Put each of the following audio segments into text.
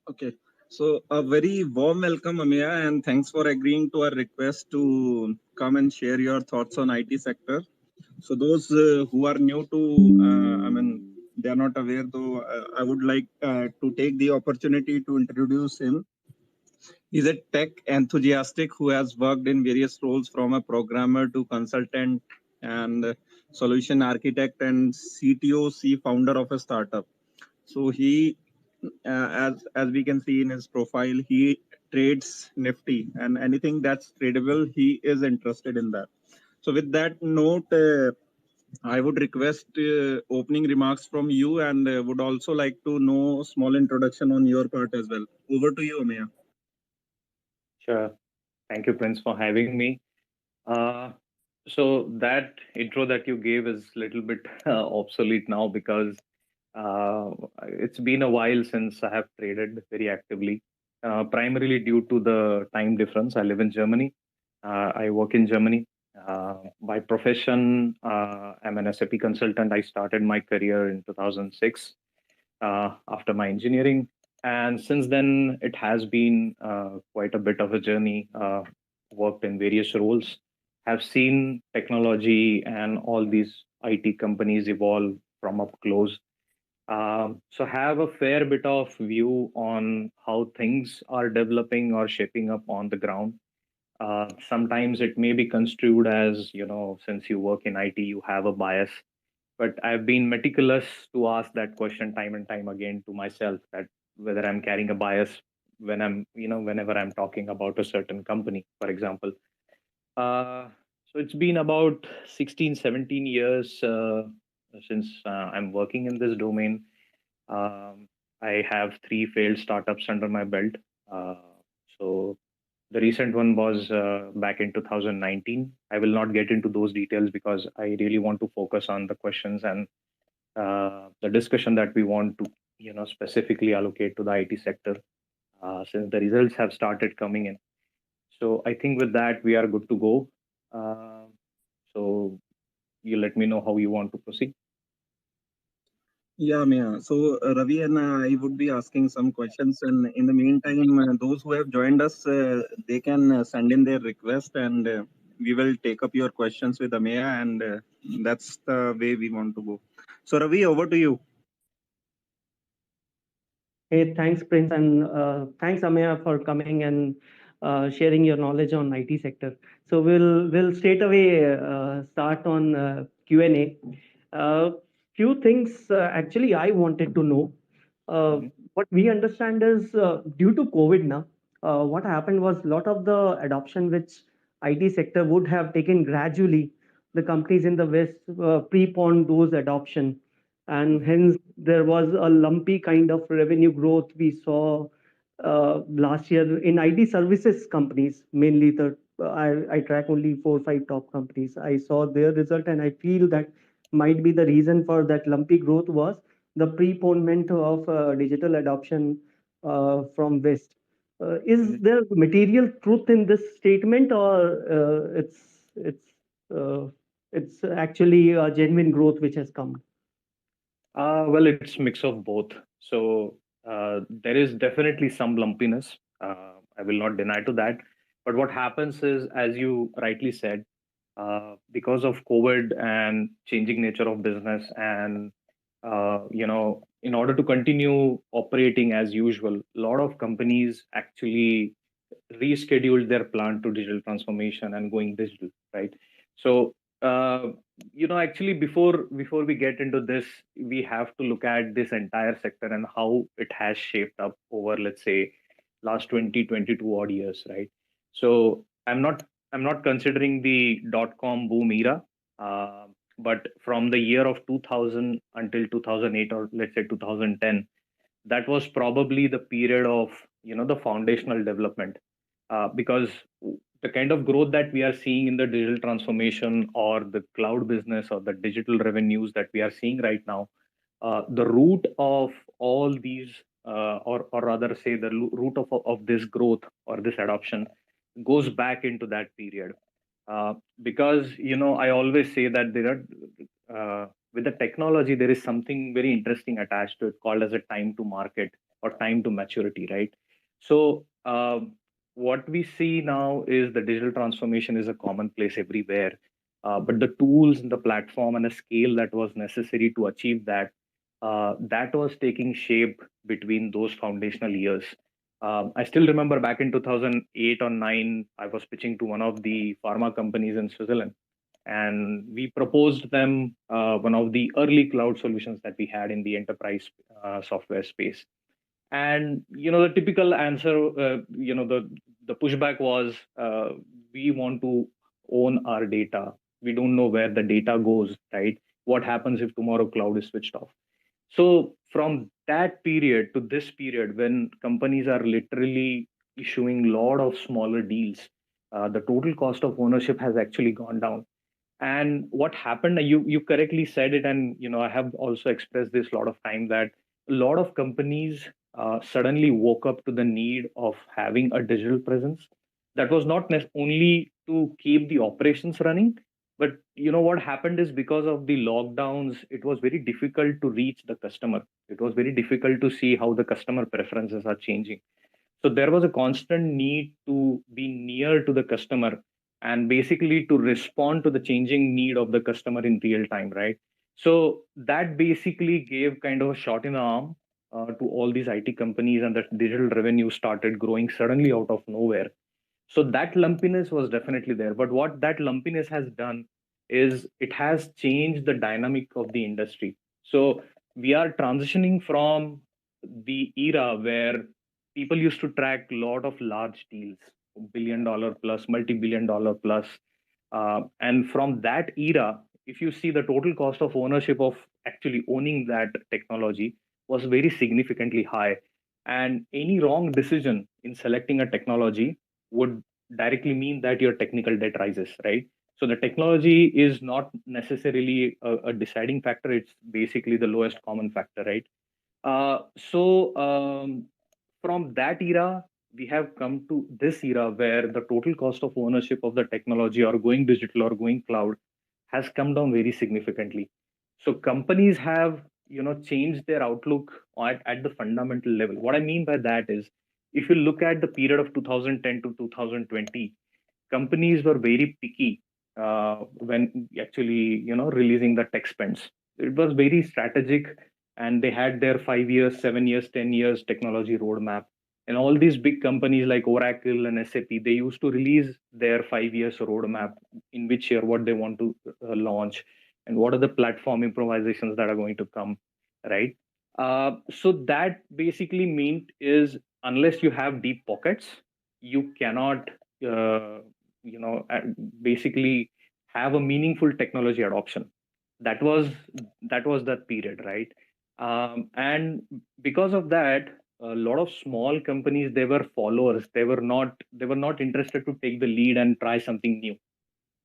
Okay. So a very warm welcome, Ameya, and thanks for agreeing to our request to come and share your thoughts on IT sector. So those who are new to, they are not aware, though. I would like to take the opportunity to introduce him. He's a tech enthusiastic who has worked in various roles from a programmer to consultant and solution architect and CTO, founder of a startup. So he, as we can see in his profile, he trades Nifty and anything that's tradable, he is interested in that. So with that note, I would request opening remarks from you and would also like to know a small introduction on your part as well. Over to you, Ameya. Sure. Thank you, Prince, for having me. Uh, so that intro that you gave is a little bit obsolete now because it's been a while since I have traded very actively, primarily due to the time difference. I live in Germany. I work in Germany. By profession, I'm an SAP consultant. I started my career in 2006 after my engineering. And since then, it has been quite a bit of a journey. Worked in various roles, have seen technology and all these IT companies evolve from up close. So have a fair bit of view on how things are developing or shaping up on the ground. Sometimes it may be construed as, since you work in IT, you have a bias, but I've been meticulous to ask that question time and time again to myself, that whether I'm carrying a bias when whenever I'm talking about a certain company, for example. So it's been about 16, 17 years since I'm working in this domain. Um, I have three failed startups under my belt. Uh, so the recent one was back in 2019. I will not get into those details because I really want to focus on the questions and the discussion that we want to, specifically allocate to the IT sector, since the results have started coming in. So I think with that we are good to go. Uh, so you let me know how you want to proceed. Yeah, Mia. So, Ravi and I would be asking some questions, and in the meantime, those who have joined us, they can send in their request, and we will take up your questions with Ameya, and that's the way we want to go. So, Ravi, over to you. Hey, thanks, Prince, and thanks, Ameya, for coming and sharing your knowledge on IT sector. So we'll straight away start on Q&A. Few things actually I wanted to know. Mhm. What we understand is due to COVID now, what happened was a lot of the adoption which IT sector would have taken gradually. The companies in the West preponed those adoption, and Mhm. hence there was a lumpy kind of revenue growth we saw last year in IT services companies, mainly I track only 4 or 5 top companies. I saw their result and I feel that might be the reason for that lumpy growth was the preponement of digital adoption from West. Is Mhm. there material truth in this statement, or uh, it's actually a genuine growth which has come? Well, it's mix of both. So there is definitely some lumpiness. I will not deny to that. But what happens is, as you rightly said, because of COVID and changing nature of business, and in order to continue operating as usual, a lot of companies actually rescheduled their plan to digital transformation and going digital, right? So uh, actually, before we get into this, we have to look at this entire sector and how it has shaped up over, let's say, last 20, 22 odd years, right? So I'm not considering the dot-com boom era, uh, but from the year of 2000 until 2008, or let's say 2010, that was probably the period of the foundational development, because the kind of growth that we are seeing in the digital transformation or the cloud business or the digital revenues that we are seeing right now, the root of all these, or rather say the root of this growth or this adoption goes back into that period. Because I always say that there are, with the technology, there is something very interesting attached to it called as a time to market. or time to maturity, right? So what we see now is the digital transformation is a commonplace everywhere, but the tools and the platform and the scale that was necessary to achieve that, that was taking shape between those foundational years. I still remember back in 2008 or 9, I was pitching to one of the pharma companies in Switzerland, and we proposed them one of the early cloud solutions that we had in the enterprise software space. And the typical answer, the pushback was, we want to own our data. We don't know where the data goes, right? What happens if tomorrow cloud is switched off? So from that period to this period, when companies are literally issuing a lot of smaller deals, the total cost of ownership has actually gone down. And what happened, you correctly said it, and I have also expressed this a lot of time, that a lot of companies suddenly woke up to the need of having a digital presence. That was not only to keep the operations running, but what happened is, because of the lockdowns, it was very difficult to reach the customer. It was very difficult to see how the customer preferences are changing. So there was a constant need to be near to the customer, and basically to respond to the changing need of the customer in real time, right? So that basically gave kind of a shot in the arm to all these IT companies, and the digital revenue started growing suddenly out of nowhere. So that lumpiness was definitely there. But what that lumpiness has done is it has changed the dynamic of the industry. So we are transitioning from the era where people used to track a lot of large deals, $1 billion plus, multi-billion-dollar plus. And from that era, if you see, the total cost of ownership of actually owning that technology was very significantly high. And any wrong decision in selecting a technology would directly mean that your technical debt rises, right? So the technology is not necessarily a deciding factor. It's basically the lowest common factor, right? So from that era, we have come to this era where the total cost of ownership of the technology, or going digital or going cloud, has come down very significantly. So companies have changed their outlook at the fundamental level. What I mean by that is, if you look at the period of 2010 to 2020, companies were very picky when actually releasing the tech spends. It was very strategic, and they had their 5 years, 7 years, 10 years technology roadmap. And all these big companies like Oracle and SAP, they used to release their 5 years roadmap, in which year what they want to launch, and what are the platform improvisations that are going to come, right? So that basically meant is, unless you have deep pockets, you cannot uh, you know uh, basically have a meaningful technology adoption. That was that period, right? And because of that, a lot of small companies, they were followers. They were not interested to take the lead and try something new,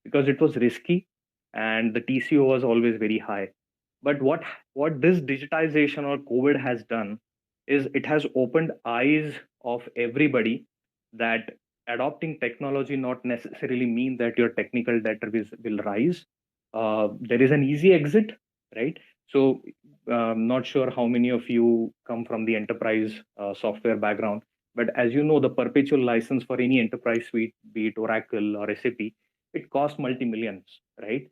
because it was risky, and the TCO was always very high. But what this digitization or COVID has done is, it has opened eyes of everybody that adopting technology not necessarily mean that your technical debt will rise. There is an easy exit, right? So not sure how many of you come from the enterprise software background, but as you know, the perpetual license for any enterprise suite, be it Oracle or SAP, it costs multi-millions, right?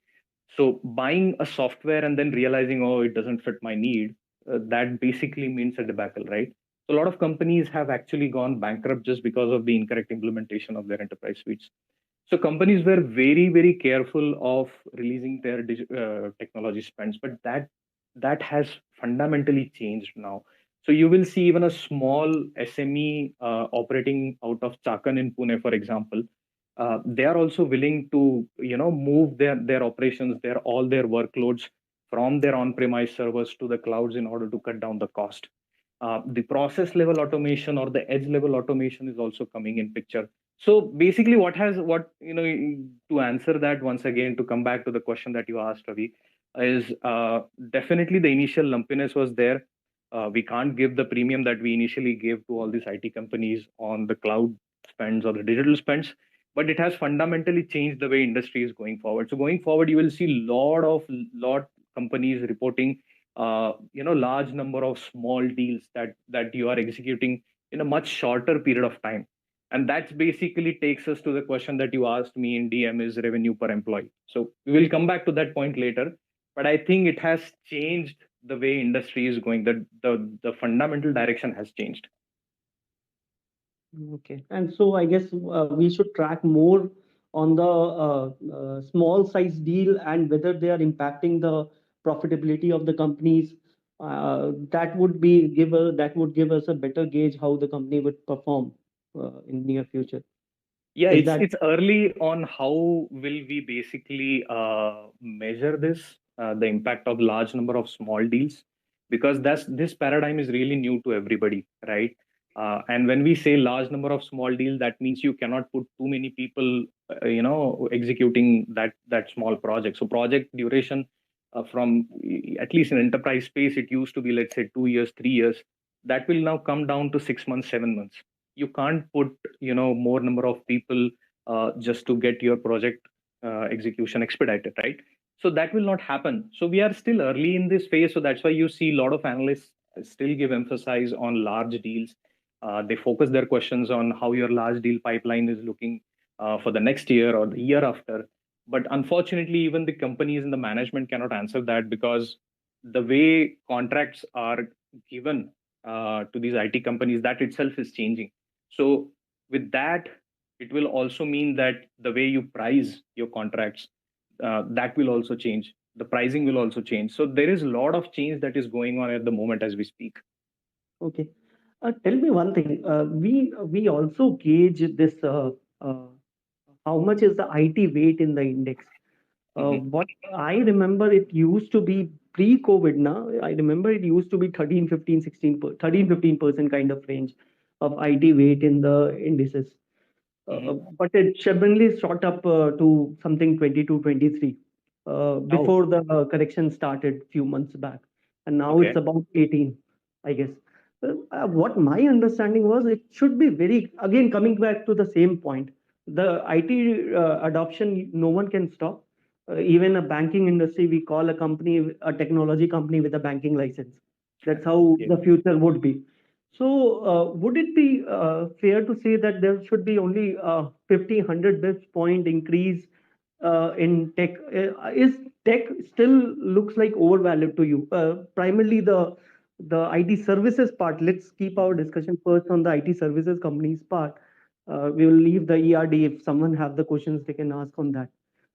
So buying a software and then realizing, oh, it doesn't fit my need, that basically means a debacle, right? So a lot of companies have actually gone bankrupt just because of the incorrect implementation of their enterprise suites. So companies were very, very careful of releasing their technology spends, but that has fundamentally changed now. So you will see even a small SME operating out of Chakan in Pune, for example, they are also willing to move their operations, their workloads from their on-premise servers to the clouds in order to cut down the cost. The process level automation or the edge level automation is also coming in picture. So basically, to answer that once again, to come back to the question that you asked, Ravi, is definitely the initial lumpiness was there. We can't give the premium that we initially gave to all these IT companies on the cloud spends or the digital spends, but it has fundamentally changed the way industry is going forward. So going forward, you will see lot companies reporting large number of small deals that you are executing in a much shorter period of time. And that basically takes us to the question that you asked me in DM, is revenue per employee. So we will come back to that point later. But I think it has changed the way industry is going. The fundamental direction has changed. Okay. And so I guess we should track more on the small size deal and whether they are impacting the profitability of the companies. That would give us a better gauge how the company would perform in near future. Yeah, Is it's that it's early on how will we basically measure this, the impact of large number of small deals, because this paradigm is really new to everybody, right? And when we say large number of small deals, that means you cannot put too many people, executing that small project. So project duration, from at least in enterprise space, it used to be, let's say, 2 years, 3 years. That will now come down to 6 months, 7 months. You can't put more number of people just to get your project execution expedited, right? So that will not happen. So we are still early in this phase, so that's why you see a lot of analysts still give emphasis on large deals. They focus their questions on how your large deal pipeline is looking for the next year or the year after. But unfortunately, even the companies and the management cannot answer that, because the way contracts are given to these IT companies, that itself is changing. So with that, it will also mean that the way you price your contracts, that will also change. The pricing will also change. So there is a lot of change that is going on at the moment as we speak. okay? Tell me one thing. We also gauge this. Uh, how much is the IT weight in the index? Mhm. What I remember, it used to be pre-COVID. Now, I remember it used to be 13, 15, 16, 13, 15% kind of range of IT weight in the indices. Mhm. But it suddenly shot up to something 22, 23 Oh, before the correction started few months back. And now it's okay. about 18, I guess. What my understanding was, it should be very, again, coming back to the same point. The IT adoption, no one can stop. Even a banking industry, we call a company a technology company with a banking license. That's how Yeah. the future would be. So, would it be fair to say that there should be only 50, 100 bps point increase in tech? Is tech still looks like overvalued to you? Primarily the IT services part. Let's keep our discussion first on the IT services companies part. We will leave the ERD. If someone have the questions, they can ask on that.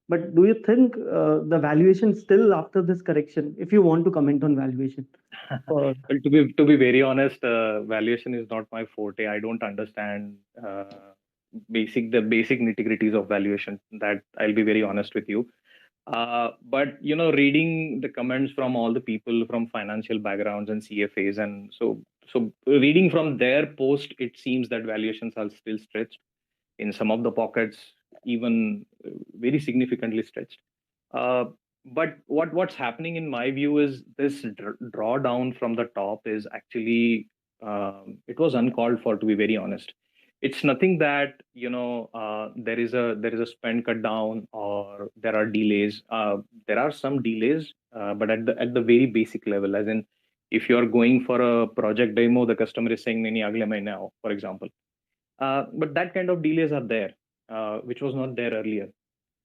But do you think the valuation still after this correction, if you want to comment on valuation? For Well, to be very honest, valuation is not my forte. I don't understand the basic nitty-gritties of valuation. That I'll be very honest with you. But reading the comments from all the people from financial backgrounds and CFAs, and so reading from their post, it seems that valuations are still stretched in some of the pockets, even very significantly stretched. Uh, but what's happening in my view is this drawdown from the top is actually, it was uncalled for, to be very honest. It's nothing that there is a spend cut down or there are delays. There are some delays, but at the very basic level, as in if you are going for a project demo, the customer is saying "Nahi, agle mahine aao," for example. But that kind of delays are there, which was not there earlier.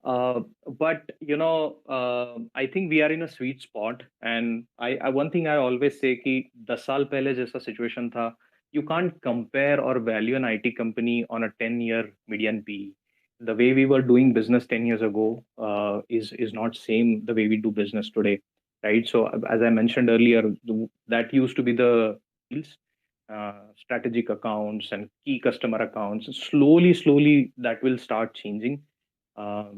But I think we are in a sweet spot, and I one thing I always say कि 10 साल पहले जैसा situation था, you can't compare or value an IT company on a 10-year median PE. The way we were doing business 10 years ago is not same the way we do business today, right? So as I mentioned earlier, that used to be the deals, strategic accounts and key customer accounts. Slowly that will start changing. I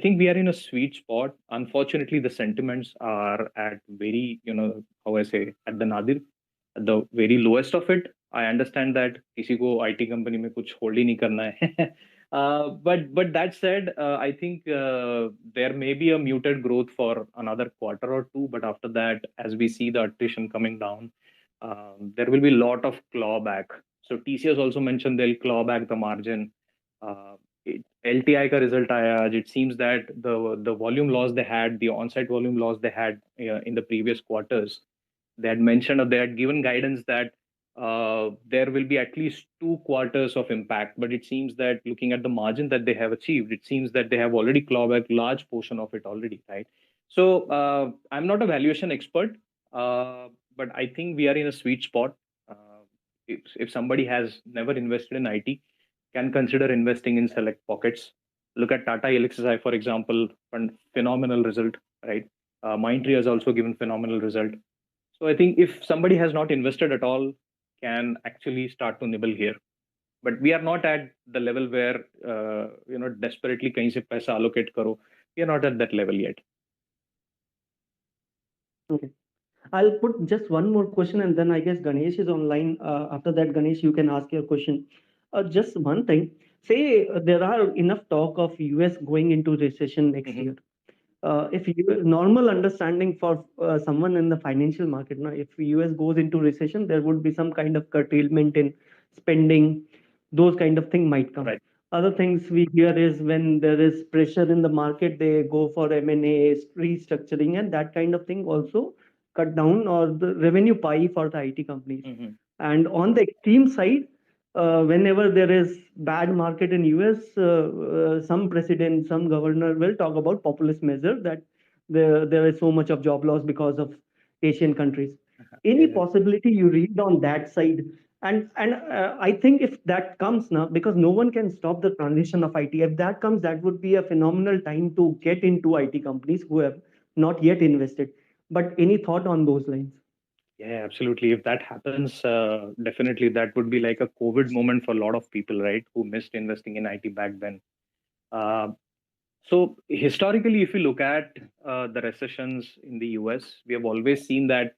think we are in a sweet spot. Unfortunately, the sentiments are at very, how I say, at the nadir, at the very lowest of it. I understand that किसी को IT company में कुछ hold ही नहीं करना है. But that said, I think there may be a muted growth for another quarter or two. But after that, as we see the attrition coming down, there will be a lot of clawback. So TCS also mentioned they'll claw back the margin. LTI का result आया आज. It seems that the volume loss they had, the on-site volume loss they had in the previous quarters, they had mentioned, or they had given guidance that there will be at least 2 quarters of impact. But it seems that looking at the margin that they have achieved, it seems that they have already clawed back large portion of it already, right? So I'm not a valuation expert, but I think we are in a sweet spot. If somebody has never invested in IT, can consider investing in select pockets. Look at Tata LXSI, for example, phenomenal result, right? Mindtree has also given phenomenal result. So I think if somebody has not invested at all, can actually start to nibble here. But we are not at the level where desperately kahin se paisa allocate karo. We are not at that level yet. Okay. I'll put just one more question, and then I guess Ganesh is online. After that, Ganesh, you can ask your question. Just one thing. Say there are enough talk of US going into recession next Mhm. year. If normal understanding for someone in the financial market, now if US goes into recession, there would be some kind of curtailment in spending. Those kind of thing might come. Right. Other things we hear is when there is pressure in the market, they go for M&A, restructuring, and that kind of thing also cut down or the revenue pie for the IT companies. Mhm. And on the extreme side, whenever there is bad market in US, some president, some governor will talk about populist measure that there is so much of job loss because of Asian countries. Any Yeah. possibility you read on that side? And I think if that comes now, because no one can stop the transition of IT, if that comes, that would be a phenomenal time to get into IT companies who have not yet invested. But any thought on those lines? Yeah, absolutely. If that happens, definitely that would be like a COVID moment for a lot of people, right? Who missed investing in IT back then. Uh, so historically, if you look at the recessions in the US, we have always seen that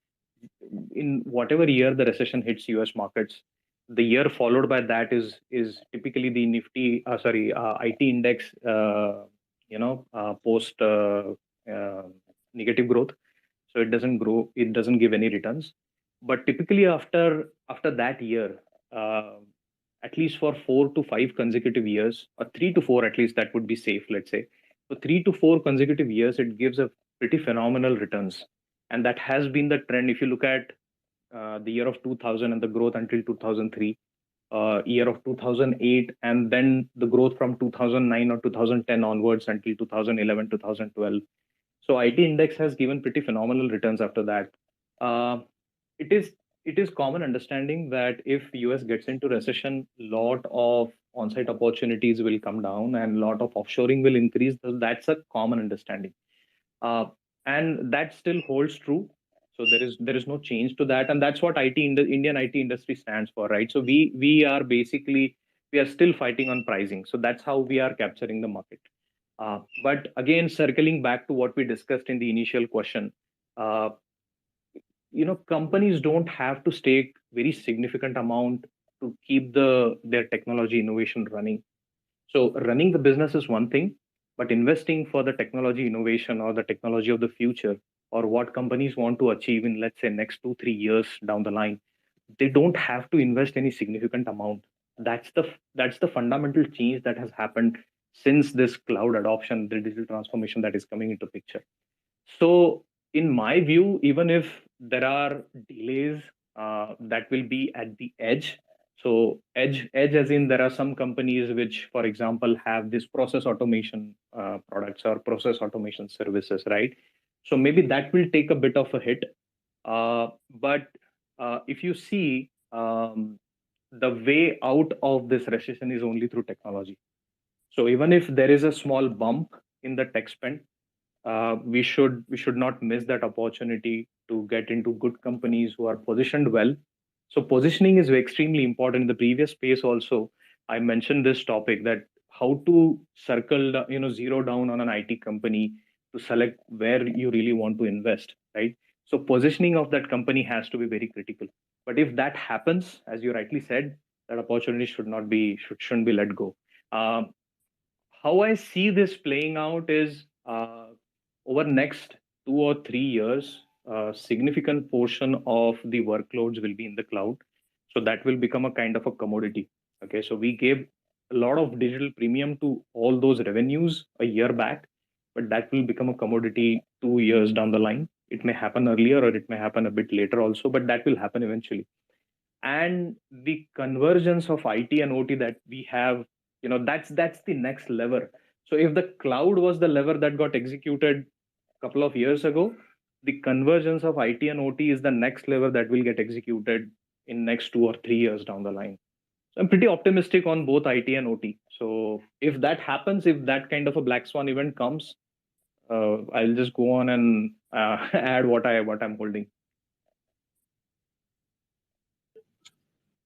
in whatever year the recession hits US markets, the year followed by that is typically the Nifty, IT index, post uh, negative growth. So it doesn't grow, it doesn't give any returns. But typically after that year, uh, at least for 4 to 5 consecutive years, or 3 to 4 at least, that would be safe, let's say. So 3 to 4 consecutive years, it gives a pretty phenomenal returns. And that has been the trend. If you look at the year of 2000 and the growth until 2003, year of 2008, and then the growth from 2009 or 2010 onwards until 2011, 2012. So IT index has given pretty phenomenal returns after that. Uh, it is it is common understanding that if US gets into recession, lot of on-site opportunities will come down and lot of offshoring will increase. That's a common understanding, and that still holds true. So there is no change to that, and that's what Indian IT industry stands for, right? So we are still fighting on pricing. So that's how we are capturing the market. But again, circling back to what we discussed in the initial question, uh, companies don't have to stake very significant amount to keep their technology innovation running. So running the business is one thing, but investing for the technology innovation or the technology of the future, or what companies want to achieve in, let's say, next 2 3 years down the line, they don't have to invest any significant amount. That's the fundamental change that has happened since this cloud adoption, the digital transformation that is coming into picture. So, in my view, even if there are delays that will be at the edge, so edge as in there are some companies which, for example, have this process automation products or process automation services, right? So maybe that will take a bit of a hit. But if you see, the way out of this recession is only through technology. So even if there is a small bump in the tech spend, we should not miss that opportunity to get into good companies who are positioned well. So positioning is extremely important. In the previous space also, I mentioned this topic, that how to zero down on an IT company to select where you really want to invest, right? So positioning of that company has to be very critical. But if that happens, as you rightly said, that opportunity shouldn't be let go. Um, how I see this playing out is, over next 2 or 3 years, a significant portion of the workloads will be in the cloud. So that will become a kind of a commodity. Okay, so we gave a lot of digital premium to all those revenues a year back, but that will become a commodity 2 years down the line. It may happen earlier or it may happen a bit later also, but that will happen eventually. And the convergence of IT and OT that we have, that's the next lever. So if the cloud was the lever that got executed a couple of years ago, the convergence of IT and OT is the next lever that will get executed in next 2 or 3 years down the line. So I'm pretty optimistic on both IT and OT. So if that happens, if that kind of a black swan event comes, I'll just go on and add what I'm holding.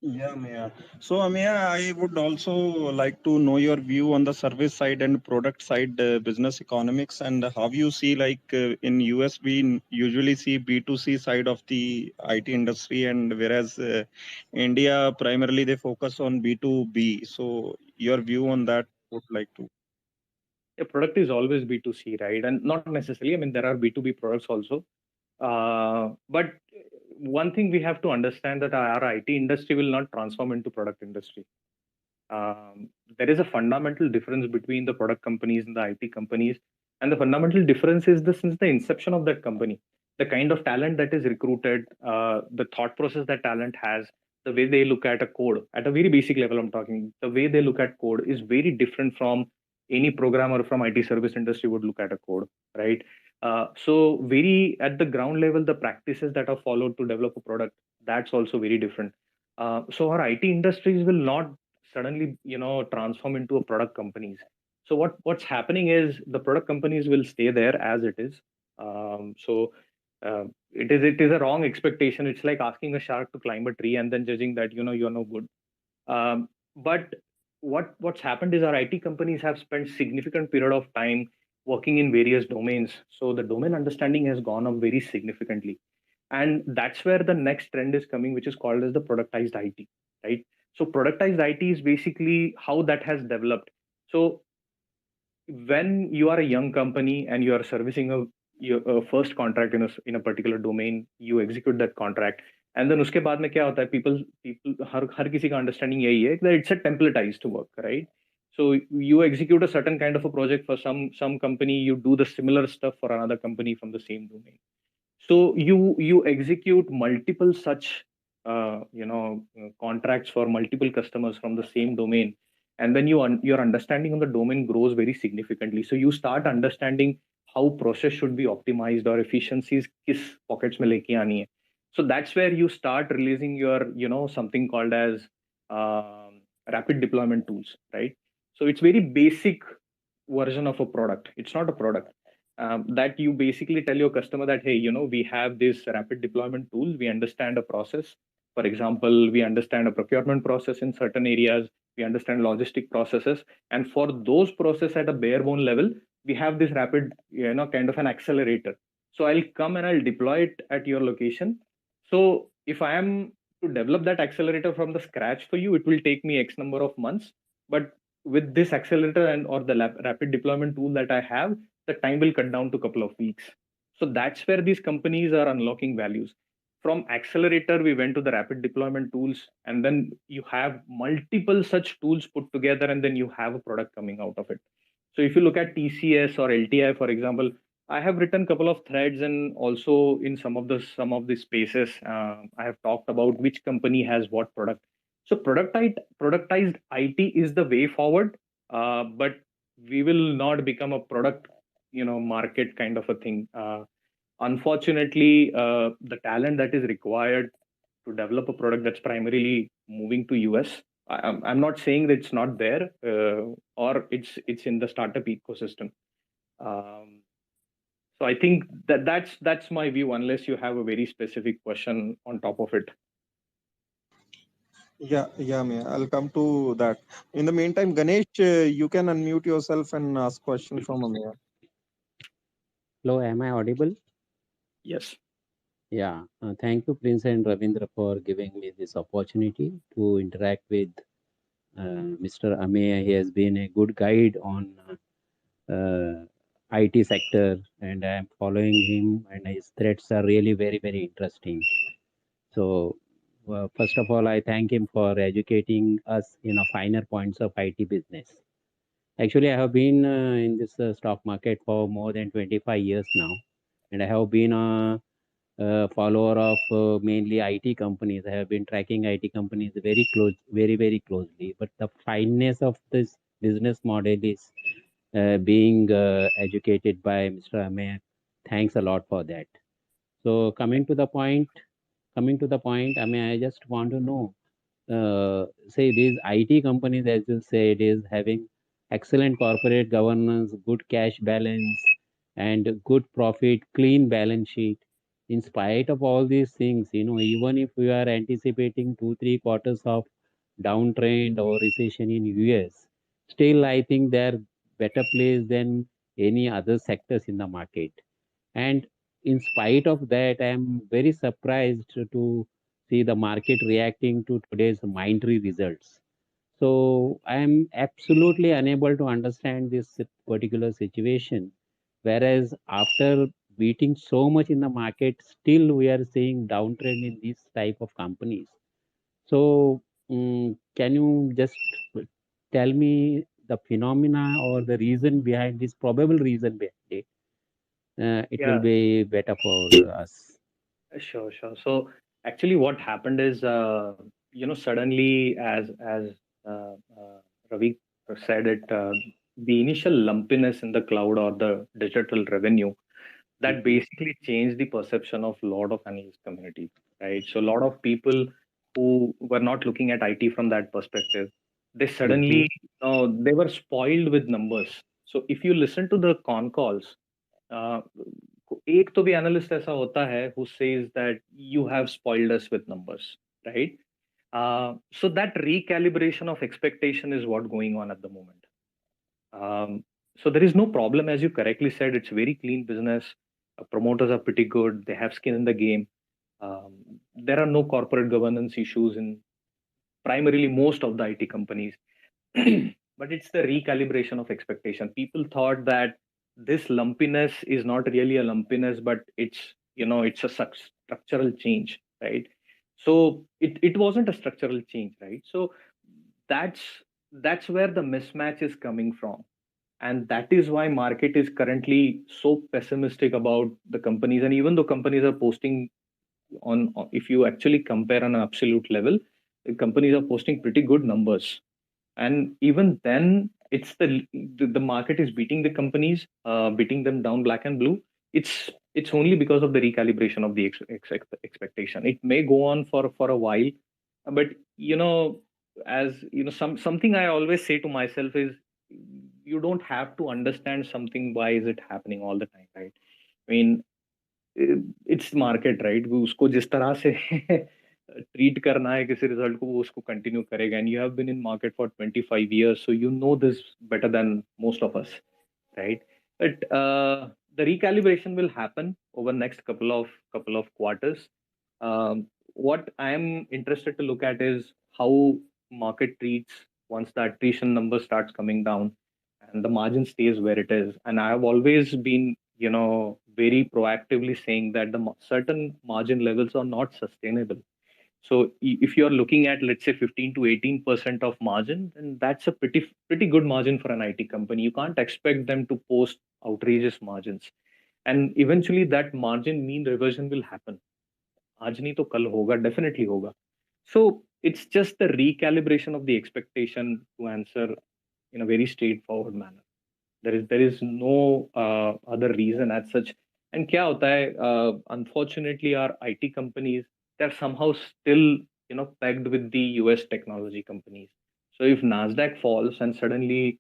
Yeah, Ameya. So, Ameya, I would also like to know your view on the service side and product side business economics, and how you see, like in US, we usually see B2C side of the IT industry, and whereas India primarily they focus on B2B. So, your view on that would like to. A product is always B2C, right? And not necessarily. I mean, there are B2B products also. But one thing we have to understand that our IT industry will not transform into product industry. There is a fundamental difference between the product companies and the IT companies. And the fundamental difference is since the inception of that company, the kind of talent that is recruited, the thought process that talent has, the way they look at a code at a very basic level, I'm talking, the way they look at code is very different from any programmer from IT service industry would look at a code, right? So very at the ground level, the practices that are followed to develop a product, that's also very different. So our IT industries will not suddenly transform into a product companies. So what's happening is the product companies will stay there as it is. So it is a wrong expectation. It's like asking a shark to climb a tree and then judging that you're no good. But what's happened is our IT companies have spent significant period of time working in various domains. So the domain understanding has gone up very significantly, and that's where the next trend is coming, which is called as the productized IT, right? So productized IT is basically how that has developed. So when you are a young company and you are servicing a first contract in a particular domain, you execute that contract, and then उसके बाद में क्या होता है, people हर किसी का understanding यही है that it's a templatized work, right? So you execute a certain kind of a project for some company, you do the similar stuff for another company from the same domain. So you execute multiple such contracts for multiple customers from the same domain, and then your understanding on the domain grows very significantly. So you start understanding how process should be optimized or efficiencies किस pockets में लेके आनी है. So that's where you start releasing your something called as rapid deployment tools, right? So it's very basic version of a product. It's not a product. That you basically tell your customer that, hey, we have this rapid deployment tool, we understand a process. For example, we understand a procurement process in certain areas, we understand logistic processes, and for those processes at a bare bone level, we have this rapid kind of an accelerator. So I'll come and I'll deploy it at your location. So if I am to develop that accelerator from the scratch for you, it will take me X number of months. But with this accelerator and or the rapid deployment tool that I have, the time will cut down to a couple of weeks. So that's where these companies are unlocking values. From accelerator, we went to the rapid deployment tools, and then you have multiple such tools put together, and then you have a product coming out of it. So if you look at TCS or LTI, for example, I have written a couple of threads, and also in some of the spaces, I have talked about which company has what product. So productized IT is the way forward, but we will not become a product, market kind of a thing. Unfortunately, the talent that is required to develop a product that's primarily moving to US. I'm not saying that it's not there, or it's in the startup ecosystem. Um, so I think that's my view. Unless you have a very specific question on top of it. Yeah, Ameya. I'll come to that. In the meantime, Ganesh, you can unmute yourself and ask question from Ameya. Hello, am I audible? Yes. Yeah, thank you, Prince and Ravindra, for giving me this opportunity to interact with Mr. Ameya. He has been a good guide on IT sector, and I am following him, and his threads are really very, very interesting. So, First of all, I thank him for educating us in a finer points of IT business. Actually, I have been in this stock market for more than 25 years now, and I have been a follower of mainly IT companies. I have been tracking IT companies very closely. But the fineness of this business model is being educated by Mr. Ameya. Thanks a lot for that. So coming to the point, I mean, I just want to know, say these IT companies, as you said, is having excellent corporate governance, good cash balance, and good profit, clean balance sheet. In spite of all these things, even if we are anticipating 2-3 quarters of downtrend or recession in US, still I think they're better placed than any other sectors in the market. And in spite of that, I am very surprised to see the market reacting to today's Mindtree results. So I am absolutely unable to understand this particular situation. Whereas after beating so much in the market, still we are seeing downtrend in these type of companies. So can you just tell me the phenomena or the reason behind this, probable reason behind it? It will Yeah, be better for us. sure. So actually, what happened is, suddenly, as Ravi said it, the initial lumpiness in the cloud or the digital revenue that Mhm, basically changed the perception of a lot of analyst community, right? So a lot of people who were not looking at IT from that perspective, they mhm, suddenly, they were spoiled with numbers. So if you listen to the con calls, uh, एक तो भी analyst ऐसा होता है who says that you have spoiled us with numbers, right? So that recalibration of expectation is what going on at the moment. So there is no problem, as you correctly said. It's very clean business. Promoters are pretty good. They have skin in the game. Um, there are no corporate governance issues in primarily most of the IT companies. But it's the recalibration of expectation. People thought that this lumpiness is not really a lumpiness, but it's a structural change, right? So it wasn't a structural change, right? So that's that's where the mismatch is coming from, and that is why market is currently so pessimistic about the companies. And even though companies are posting if you actually compare on an absolute level, the companies are posting pretty good numbers. And even then, it's the market is beating the companies, beating them down black and blue. It's only because of the recalibration of the expectation. It may go on for a while, but as something I always say to myself is, you don't have to understand something why is it happening all the time, right? I mean, its market right, वो उसको जिस तरह से treat करना है किसी result को, वो उसको कंटिन्यू करेगा. And you have been in market for 25 years, so you know this better than most of us, right? But the recalibration will happen over next couple of quarters. What I am interested to look at is how market treats once the attrition number starts coming down and the margin stays where it is. And I have always been, very proactively saying that the certain margin levels are not sustainable. So if you are looking at, let's say, 15 to 18% of margin, then that's a pretty good margin for an IT company. You can't expect them to post outrageous margins. And eventually that margin mean reversion will happen. आज नहीं तो कल होगा, definitely होगा. So it's just the recalibration of the expectation, to answer in a very straightforward manner. There is no other reason as such. And क्या होता है, unfortunately our IT companies, they're somehow still pegged with the US technology companies. So if Nasdaq falls and suddenly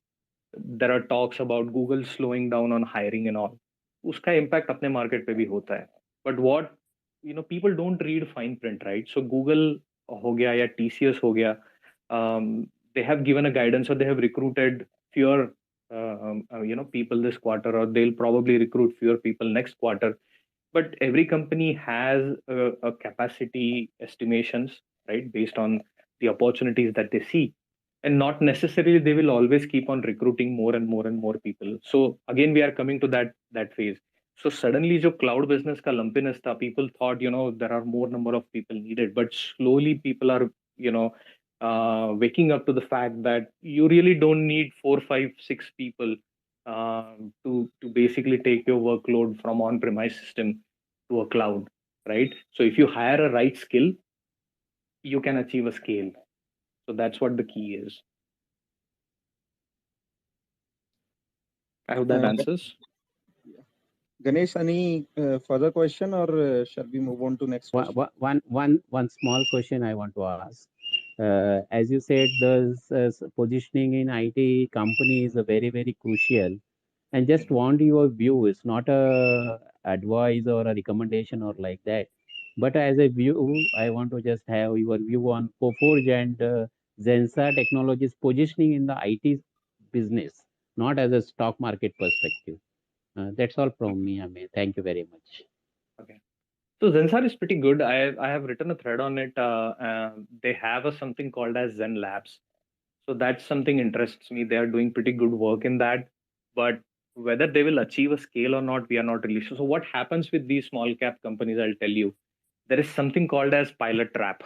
there are talks about Google slowing down on hiring and all, उसका impact अपने market पे भी होता है. But what people don't read fine print, right? So Google हो गया या TCS हो गया, they have given a guidance, or they have recruited fewer people this quarter, or they'll probably recruit fewer people next quarter. But every company has a capacity estimations, right, based on the opportunities that they see. And not necessarily they will always keep on recruiting more and more and more people. So again, we are coming to that phase. So suddenly जो cloud business का lumpiness था, people thought, there are more number of people needed, but slowly people are, waking up to the fact that you really don't need 4, 5, 6 people to basically take your workload from on-premise system to a cloud, right? So if you hire a right skill, you can achieve a scale. So that's what the key is. I hope that answers. Ganesh, any further question, or shall we move on to next question? One small question I want to ask. As you said, the positioning in IT company is a very crucial. And just want your view. It's not a advice or a recommendation or like that. But as a view, I want to just have your view on Coforge and Zensa Technologies positioning in the IT business, not as a stock market perspective. That's all from me, Ameya. Thank you very much. Okay. So Zensar is pretty good. I have written a thread on it. They have a something called as Zen Labs. So that's something interests me. They are doing pretty good work in that. But whether they will achieve a scale or not, we are not really sure. So what happens with these small cap companies, I'll tell you. There is something called as pilot trap.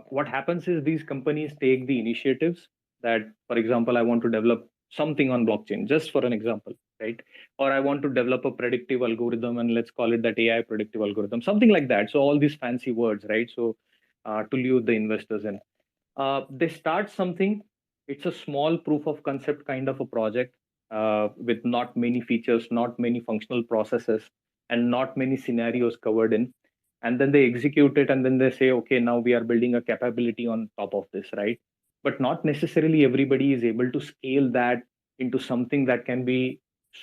What happens is these companies take the initiatives that, for example, I want to develop something on blockchain, just for an example, right? Or I want to develop a predictive algorithm, and let's call it that AI predictive algorithm, something like that. So all these fancy words, right? So to lure the investors in, they start something. It's a small proof of concept kind of a project with not many features, not many functional processes, and not many scenarios covered in. And then they execute it, and then they say, okay, now we are building a capability on top of this, right? But not necessarily everybody is able to scale that into something that can be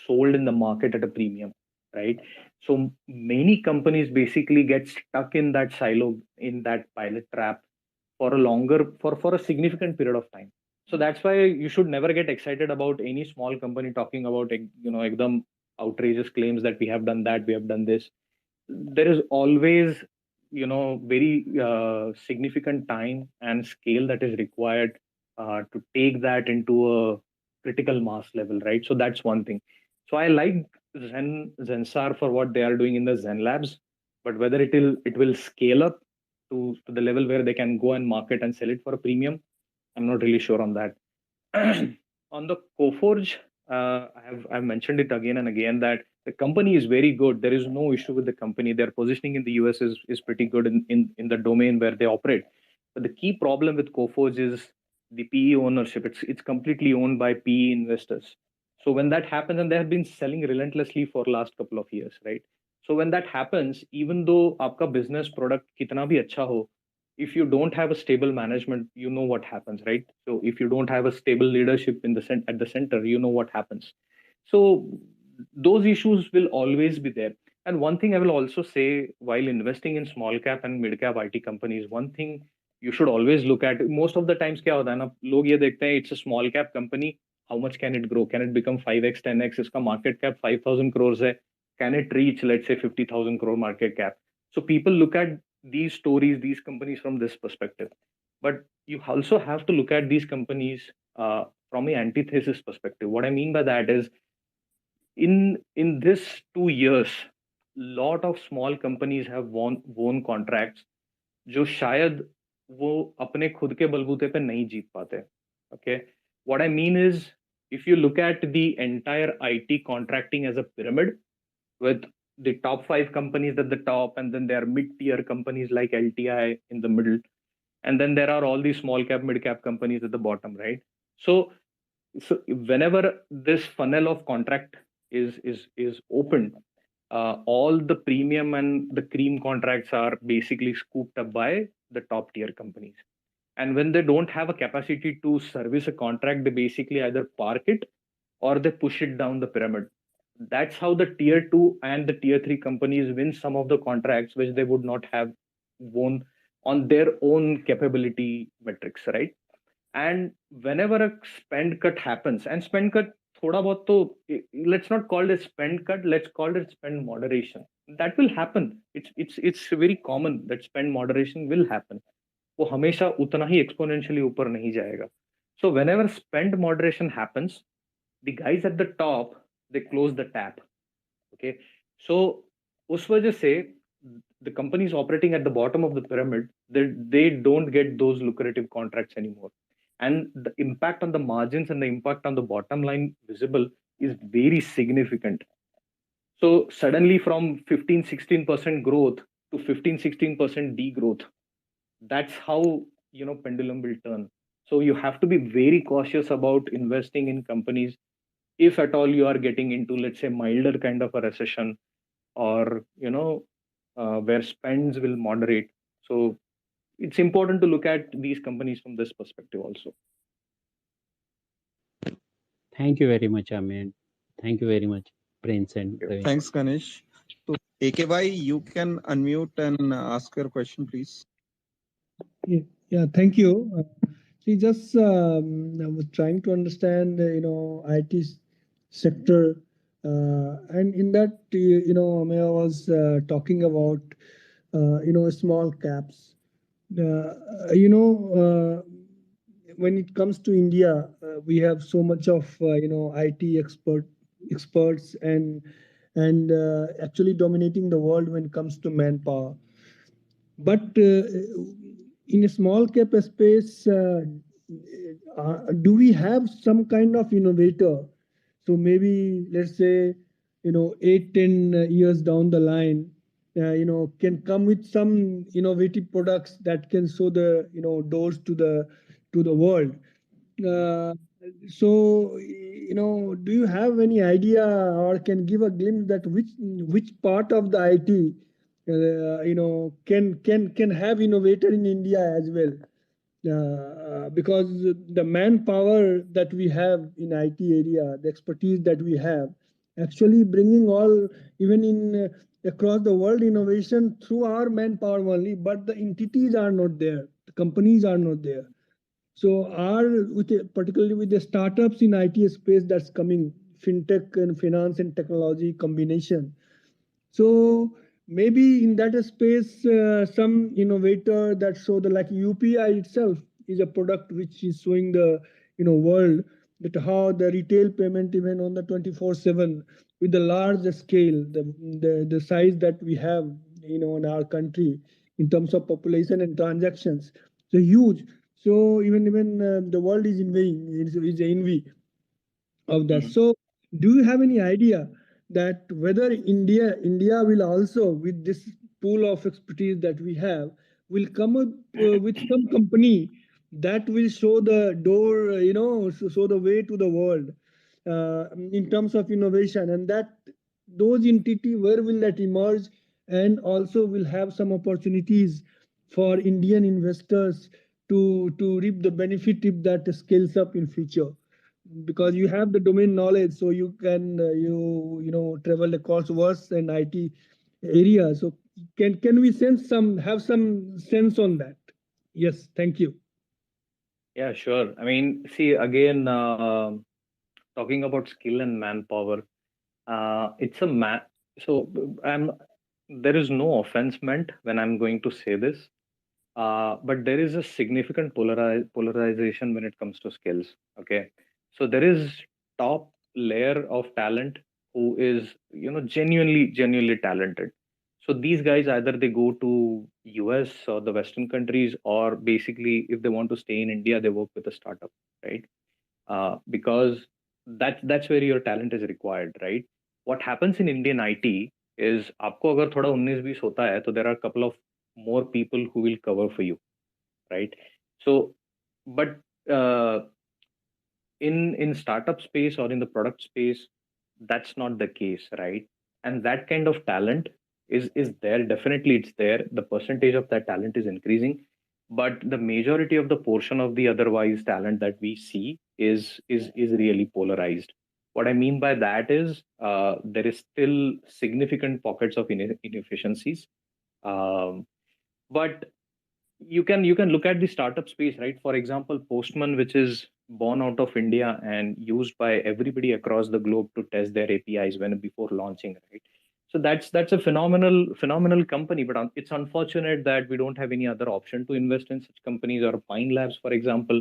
sold in the market at a premium, right? So many companies basically get stuck in that silo, in that pilot trap, for a longer, for a significant period of time. So that's why you should never get excited about any small company talking about, ekdam outrageous claims that we have done that, we have done this. There is always, very significant time and scale that is required to take that into a critical mass level, right? So that's one thing. So I like Zensar for what they are doing in the Zen Labs, but whether it will scale up to the level where they can go and market and sell it for a premium, I'm not really sure on that. On the Coforge, I've mentioned it again and again that the company is very good. There is no issue with the company. Their positioning in the US is pretty good in the domain where they operate. But the key problem with Coforge is the PE ownership. It's completely owned by PE investors. So when that happens, and they have been selling relentlessly for last couple of years, right? So when that happens, even though आपका business product कितना भी अच्छा हो, if you don't have a stable management, you know what happens, right? So if you don't have a stable leadership at the center, you know what happens. So those issues will always be there. And one thing I will also say, while investing in small cap and mid cap IT companies, one thing you should always look at, most of the times क्या होता है ना, लोग ये देखते हैं, it's a small cap company, how much can it grow? Can it become 5x, 10x? इसका market cap 5,000 crores है. Can it reach, let's say, 50,000 crore market cap? So people look at these stories, these companies from this perspective. But you also have to look at these companies from an antithesis perspective. What I mean by that is, in this 2 years, lot of small companies have won contracts जो शायद वो अपने खुद के बलबूते पे नहीं जीत पाते. Okay, what I mean is, if you look at the entire IT contracting as a pyramid, with the top 5 companies at the top, and then there are mid-tier companies like LTI in the middle, and then there are all these small cap, mid cap companies at the bottom, right? So whenever this funnel of contract is opened, all the premium and the cream contracts are basically scooped up by the top tier companies. And when they don't have a capacity to service a contract, they basically either park it or they push it down the pyramid. That's how the tier 2 and the tier 3 companies win some of the contracts which they would not have won on their own capability metrics, right? And whenever a spend cut happens, and spend cut thoda bahut to, let's not call it spend cut, let's call it spend moderation. That will happen. It's very common that spend moderation will happen. वो हमेशा उतना ही exponentially ऊपर नहीं जाएगा. So whenever spend moderation happens, the guys at the top, they close the tap. Okay, so उस वजह से the companies operating at the bottom of the pyramid, they don't get those lucrative contracts anymore, and the impact on the margins and the impact on the bottom line visible is very significant. So suddenly from 15-16% growth to 15-16% degrowth, that's how, pendulum will turn. So you have to be very cautious about investing in companies if at all you are getting into, let's say, milder kind of a recession, or where spends will moderate. So it's important to look at these companies from this perspective also. Thank you very much, Amin. Thank you very much, Prince and Yeah. Praveen. Thanks, Ganesh. So, AKY, you can unmute and ask your question, please. Yeah, thank you. See, just I was trying to understand, IT sector, and in that, Ameya was talking about, small caps. When it comes to India, we have so much of, IT experts and actually dominating the world when it comes to manpower. But in a small cap space, do we have some kind of innovator? So maybe let's say, 8-10 years down the line, can come with some innovative products that can show the doors to the world. Uh, so, do you have any idea or can give a glimpse that which part of the IT can have innovator in India as well, because the manpower that we have in IT area, the expertise that we have, actually bringing all even in across the world innovation through our manpower only, but the entities are not there, the companies are not there. So particularly with the startups in IT space that's coming, fintech and finance and technology combination. So maybe in that space, some innovator that show the like UPI itself is a product which is showing the world that how the retail payment even on the 24/7 with the large scale, the size that we have in our country in terms of population and transactions, so huge. So even the world is is envy of that. Mhm. So, do you have any idea that whether India will also, with this pool of expertise that we have, will come up with some company that will show the door, show the way to the world in terms of innovation, and that those entity where will that emerge, and also will have some opportunities for Indian investors to reap the benefit if that scales up in future, because you have the domain knowledge, so you can travel across worlds and IT area. So can we have some sense on that? Yes, thank you. Yeah, sure. I mean, see, again, talking about skill and manpower, it's a so I'm there is no offense meant when I'm going to say this, but there is a significant polarization when it comes to skills. Okay, so there is top layer of talent who is genuinely talented. So these guys, either they go to US or the Western countries, or basically if they want to stay in India, they work with a startup, right? Because that's where your talent is required, right? What happens in Indian IT is, आपको अगर थोड़ा 19-20 होता है, तो there are a couple of more people who will cover for you, right? So, but uh, in startup space or in the product space, that's not the case, right? And that kind of talent is there. Definitely it's there. The percentage of that talent is increasing, but the majority of the portion of the otherwise talent that we see is really polarized. What I mean by that is, there is still significant pockets of inefficiencies, um, but you can look at the startup space, right? For example, Postman, which is born out of India and used by everybody across the globe to test their APIs when before launching, right? So that's a phenomenal company, but it's unfortunate that we don't have any other option to invest in such companies. Or Pine Labs, for example,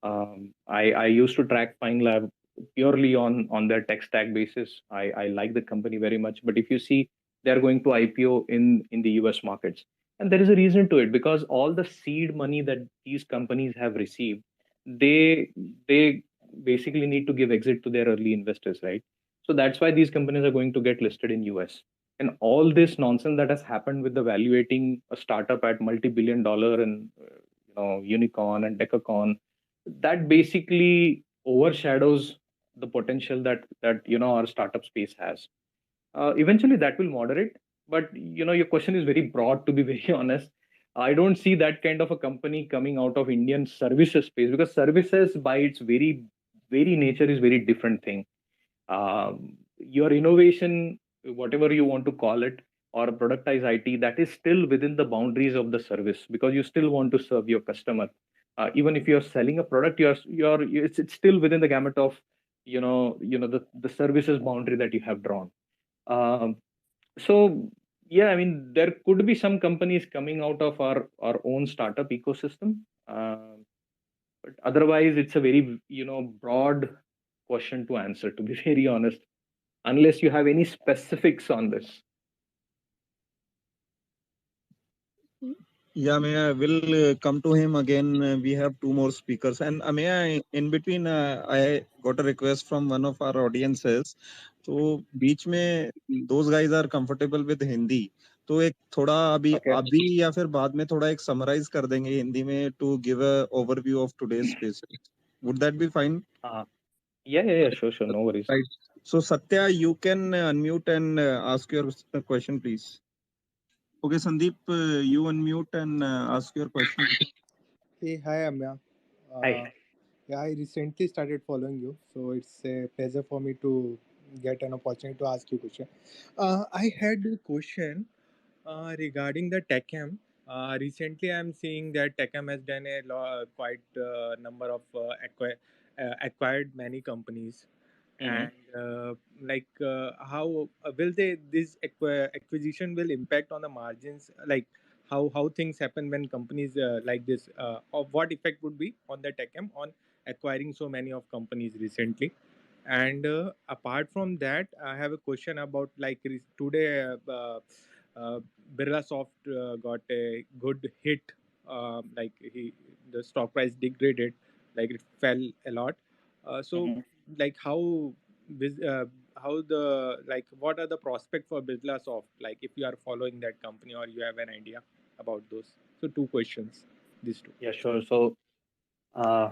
I used to track Pine Lab purely on their tech stack basis, I like the company very much. But if you see, they are going to IPO in the US markets, and there is a reason to it, because all the seed money that these companies have received, they basically need to give exit to their early investors, right? So that's why these companies are going to get listed in US. And all this nonsense that has happened with the valuating a startup at multi-billion dollar and unicorn and decacorn, that basically overshadows the potential that our startup space has. Eventually that will moderate, but your question is very broad, to be very honest. I don't see that kind of a company coming out of Indian services space, because services by its very nature is very different thing. Your innovation, whatever you want to call it, or productize IT, that is still within the boundaries of the service, because you still want to serve your customer. Even if you're selling a product, it's still within the gamut of the services boundary that you have drawn. Um, so yeah, I mean, there could be some companies coming out of our own startup ecosystem. But otherwise, it's a very broad question to answer, to be very honest, unless you have any specifics on this. Yeah, Ameya, we'll come to him again. We have two more speakers. And Ameya, in between, I got a request from one of our audiences. तो बीच में those guys are comfortable with Hindi. तो एक थोड़ा अभी या फिर बाद में थोड़ा एक summarize कर देंगे हिंदी में to give a overview of today's space. Would that be fine? Yeah, sure, no worries. Right. So Satya, you can unmute and ask your question, please. Okay, Sandeep, you unmute and ask your question. Hey, hi Amya. Hi. Yeah, I recently started following you, so it's a pleasure for me to get an opportunity to ask you a question. I had a question regarding the TechM. Recently, I'm seeing that TechM has done a quite number of acquired many companies, Mhm. and how will this acquisition will impact on the margins, like how things happen when companies like this, of what effect would be on the TechM on acquiring so many of companies recently. And apart from that, I have a question about like today uh, Birla Soft got a good hit. Like the stock price degraded, like it fell a lot. So Mhm. like how the like what are the prospects for Birla Soft? Like if you are following that company or you have an idea about those. So two questions, these two. Yeah, sure. Uh,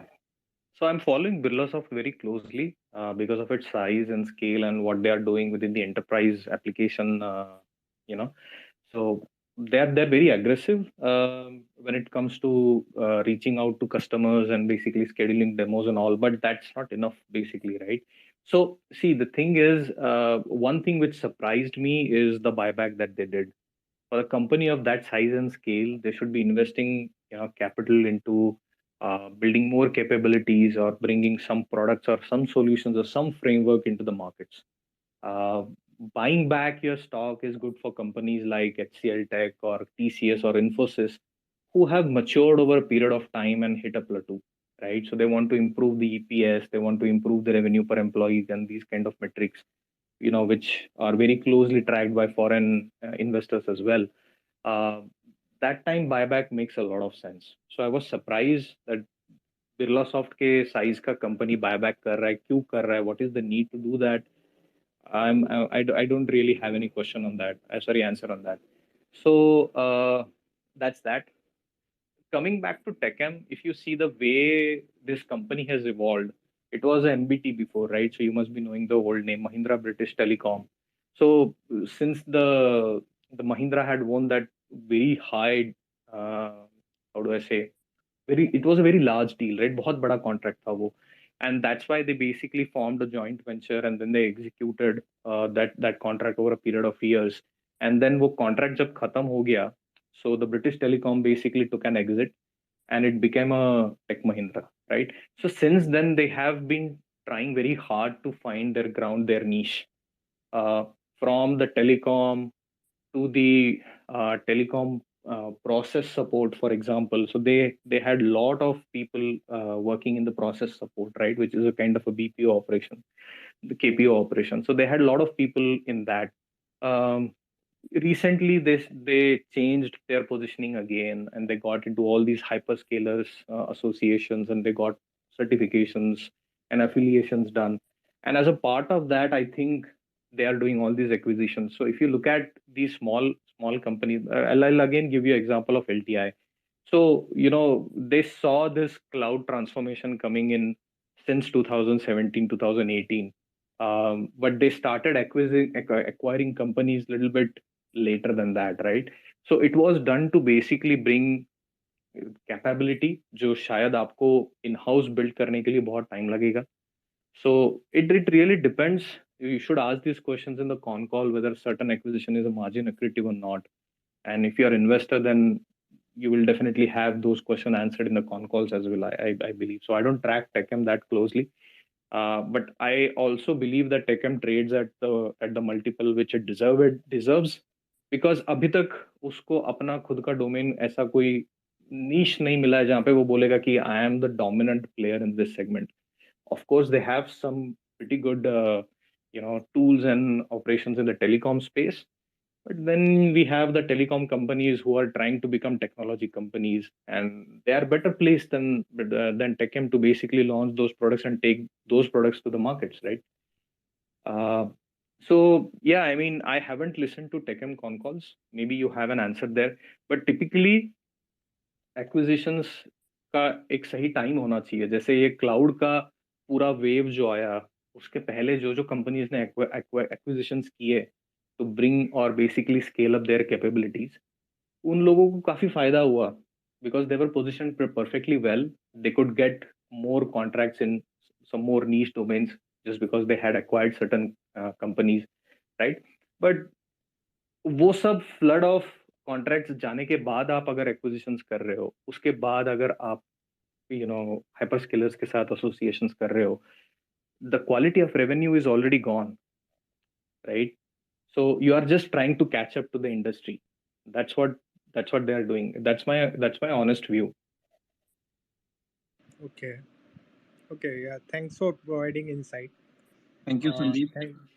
so I'm following Birlasoft very closely because of its size and scale and what they are doing within the enterprise application. You know, so they're very aggressive when it comes to reaching out to customers and basically scheduling demos and all. But that's not enough, basically, right? So see, the thing is, one thing which surprised me is the buyback that they did. For a company of that size and scale, they should be investing capital into building more capabilities or bringing some products or some solutions or some framework into the markets. uh, Buying back your stock is good for companies like HCL Tech or TCS or Infosys, who have matured over a period of time and hit a plateau, right? So they want to improve the EPS, they want to improve the revenue per employee and these kind of metrics, which are very closely tracked by foreign investors as well. uh, that time buyback makes a lot of sense. So I was surprised that Birla soft के size का company buyback कर रहा है, क्यों कर रहा है, what is the need to do that? I don't really have any question on that. Sorry, answer on that. So that's that. Coming back to TechM, if you see the way this company has evolved, it was a MBT before, right? So you must be knowing the old name, Mahindra British Telecom. So since the Mahindra had won that very high, how do I say, it was a very large deal, right? बहुत बड़ा contract था वो, and that's why they basically formed a joint venture and then they executed that contract over a period of years. And then वो contract जब खत्म हो गया, so the British Telecom basically took an exit and it became a Tech Mahindra, right? So since then they have been trying very hard to find their ground, their niche, uh, from the telecom to the telecom process support, for example. So they had a lot of people working in the process support, right, which is a kind of a BPO operation, the KPO operation. So they had a lot of people in that. Um, Recently, they changed their positioning again, and they got into all these hyperscalers associations, and they got certifications and affiliations done. And as a part of that, I think they are doing all these acquisitions. So if you look at these small companies, I'll again give you an example of LTI. So they saw this cloud transformation coming in since 2017 2018, but they started acquiring companies a little bit later than that, right? So it was done to basically bring capability जो शायद आपको in house build करने के लिए बहुत time लगेगा. So it really depends. You should ask these questions in the con call whether certain acquisition is a margin accretive or not. And if you're an investor, then you will definitely have those questions answered in the con calls as well. I believe so. I don't track Techem that closely, but I also believe that Techem trades at the multiple which it deserves, because अभी तक उसको अपना खुद का domain ऐसा कोई नीश नहीं मिला है जहाँ पे वो बोलेगा कि I am the dominant player in this segment. Of course, they have some pretty good tools and operations in the telecom space, but then we have the telecom companies who are trying to become technology companies, and they are better placed than Techem to basically launch those products and take those products to the markets, right? Uh, so yeah, I mean, I haven't listened to Techem con calls. Maybe you have an answer there, but typically acquisitions का एक सही time होना चाहिए. जैसे ये cloud का पूरा wave जो आया, उसके पहले जो जो कंपनीज ने एक्विजिशंस किए टू ब्रिंग और basically scale up there capabilities, उन लोगों को काफी फायदा हुआ because they were position perfectly well. They could get more contracts in some more niche domains just because they had acquired certain companies, right? But वो सब flood of contracts जाने के बाद आप अगर एक्विजिशंस कर रहे हो, उसके बाद अगर आप हाइपरस्केलर्स के साथ एसोसिएशंस कर रहे हो, the quality of revenue is already gone, right? So you are just trying to catch up to the industry. That's what they are doing. That's my honest view. Okay. Okay. Yeah. Thanks for providing insight. Thank you, Sandeep.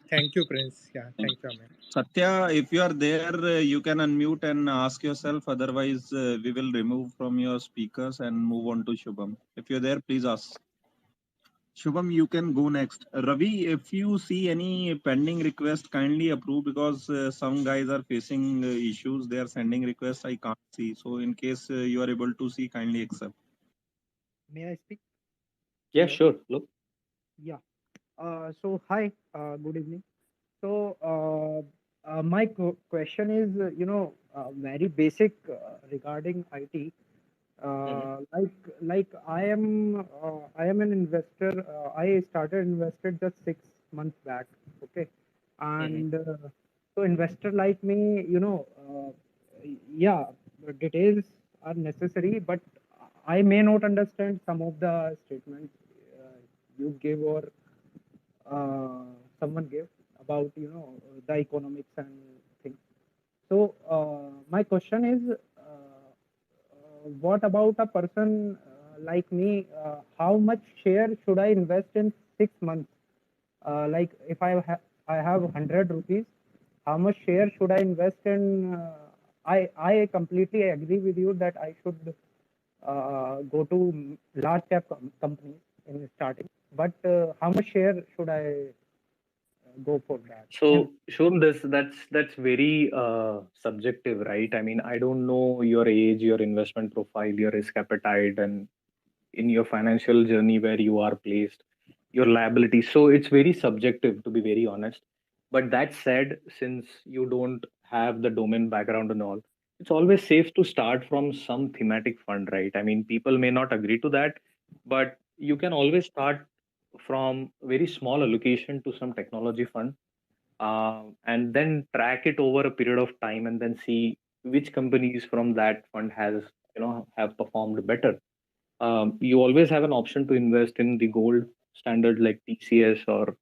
Thank you, Prince. Yeah. Thank you, Ameya. Satya, if you are there, you can unmute and ask yourself. Otherwise, we will remove from your speakers and move on to Shubham. If you're there, please ask. Shubham, you can go next. Ravi, if you see any pending request, kindly approve, because some guys are facing issues. They are sending requests. I can't see. So in case you are able to see, kindly accept. May I speak? Yeah, Hello? sure. Look. Yeah. So hi, good evening. So my question is, very basic regarding IT. Like I am an investor. I started invested just 6 months back. Okay, and so investor like me, yeah, the details are necessary, but I may not understand some of the statements you give or someone gave about the economics and things. So my question is, what about a person like me? How much share should I invest in 6 months? Like if I have 100 rupees, how much share should I invest in? I completely agree with you that I should go to large cap companies in starting. But how much share should I go for that? So, Shom, that's very subjective, right? I mean, I don't know your age, your investment profile, your risk appetite, and in your financial journey where you are placed, your liabilities. So it's very subjective, to be very honest. But that said, since you don't have the domain background and all, it's always safe to start from some thematic fund, right? I mean, people may not agree to that, but you can always start from very small allocation to some technology fund, and then track it over a period of time, and then see which companies from that fund have performed better. You always have an option to invest in the gold standard like TCS or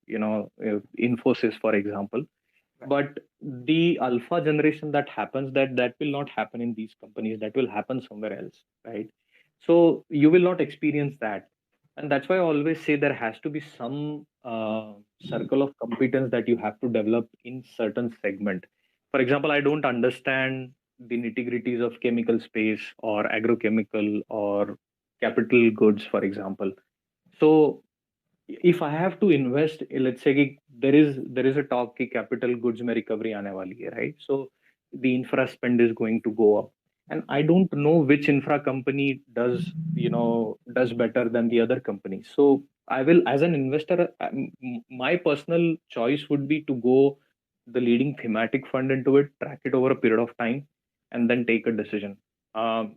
Infosys, for example. But the alpha generation that happens, that will not happen in these companies, that will happen somewhere else, right? So you will not experience that. And that's why I always say there has to be some circle of competence that you have to develop in certain segment. For example, I don't understand the nitty-gritties of chemical space or agrochemical or capital goods, for example. So if I have to invest, let's say कि there is a talk कि capital goods में recovery आने वाली है, right? So the infra spend is going to go up, and I don't know which infra company does better than the other company. So I will, as an investor, my personal choice would be to go the leading thematic fund into it, track it over a period of time, and then take a decision. Um,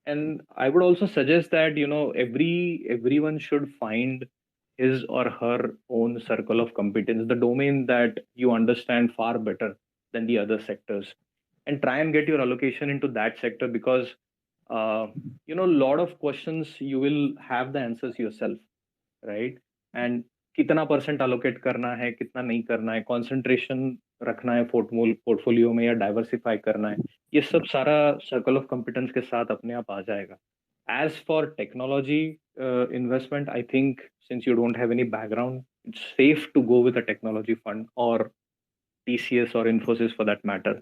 and I would also suggest that everyone should find his or her own circle of competence, the domain that you understand far better than the other sectors, and try and get your allocation into that sector, because a lot of questions you will have the answers yourself, right? And कितना percent allocate करना है, कितना नहीं करना है, concentration रखना है portfolio में या डाइवर्सिफाई करना है, ये सब सारा सर्कल ऑफ कॉम्पिटेंस के साथ अपने आप आ जाएगा. As for technology investment, I think since you don't have any background, it's safe to go with a technology fund or TCS or Infosys for that matter.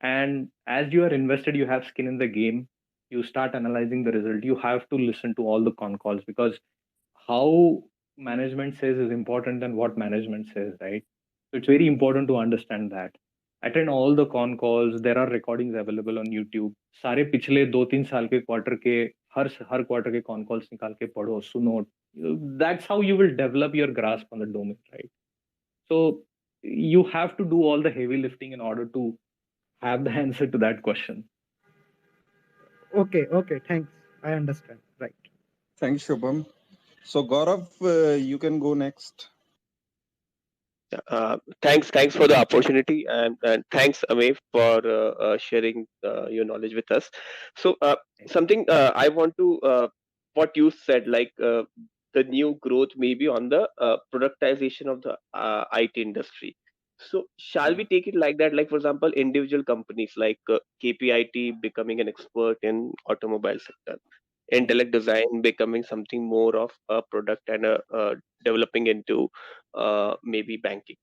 And as you are invested, you have skin in the game. You start analyzing the result. You have to listen to all the con calls, because how management says is important than what management says, right? So it's very important to understand that. Attend all the con calls. There are recordings available on YouTube. सारे पिछले 2-3 साल के quarter के हर quarter के con calls निकाल के पढ़ो, सुनो. That's how you will develop your grasp on the domain, right? So you have to do all the heavy lifting in order to have the answer to that question. Okay, thanks. I understand. Right. Thanks, Shubham. So Gaurav, you can go next. Thanks for the opportunity, and thanks Amey for sharing your knowledge with us. So something I want to what you said, like the new growth maybe on the productization of the IT industry. So shall we take it like that? Like for example, individual companies like KPIT becoming an expert in automobile sector, intellect design becoming something more of a product and developing into maybe banking.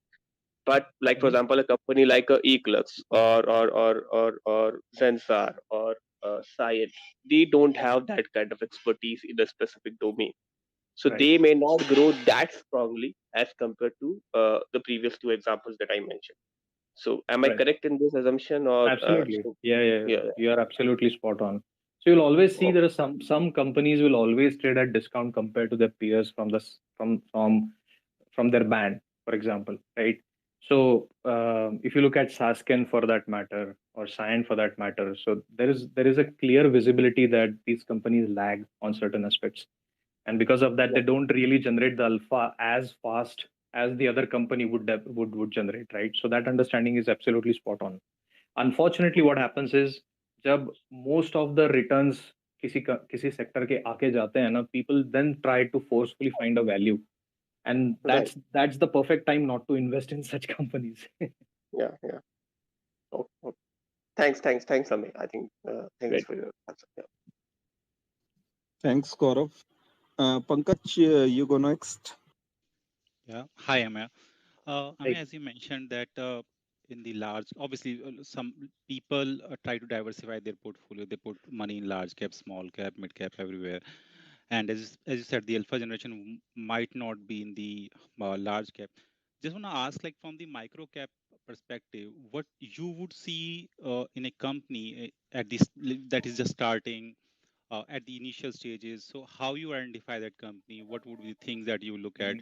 But like for example, a company like Eclux or Zensar or Science, they don't have that kind of expertise in a specific domain. So Right. they may not grow that strongly as compared to the previous two examples that I mentioned. So am I Right. correct in this assumption, or Absolutely. Yeah. yeah, You are absolutely spot on. So you'll always see oh, there are some companies will always trade at discount compared to their peers from from their band, for example, right? So if you look at Sasken for that matter, or Cyan for that matter, so there is a clear visibility that these companies lag on certain aspects, and because of that, yeah, they don't really generate the alpha as fast as the other company would generate, right? So that understanding is absolutely spot on. Unfortunately, what happens is जब most of the returns किसी sector के आके जाते हैं ना, people then try to forcefully find a value, and right, that's the perfect time not to invest in such companies. yeah. Oh, oh. Thanks, Amey. I think thanks Great. for your answer. Yeah. Thanks, Gaurav. Pankaj, you go next. Yeah. Hi, Ameya. Ameya, Right. as you mentioned that in the large, obviously, some people try to diversify their portfolio. They put money in large cap, small cap, mid cap, everywhere. And as you said, the alpha generation might not be in the large cap. Just want to ask, like from the micro cap perspective, what you would see in a company at this that is just starting at the initial stages. So how you identify that company? What would be the things that you look at?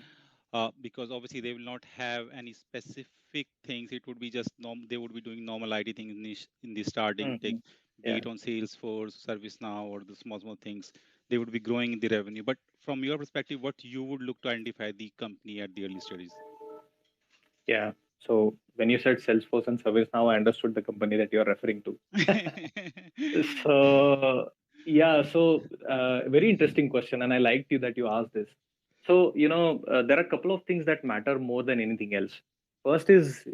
Because obviously they will not have any specific things. It would be just they would be doing normal IT things in the starting, take Mhm. be Yeah. it on Salesforce, ServiceNow, or the small things. They would be growing in the revenue. But from your perspective, what you would look to identify the company at the early stages? Yeah. So when you said Salesforce and ServiceNow, I understood the company that you're referring to. So yeah, so very interesting question, and I liked you that you asked this. So there are a couple of things that matter more than anything else. First is,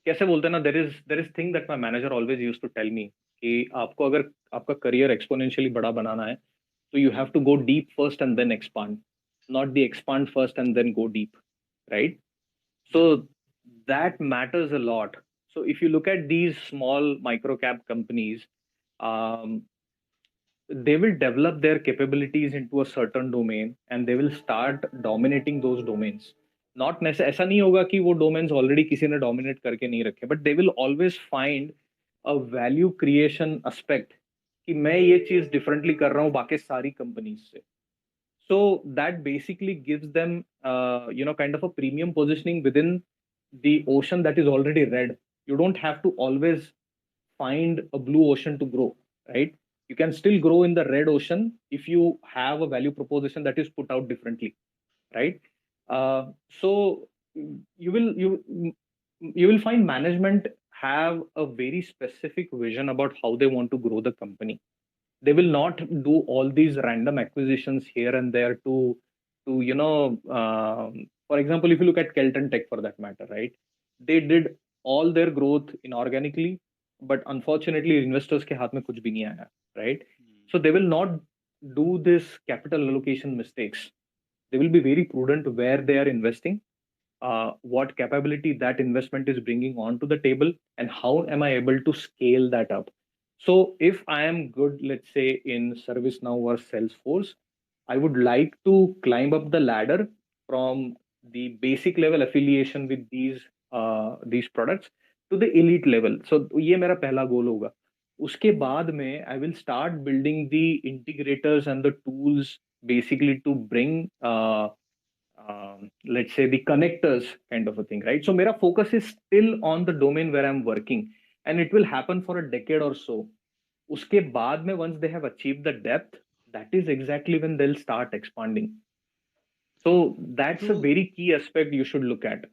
कैसे बोलते हैं ना, there is thing that my manager always used to tell me कि आपको अगर आपका career exponentially बड़ा बनाना है तो you have to go deep first and then expand, not the expand first and then go deep, right? So that matters a lot. So if you look at these small micro cap companies, um, they will develop their capabilities into a certain domain and they will start dominating those domains. Not necessarily ऐसा नहीं होगा कि वो domains already किसी ने dominate करके नहीं रखे, but they will always find a value creation aspect कि मैं ये चीज differently कर रहा हूँ बाकी सारी companies से. So that basically gives them, kind of a premium positioning within the ocean that is already red. You don't have to always find a blue ocean to grow, right? You can still grow in the red ocean if you have a value proposition that is put out differently, right? So you will find management have a very specific vision about how they want to grow the company. They will not do all these random acquisitions here and there to for example, if you look at Kelton Tech for that matter, right? They did all their growth inorganically, but unfortunately investors ke haath mein kuch bhi nahi aaya, right? So they will not do this capital allocation mistakes. They will be very prudent where they are investing, what capability that investment is bringing onto the table, and how am I able to scale that up. So if I am good, let's say in ServiceNow or Salesforce, I would like to climb up the ladder from the basic level affiliation with these products to the elite level. So ये मेरा पहला goal होगा. उसके बाद में I will start building the integrators and the tools basically to bring let's say the connectors kind of a thing, right? So mera focus is still on the domain where I'm working, and it will happen for a decade or so. Uske baad mein, once they have achieved the depth, that is exactly when they'll start expanding. So that's a So, very key aspect you should look at.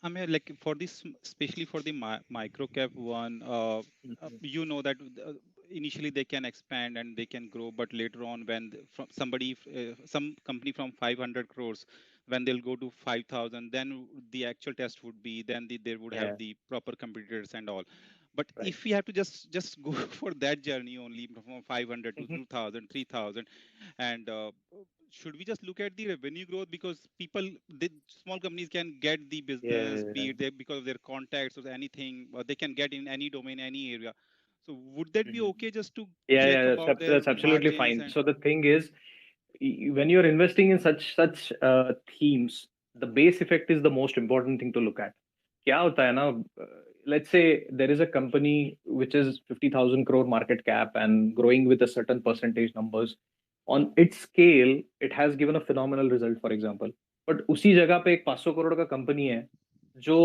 I mean, like for this, especially for the micro cap one, you know that initially they can expand and they can grow, but later on, when from somebody, some company from 500 crores, when they'll go to 5,000, then the actual test would be then they would have Yeah, the proper competitors and all. But right. if we have to just go for that journey only from 500 to Mhm. 2,000, 3,000, and should we just look at the revenue growth, because the small companies can get the business, Yeah, be it because of their contacts or anything, or they can get in any domain, any area. So would that be Mhm. okay just to Yeah, check yeah, about their that's absolutely margins fine. and So the thing is, when you're investing in such themes, the base effect is the most important thing to look at. क्या होता है ना, let's say there is a company which is 50,000 crore market cap and growing with a certain percentage numbers. On its scale, it has given a phenomenal result, for example. But उसी जगह पे एक 500 करोड़ का company है जो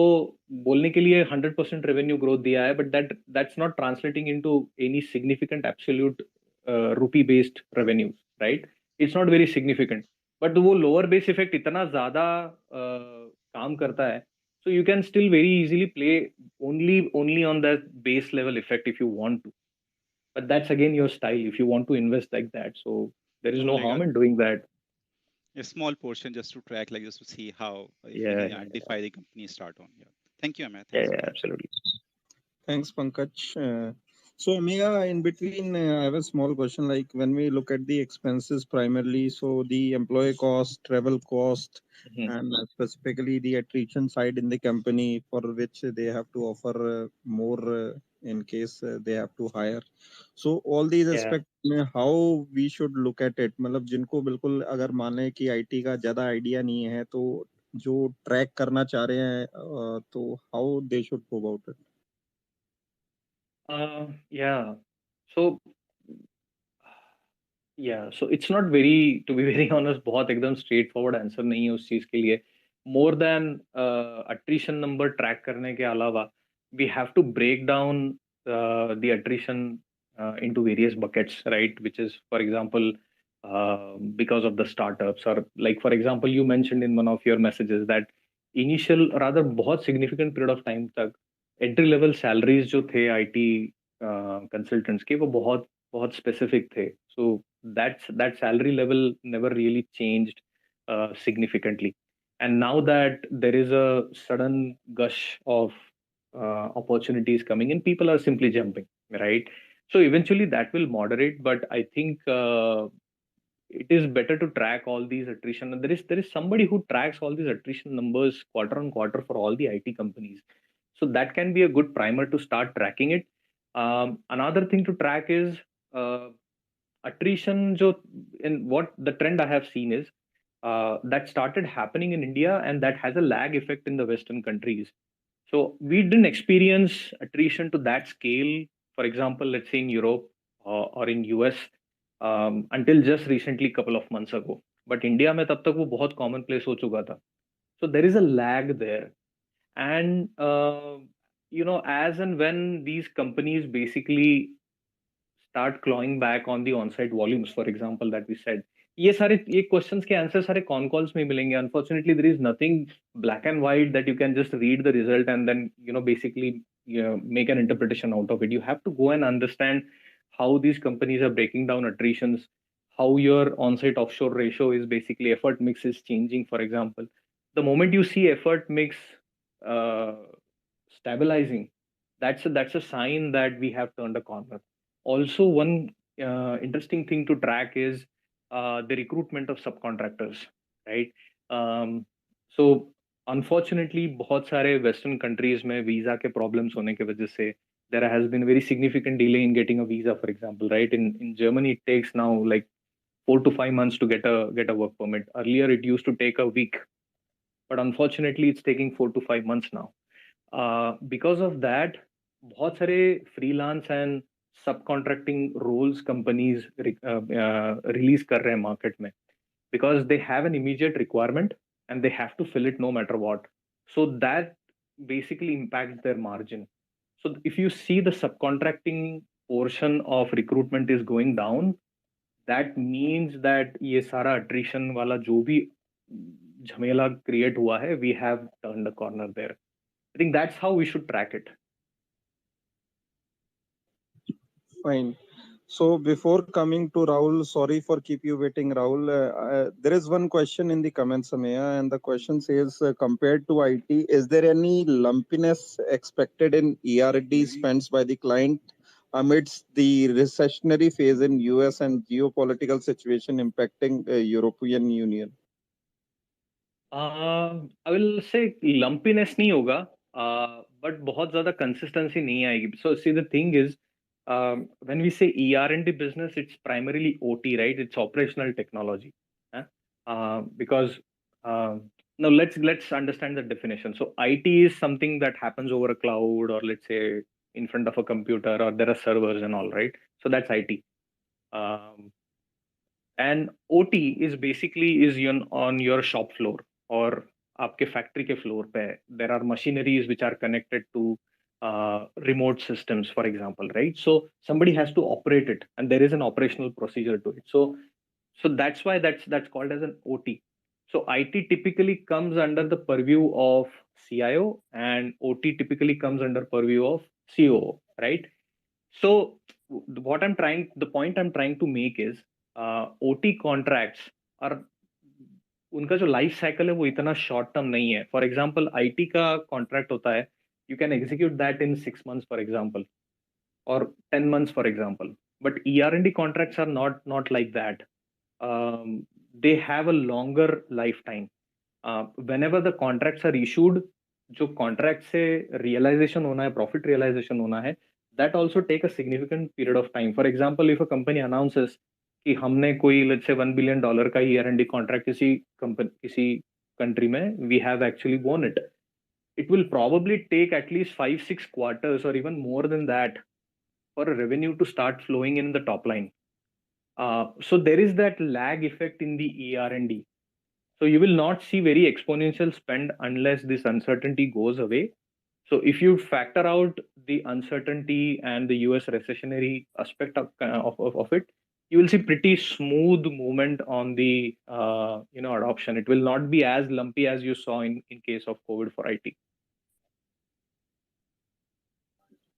बोलने के लिए 100% रेवेन्यू ग्रोथ दिया है, but that's not translating into any significant absolute rupee based revenues, right? It's not very significant, but वो lower base effect इतना ज्यादा काम करता है. So you can still very easily play only on that base level effect if you want to. But that's again your style if you want to invest like that. So there is no, no like harm in doing that. a small portion just to track, like just to see how, if we Yeah, can identify the company start on. Yeah. Thank you, Amit. yeah, Thanks for yeah, that. absolutely. Thanks, Pankaj. So, Ameya, in between, I have a small question. Like when we look at the expenses primarily, so the employee cost, travel cost, Mhm. and specifically the attrition side in the company for which they have to offer more in case they have to hire. So all these Yeah. aspects में how we should look at it. मतलब जिनको बिल्कुल अगर माने कि IT का ज्यादा idea नहीं है तो जो ट्रैक करना चाह रहे हैं तो how they should go about it. Yeah. So yeah, so it's not very, to be very honest, बहुत एकदम straightforward answer नहीं है उस चीज के लिए. More than attrition number track करने के अलावा, we have to break down the attrition into various buckets, right? Which is, for example, because of the startups, or like for example, you mentioned in one of your messages that initial rather बहुत significant period of time तक entry level salaries जो थे IT consultants के वो बहुत specific थे. So that salary level never really changed significantly. And now that there is a sudden gush of opportunities coming in, people are simply jumping, right? So eventually that will moderate, but I think it is better to track all these attrition. And there is somebody who tracks all these attrition numbers quarter on quarter for all the IT companies. So that can be a good primer to start tracking it. Another thing to track is uh, attrition. Jo, in what the trend I have seen is that started happening in India, and that has a lag effect in the Western countries. So we didn't experience attrition to that scale. For example, let's say in Europe or in US until just recently, couple of months ago. But India में तब तक वो बहुत commonplace हो चुका था. So there is a lag there, and as and when these companies basically start clawing back on the on-site volumes, for example, that we said, ये questions के answer सारे con calls में मिलेंगे. Unfortunately, there is nothing black and white that you can just read the result and then basically make an interpretation out of it. You have to go and understand how these companies are breaking down attritions, how your on-site offshore ratio is basically effort mix is changing. For example, the moment you see effort mix uh, stabilizing, that's a sign that we have turned a corner. Also, one interesting thing to track is the recruitment of subcontractors, right? So unfortunately, बहुत सारे Western countries में visa के problems होने की वजह से there has been very significant delay in getting a visa, for example, right? In Germany, it takes now like 4 to 5 months to get a work permit. Earlier, it used to take a week, but unfortunately, it's taking 4 to 5 months now. Because of that, बहुत सारे freelance and subcontracting roles companies release कर रहे हैं market में, because they have an immediate requirement and they have to fill it no matter what. So that basically impacts their margin. So if you see the subcontracting portion of recruitment is going down, that means that ये सारा attrition वाला जो भी झमेला create हुआ है, we have turned a corner there. I think that's how we should track it. Fine. So before coming to Rahul, sorry for keep you waiting, Rahul. There is one question in the comments, Ameya, and the question says, compared to IT, is there any lumpiness expected in ER&D spends by the client amidst the recessionary phase in US and geopolitical situation impacting European Union? I will say lumpiness नहीं होगा, but बहुत ज़्यादा consistency नहीं आएगी. So see, the thing is, when we say ER&D business, it's primarily OT, right? It's operational technology. Because now let's understand the definition. So IT is something that happens over a cloud, or let's say in front of a computer, or there are servers and all, right? So that's IT. And OT is basically is on your shop floor or आपके factory के floor पे. There are machineries which are connected to remote systems, for example, right? So somebody has to operate it, and there is an operational procedure to it. So that's why that's called as an OT. So IT typically comes under the purview of CIO, and OT typically comes under purview of COO, right? So the point I'm trying to make is OT contracts are उनका जो life cycle है वो इतना short term नहीं है. For example IT का contract होता है, you can execute that in 6 months for example, or 10 months, for example. But ER&D contracts are not like that. They have a longer lifetime. Whenever the contracts are issued, जो contract से realization होना है, profit realization होना है, that also take a significant period of time. For example, if a company announces कि हमने कोई let's say $1 billion का ER&D contract किसी country में, we have actually won it. It will probably take at least 5-6 quarters or even more than that for a revenue to start flowing in the top line. So there is that lag effect in the ER&D. So you will not see very exponential spend unless this uncertainty goes away. So if you factor out the uncertainty and the US recessionary aspect of it, you will see pretty smooth movement on the adoption. It will not be as lumpy as you saw in case of COVID for IT.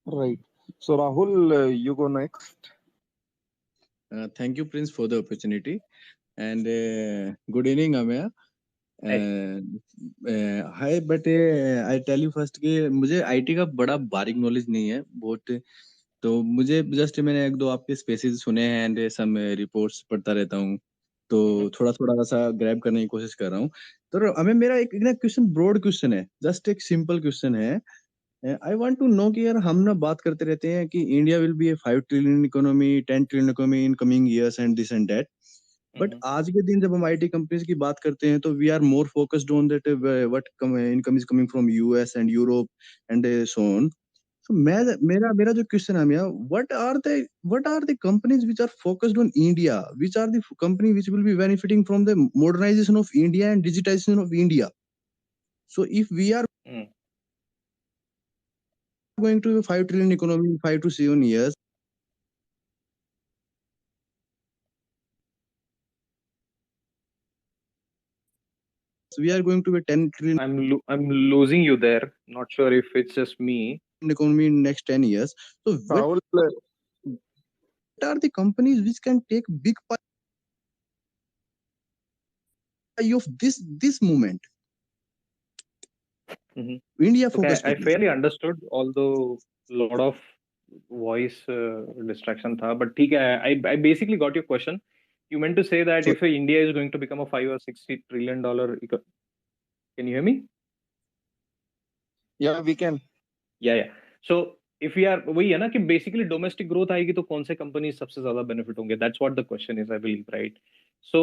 Right. So Rahul, you go next. Thank you, Prince, for the opportunity. And good evening, Ameya. Hi but I tell you first कि मुझे IT का बड़ा बारीक knowledge नहीं है बहुत, तो मुझे जस्ट मैंने एक दो आपके स्पेसेस सुने हैं एंड सम रिपोर्ट्स पढ़ता रहता हूँ, तो थोड़ा थोड़ा सा ग्रैब करने की कोशिश कर रहा हूँ। तो हमें मेरा एक ना क्वेश्चन, ब्रॉड क्वेश्चन है, जस्ट एक सिंपल क्वेश्चन है। आई वांट टू नो कि यार हम ना बात करते रहते हैं कि India will be A 5 trillion economy, 10 trillion economy in coming years and this and that, but आज के दिन जब हम आईटी कंपनीज की बात करते हैं तो we are more focused on that what income is coming from US and Europe and so on. So मेरा मेरा जो क्वेश्चन है भैया, what are the companies which are focused on India, which are the company which will be benefiting from the modernization of India and digitization of India? So if we are going to a 5 trillion economy in 5 to 7 years, we are going to a 10 trillion I'm losing you there. Not sure if it's just me. economy in next 10 years. So what are the companies which can take big pie of this moment? India Okay, focused I companies. fairly understood, although a lot of voice distraction tha. But ठीक है, I basically got your question. You meant to say that So if India is going to become a $5 or $6 trillion, can you hear me? Yeah, we can. Yeah. So if we are, वही है ना कि basically domestic growth आएगी तो कौन से companies सबसे ज्यादा benefit होंगे? That's what the question is, I believe, right? So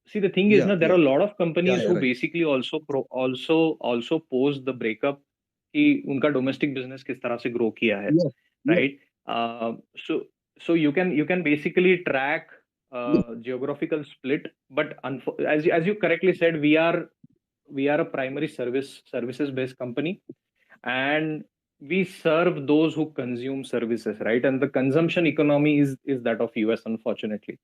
see, the thing is, yeah, ना, there are a lot of yeah, companies yeah, who right. basically also pose the breakup कि उनका domestic business किस तरह से grow किया है, Yes, yes. right? So you can basically track geographical split, but as you correctly said, we are a primary services based company, and we serve those who consume services, right? And the consumption economy is that of US, unfortunately.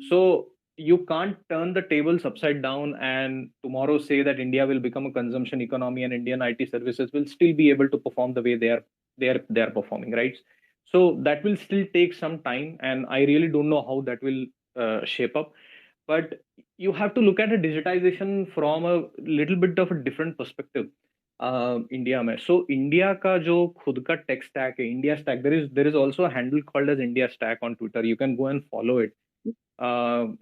So you can't turn the tables upside down and tomorrow say that India will become a consumption economy and Indian IT services will still be able to perform the way they are performing, right? So that will still take some time, and I really don't know how that will shape up. But you have to look at a digitization from a little bit of a different perspective. India में, so India का जो खुद का tech stack है, India stack, there is also a handle called as India Stack on Twitter. You can go and follow it.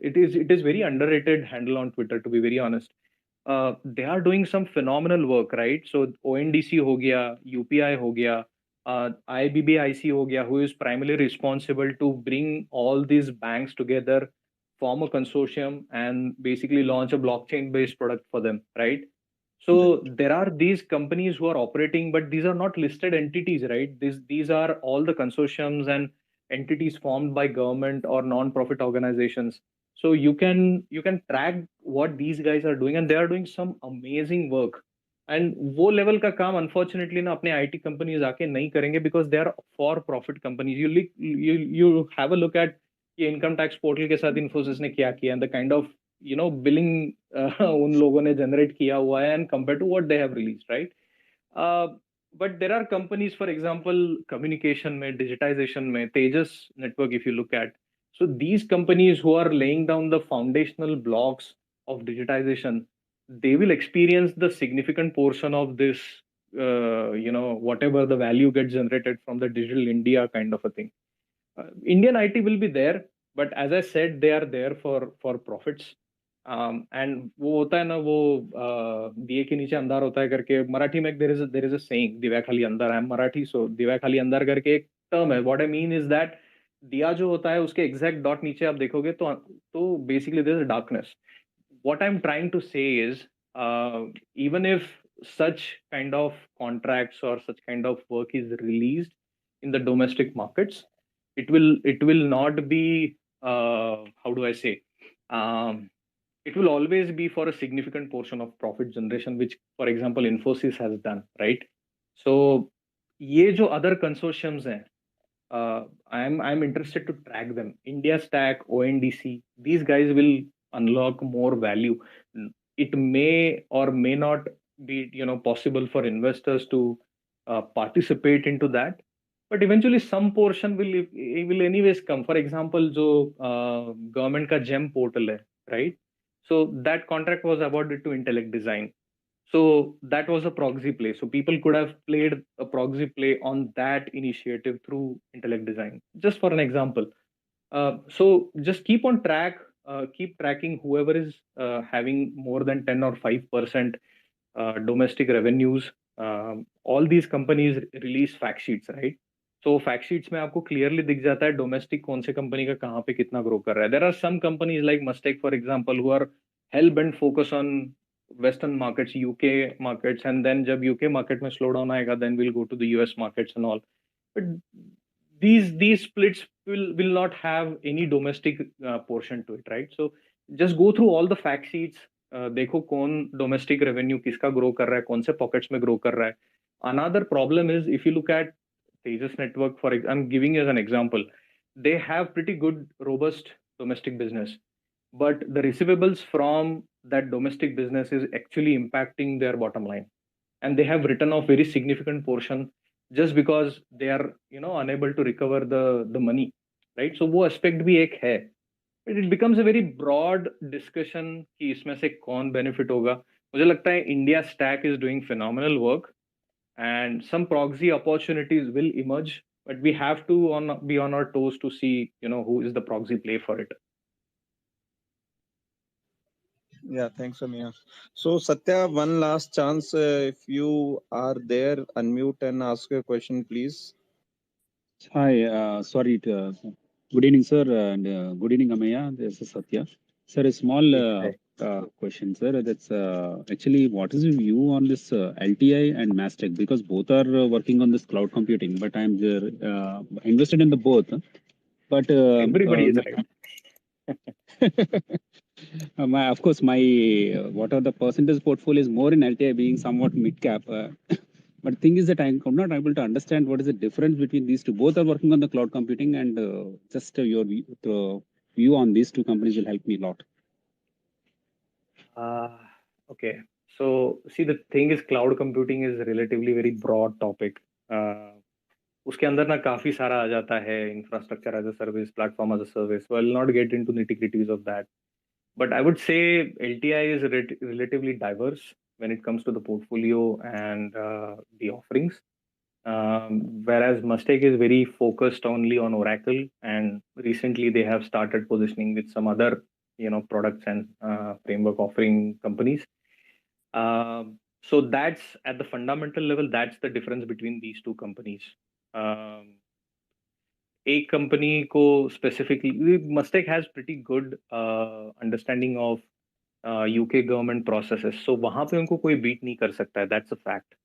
It is very underrated handle on Twitter, to be very honest. They are doing some phenomenal work, right? So ONDC हो गया, UPI हो गया, IBBIC हो गया, who is primarily responsible to bring all these banks together, form a consortium, and basically launch a blockchain-based product for them, right? So there are these companies who are operating, but these are not listed entities, right? These are all the consortiums and entities formed by government or non-profit organizations. So you can track what these guys are doing, and they are doing some amazing work. And वो level का काम unfortunately ना अपने IT companies आके नहीं करेंगे, because they are for profit companies. You have a look at ये income tax portal के साथ Infosys ने क्या किया, and the kind of billing उन लोगों ने generate किया हुआ है, and compared to what they have released, right? uh, but there are companies, for example, communication में, digitization में, Tejas network, if you look at. So these companies who are laying down the foundational blocks of digitization, they will experience the significant portion of this, whatever the value gets generated from the digital India kind of a thing. Indian IT will be there, but as I said, they are there for profits. And वो होता है ना, वो दिए के नीचे अंधार होता है करके, मराठी में there is a saying, Divya खाली अंधार. I am Marathi, so Divya खाली अंधार करके एक term है. What I mean is that दिया जो होता है उसके exact dot नीचे आप देखोगे तो basically there is darkness. What I'm trying to say is, even if such kind of contracts or such kind of work is released in the domestic markets, it will not be, how do I say, it will always be for a significant portion of profit generation, which, for example, Infosys has done, right? So ये जो other consortiums हैं, I'm interested to track them. India Stack, ONDC, these guys will unlock more value. It may or may not be possible for investors to participate into that, but eventually some portion will anyways come. For example, जो government का GEM portal है, right? So that contract was awarded to Intellect Design. So that was a proxy play. So people could have played a proxy play on that initiative through Intellect Design, just for an example. So just keep tracking whoever is having more than 10 or 5% domestic revenues. All these companies release fact sheets, right? So fact sheets में आपको clearly दिख जाता है domestic कौन से company का कहाँ पे कितना grow कर रहा है. There are some companies like Mustake, for example, who are hell bent focus on Western markets, UK markets, and then जब UK market में slow down आएगा, then we'll go to the US markets and all. But these splits will not have any domestic portion to it, right? So just go through all the fact sheets. देखो कौन domestic revenue किसका grow कर रहा है, कौन से pockets में grow कर रहा है. Another problem is if you look at Tejas Network, I'm giving you as an example, they have pretty good, robust domestic business, but the receivables from that domestic business is actually impacting their bottom line, and they have written off very significant portion just because they are unable to recover the money, right? So वो aspect भी एक है. It becomes a very broad discussion कि इसमें से कौन benefit होगा. मुझे लगता है India Stack is doing phenomenal work and some proxy opportunities will emerge, but we have to be on our toes to see who is the proxy play for it. Yeah, thanks, Ameya. So, Satya, one last chance. If you are there, unmute and ask a question, please. Hi, sorry. Good evening, sir, and good evening, Ameya. This is Satya. Sir, a small question, sir. That's actually what is your view on this LTI and Mastec? Because both are working on this cloud computing, but I'm invested in the both. But Everybody is right. of course, my what are the percentage portfolio is more in LTI, being somewhat mid cap. But thing is that I'm not able to understand what is the difference between these two. Both are working on the cloud computing, and just your view on these two companies will help me a lot. Okay. So see, the thing is, cloud computing is relatively very broad topic. उसके अंदर ना काफी सारा आ जाता है, infrastructure as a service, platform as a service. So I'll not get into nitty-gritties of that. But I would say LTI is relatively diverse when it comes to the portfolio and the offerings. Whereas Mustake is very focused only on Oracle, and recently they have started positioning with some other products and framework offering companies. So that's at the fundamental level, that's the difference between these two companies. एक company को specifically, Mustake has pretty good understanding of UK government processes, so वहाँ पे उनको कोई beat नहीं कर सकता है, that's a fact.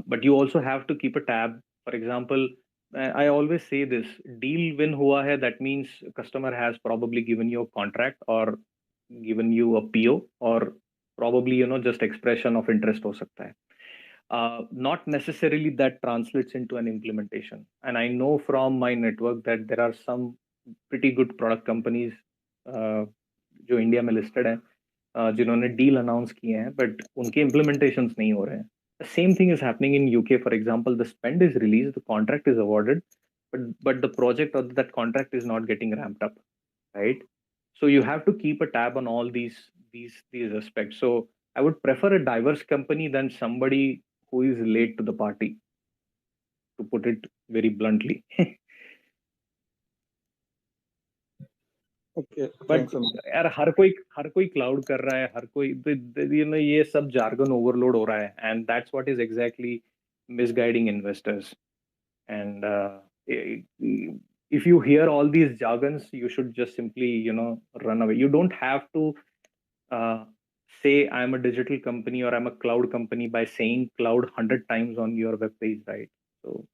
But you also have to keep a tab. For example, I always say this: deal win हुआ है, that means customer has probably given you a contract or given you a PO, or probably just expression of interest हो सकता है. Not necessarily that translates into an implementation. And I know from my network that there are some pretty good product companies जो India में listed हैं, जिन्होंने deal announce किए हैं, but उनके इम्प्लीमेंटेशंस नहीं हो रहे हैं. The same thing is happening in UK. For example, the spend is released, the contract is awarded, but the project or that contract is not getting ramped up, right? So you have to keep a tab on all these aspects. So I would prefer a diverse company than somebody who is late to the party, to put it very bluntly. Okay, but thanks, Ameya. यार हर कोई cloud कर रहा है, हर कोई ये सब jargon overload हो रहा है, and that's what is exactly misguiding investors. And if you hear all these jargons, you should just simply run away. You don't have to say I'm a digital company or I'm a cloud company by saying cloud 100 times on your web page, right? So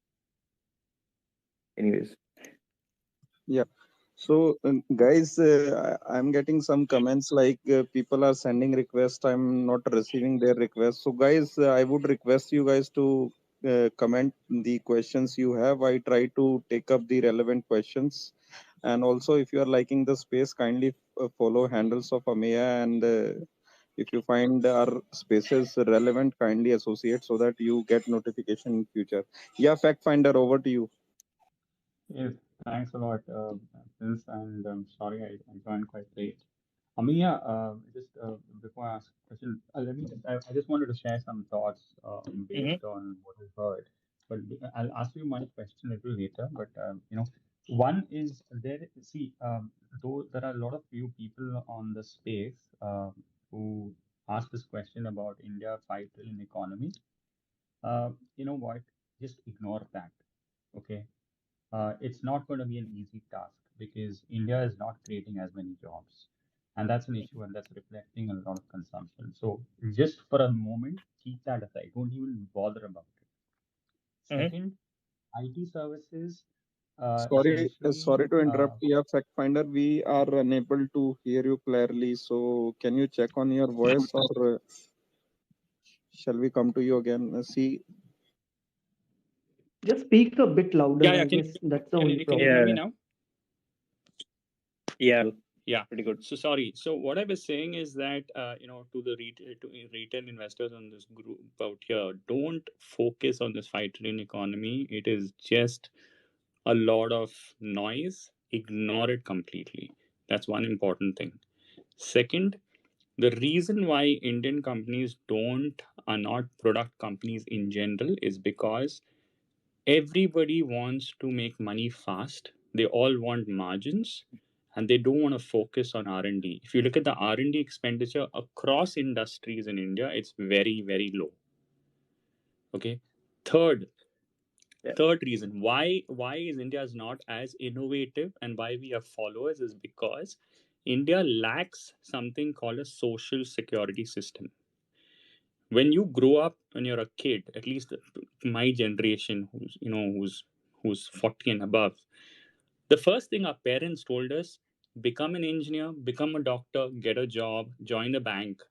anyways, Yeah. So, guys, I'm getting some comments like people are sending requests. I'm not receiving their requests. So, guys, I would request you guys to comment the questions you have. I try to take up the relevant questions. And also, if you are liking the space, kindly follow handles of Ameya. And if you find our spaces relevant, kindly associate so that you get notification in future. Yeah, Fact Finder, over to you. Yes, thanks a lot, Prince, and I'm sorry I joined quite late. Ameya, just before I ask a question, I just wanted to share some thoughts based on what I've heard. But I'll ask you my question a little later. But one is there. See, though there are a lot of few people on the space who ask this question about India 5 trillion economy. You know what? Just ignore that. Okay, it's not going to be an easy task because India is not creating as many jobs. And that's an issue, and that's reflecting a lot of consumption. So, just for a moment, keep that aside. Don't even bother about it. Second, IT services, Sorry, essentially, sorry to interrupt. Yeah, fact finder, we are unable to hear you clearly. So, can you check on your voice, or shall we come to you again? See, Just speak a bit louder. I guess that's the only can you problem. hear me now? Yeah. Yeah, pretty good. So sorry. So what I was saying is that to the retail investors on this group out here, don't focus on this 5 trillion economy. It is just a lot of noise. Ignore it completely. That's one important thing. Second, the reason why Indian companies are not product companies in general is because everybody wants to make money fast. They all want margins, and they don't want to focus on R&D. If you look at the R&D expenditure across industries in India, it's very, very low. Okay. Third reason why is India is not as innovative and why we have followers is because India lacks something called a social security system. When you grow up, when you're a kid, at least my generation, who's 40 and above, the first thing our parents told us: become an engineer, become a doctor, get a job, join the bank,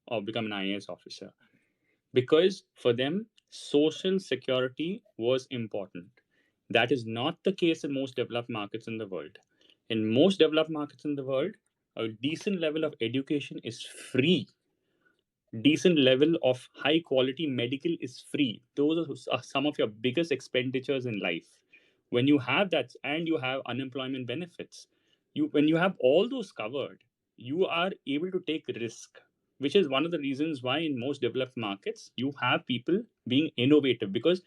or become an IAS officer. Because for them, social security was important. That is not the case in most developed markets in the world. In most developed markets in the world, a decent level of education is free. Decent level of high quality medical is free. Those are some of your biggest expenditures in life. When you have that, and you have unemployment benefits, when you have all those covered, you are able to take risk, which is one of the reasons why in most developed markets you have people being innovative, because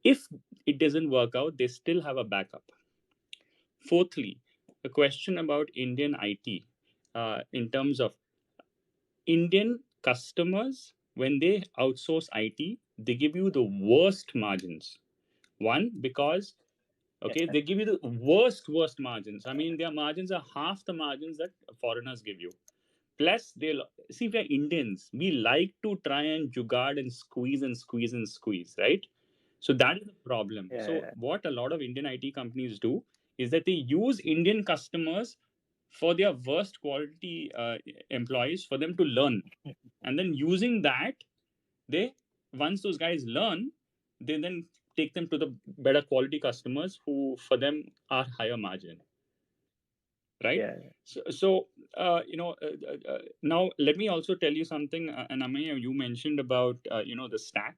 if it doesn't work out, they still have a backup. Fourthly, a question about Indian IT, in terms of Indian customers, when they outsource IT, they give you the worst margins. One, because they give you the worst margins. I mean, their margins are half the margins that foreigners give you. Plus, they'll see, we are Indians. We like to try and jugaad and squeeze, right? So that is the problem. So what a lot of Indian IT companies do is that they use Indian customers for their worst quality employees for them to learn, and then using that, once those guys learn, they then take them to the better quality customers who for them are higher margin, right? Now let me also tell you something, and Ameya, you mentioned about the stack.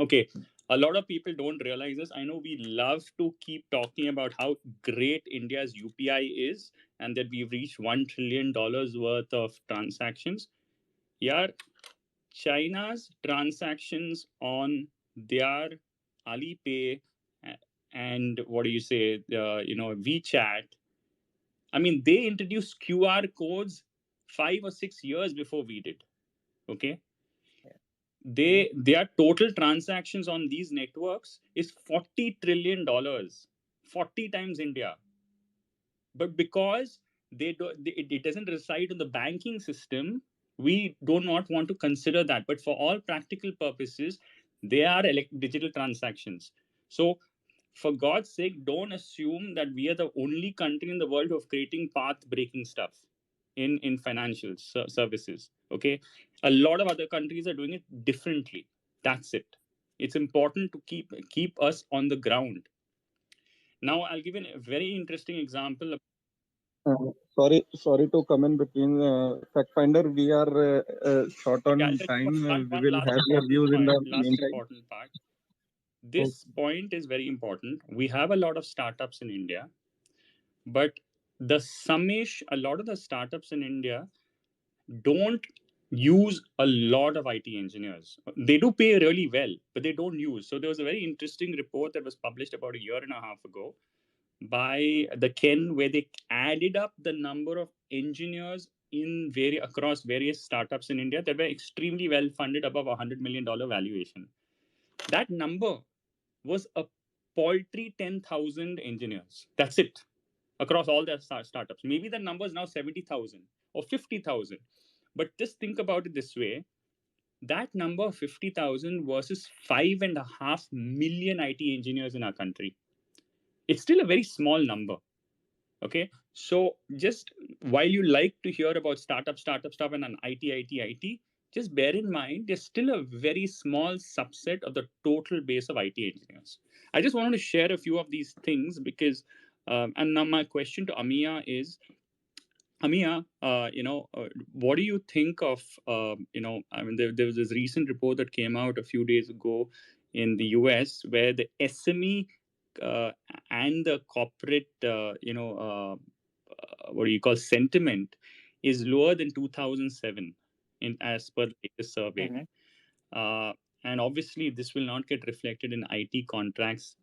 Okay, a lot of people don't realize this. I know we love to keep talking about how great India's UPI is and that we've reached $1 trillion worth of transactions. Yeah, China's transactions on their Alipay and what do you say, WeChat. I mean, they introduced QR codes 5 or 6 years before we did. Okay, their total transactions on these networks is $40 trillion, 40 times India. But because it doesn't reside in the banking system, we do not want to consider that. But for all practical purposes, they are digital transactions. So for God's sake, don't assume that we are the only country in the world of creating path-breaking stuff in financial services. Okay, a lot of other countries are doing it differently. That's it. It's important to keep us on the ground. Now, I'll give a very interesting example. sorry to come in between. Fact finder, we are short on time. We will have your views in the meantime. Important part. This point is very important. We have a lot of startups in India, but a lot of the startups in India don't use a lot of IT engineers. They do pay really well, but they don't use. So there was a very interesting report that was published about a year and a half ago by the Ken, where they added up the number of engineers across various startups in India that were extremely well funded, above $100 million valuation. That number was a paltry 10,000 engineers. That's it, across all their startups. Maybe the number is now 70,000 or 50,000. But just think about it this way: that number of 50,000 versus 5.5 million IT engineers in our country. It's still a very small number. Okay. So just while you like to hear about startup, and an IT, just bear in mind there's still a very small subset of the total base of IT engineers. I just wanted to share a few of these things because, and now my question to Ameya is, Ameya, what do you think of, I mean, there was this recent report that came out a few days ago in the US where the SME and the corporate, what do you call, sentiment is lower than 2007 as per the latest survey. Mhm. And obviously, this will not get reflected in IT contracts.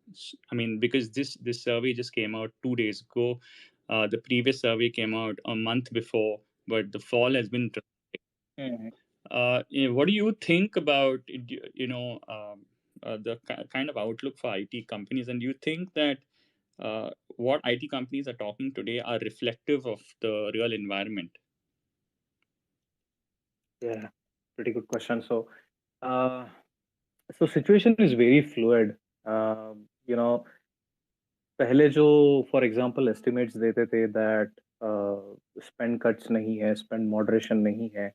I mean, because this survey just came out 2 days ago. The previous survey came out a month before, but the fall has been dramatic. Mhm. What do you think about the kind of outlook for IT companies? And do you think that what IT companies are talking today are reflective of the real environment? Yeah, pretty good question. Uh, so situation is very fluid. You know, पहले जो for example estimates देते थे that spend cuts नहीं है, spend moderation नहीं है.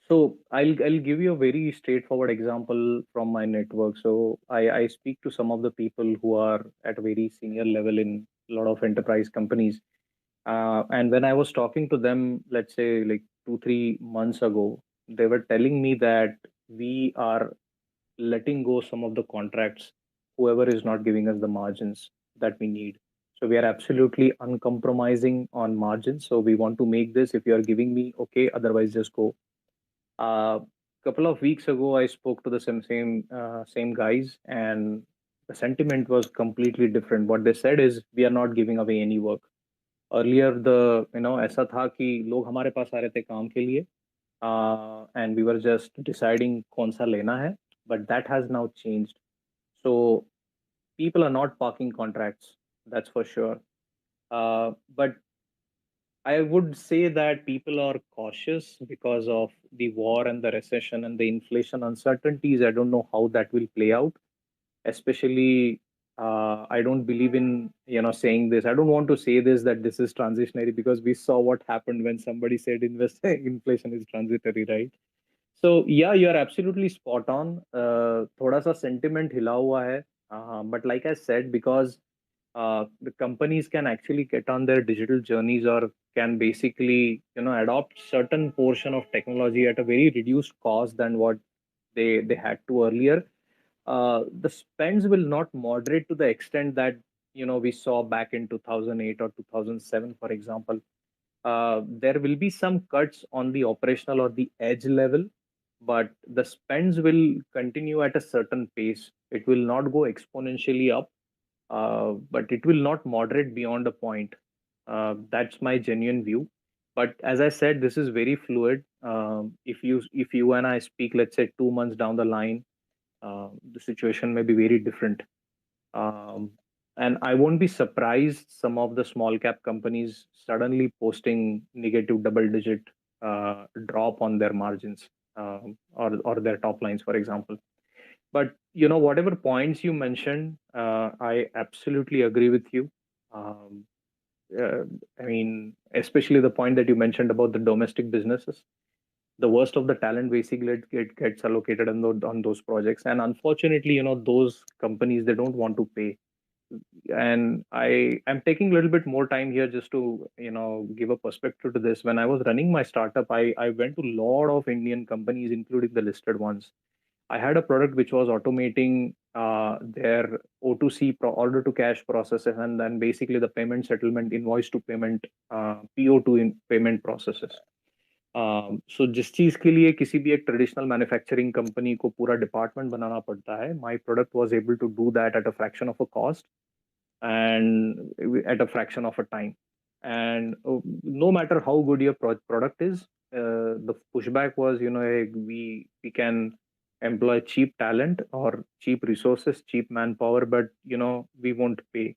So I'll give you a very straightforward example from my network. So I speak to some of the people who are at a very senior level in a lot of enterprise companies. And when I was talking to them, let's say like 2-3 months ago, they were telling me that we are letting go some of the contracts, whoever is not giving us the margins that we need. So we are absolutely uncompromising on margins. So we want to make this. If you are giving me, okay, otherwise just go. A couple of weeks ago, I spoke to the same guys, and the sentiment was completely different. What they said is, we are not giving away any work. Earlier, the ऐसा था कि लोग हमारे पास आ रहे थे काम के लिए, and we were just deciding कौन सा लेना है. But that has now changed. So people are not parking contracts. That's for sure. But I would say that people are cautious because of the war and the recession and the inflation uncertainties. I don't know how that will play out. Especially, I don't believe in saying this. I don't want to say this that this is transitionary, because we saw what happened when somebody said inflation is transitory, right? So yeah, you are absolutely spot on. थोड़ा सा sentiment हिला हुआ है. But like I said, because the companies can actually get on their digital journeys, or can basically adopt certain portion of technology at a very reduced cost than what they had to earlier. The spends will not moderate to the extent that we saw back in 2008 or 2007, for example. There will be some cuts on the operational or the edge level, but the spends will continue at a certain pace. It will not go exponentially up, but it will not moderate beyond a point. That's my genuine view. But as I said, this is very fluid. If you and I speak, let's say 2 months down the line, the situation may be very different. Um, and I won't be surprised some of the small cap companies suddenly posting negative double digit drop on their margins, or their top lines, for example. But whatever points you mentioned, I absolutely agree with you. Um, uh, I mean, especially the point that you mentioned about the domestic businesses. The worst of the talent basically gets allocated on those projects, and unfortunately, those companies, they don't want to pay. And I'm taking a little bit more time here just to give a perspective to this. When I was running my startup, I went to a lot of Indian companies, including the listed ones. I had a product which was automating their O2C order to cash processes, and then basically the payment settlement, invoice to payment, PO2 payment processes. So जिस चीज के लिए किसी भी एक traditional manufacturing company को पूरा department बनाना पड़ता है, my product was able to do that at a fraction of a cost and at a fraction of a time. And no matter how good your product is, the pushback was, we can employ cheap talent or cheap resources, cheap manpower, but we won't pay.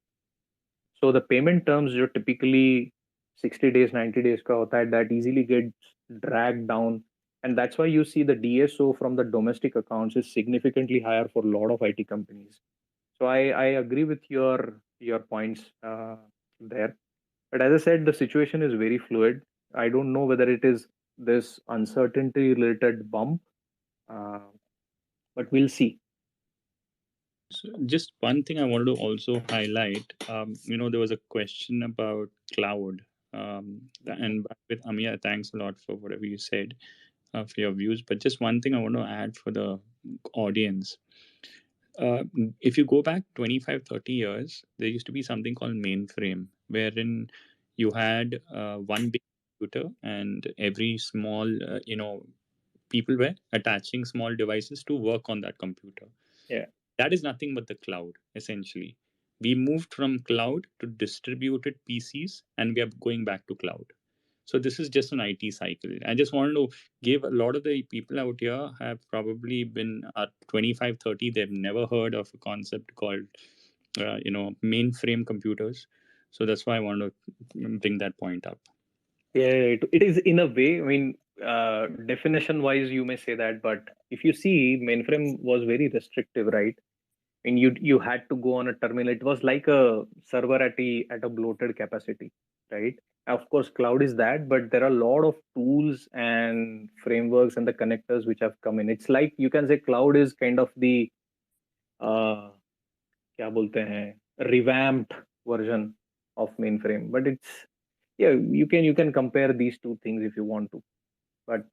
So the payment terms जो typically 60 days, 90 days का होता है, that easily gets dragged down. And that's why you see the DSO from the domestic accounts is significantly higher for a lot of IT companies. So I agree with your points there. But as I said, the situation is very fluid. I don't know whether it is this uncertainty related bump, but we'll see. So just one thing I wanted to also highlight, there was a question about cloud. And with Ameya, thanks a lot for whatever you said, for your views. But just one thing I want to add for the audience. If you go back 25, 30 years, there used to be something called mainframe, wherein you had one big computer and every small, people were attaching small devices to work on that computer. Yeah. That is nothing but the cloud, essentially. We moved from cloud to distributed PCs, and we are going back to cloud. So this is just an IT cycle. I just wanted to give a lot of the people out here have probably been at 25, 30. They've never heard of a concept called, mainframe computers. So that's why I want to bring that point up. Yeah, it is in a way. I mean, definition wise, you may say that, but if you see, mainframe was very restrictive, right? I mean, you had to go on a terminal. It was like a server at a bloated capacity, right? Of course, cloud is that, but there are a lot of tools and frameworks and the connectors which have come in. It's like you can say cloud is kind of the क्या बोलते हैं, revamped version of mainframe, but it's, yeah, you can compare these two things if you want to, but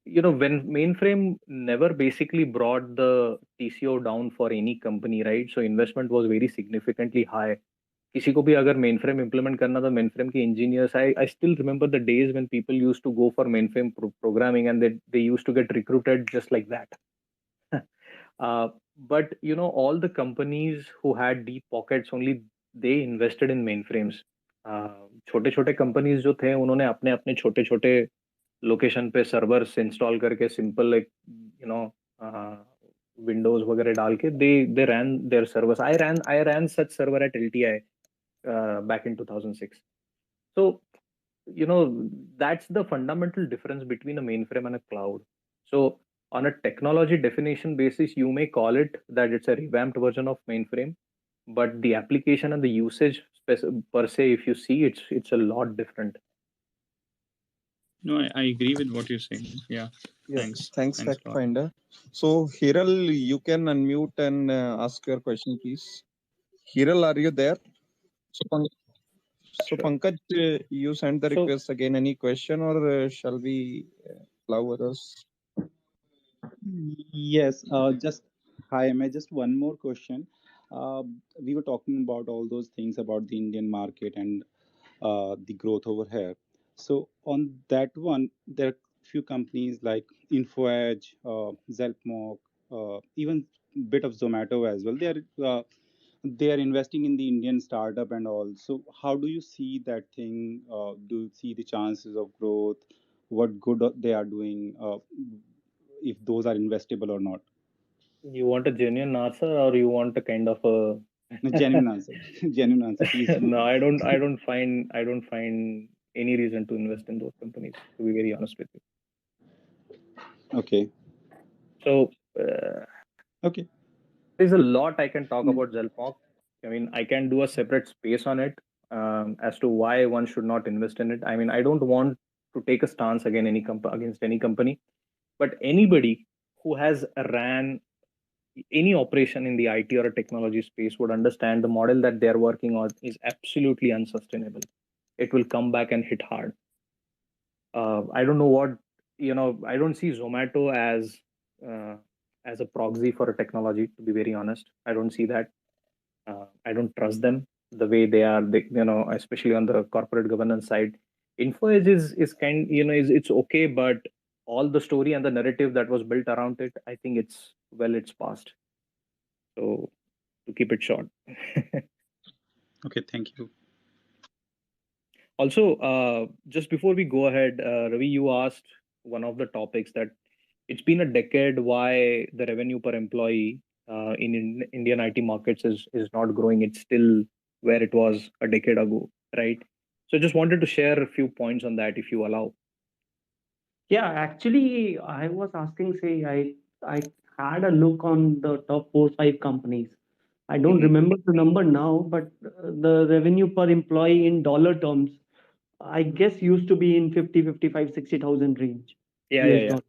when mainframe never basically brought the TCO down for any company, right? So investment was very significantly high. किसी को भी अगर mainframe implement करना था, mainframe के engineers, I still remember the days when people used to go for mainframe programming, and they used to get recruited just like that. But all the companies who had deep pockets, only they invested in mainframes. छोटे छोटे companies जो थे, उन्होंने अपने अपने छोटे छोटे location पे सर्वर्स इंस्टॉल करके सिंपल लाइक विंडोज वगैरह डाल के दे ran there servers. I ran such server at LTI back in 2006. So that's the fundamental difference between a mainframe and a cloud. So on a technology definition basis, you may call it that it's a revamped version of mainframe, but the application and the usage per se, if you see, it's a lot different. No, I agree with what you're saying. Yeah. Thanks, Thanks Fact a lot. Finder. So, Hiral, you can unmute and ask your question, please. Hiral, are you there? So, Sure. Pankaj, you sent the So- request again. Any question, or shall we allow others? Yes, just hi, Ameya. Just one more question. We were talking about all those things about the Indian market and the growth over here. So on that one, there are few companies like InfoEdge, Zelpmoc, even bit of Zomato as well. They are investing in the Indian startup and all. So how do you see that thing? Do you see the chances of growth? What good they are doing? If those are investable or not? You want a genuine answer, or you want a kind of a Genuine answer. Genuine answer, please. No, I don't find any reason to invest in those companies, to be very honest with you. Okay. So Okay. there's a lot I can talk about Zelpmoc. I mean, I can do a separate space on it, as to why one should not invest in it. I mean, I don't want to take a stance against any company, but anybody who has ran any operation in the IT or a technology space would understand the model that they're working on is absolutely unsustainable. It will come back and hit hard. I don't know what, I don't see Zomato as as a proxy for a technology, to be very honest. I don't see that. I don't trust them the way they are, especially on the corporate governance side. Info Edge is kind, is it's okay, but all the story and the narrative that was built around it, I think it's past. So to keep it short. Okay, thank you. Also, just before we go ahead, Ravi, you asked one of the topics that it's been a decade why the revenue per employee in Indian IT markets is not growing. It's still where it was a decade ago, right? So just wanted to share a few points on that, if you allow. Yeah, actually, I was asking, say, I had a look on the top 4 5 companies. I don't remember the number now, but the revenue per employee in dollar terms, I guess used to be in 50, 55, 60,000 range, US Yeah. dollar.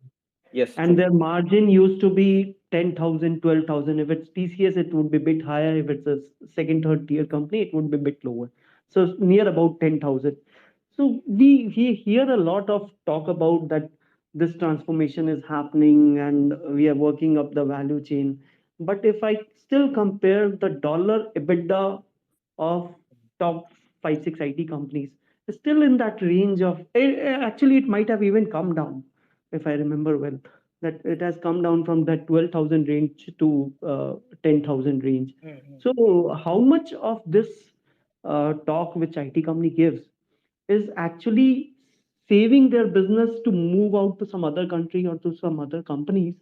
Yes, And true. their margin used to be 10,000, 12,000. If it's TCS, it would be a bit higher. If it's a second, third tier company, it would be a bit lower. So near about 10,000. So we hear a lot of talk about that this transformation is happening and we are working up the value chain. But if I still compare the dollar EBITDA of top 5 6 IT companies, it's still in that range of actually it might have even come down if I remember well, that it has come down from that 12,000 range to 10,000 range. So how much of this talk which IT company gives is actually saving their business to move out to some other country or to some other companies,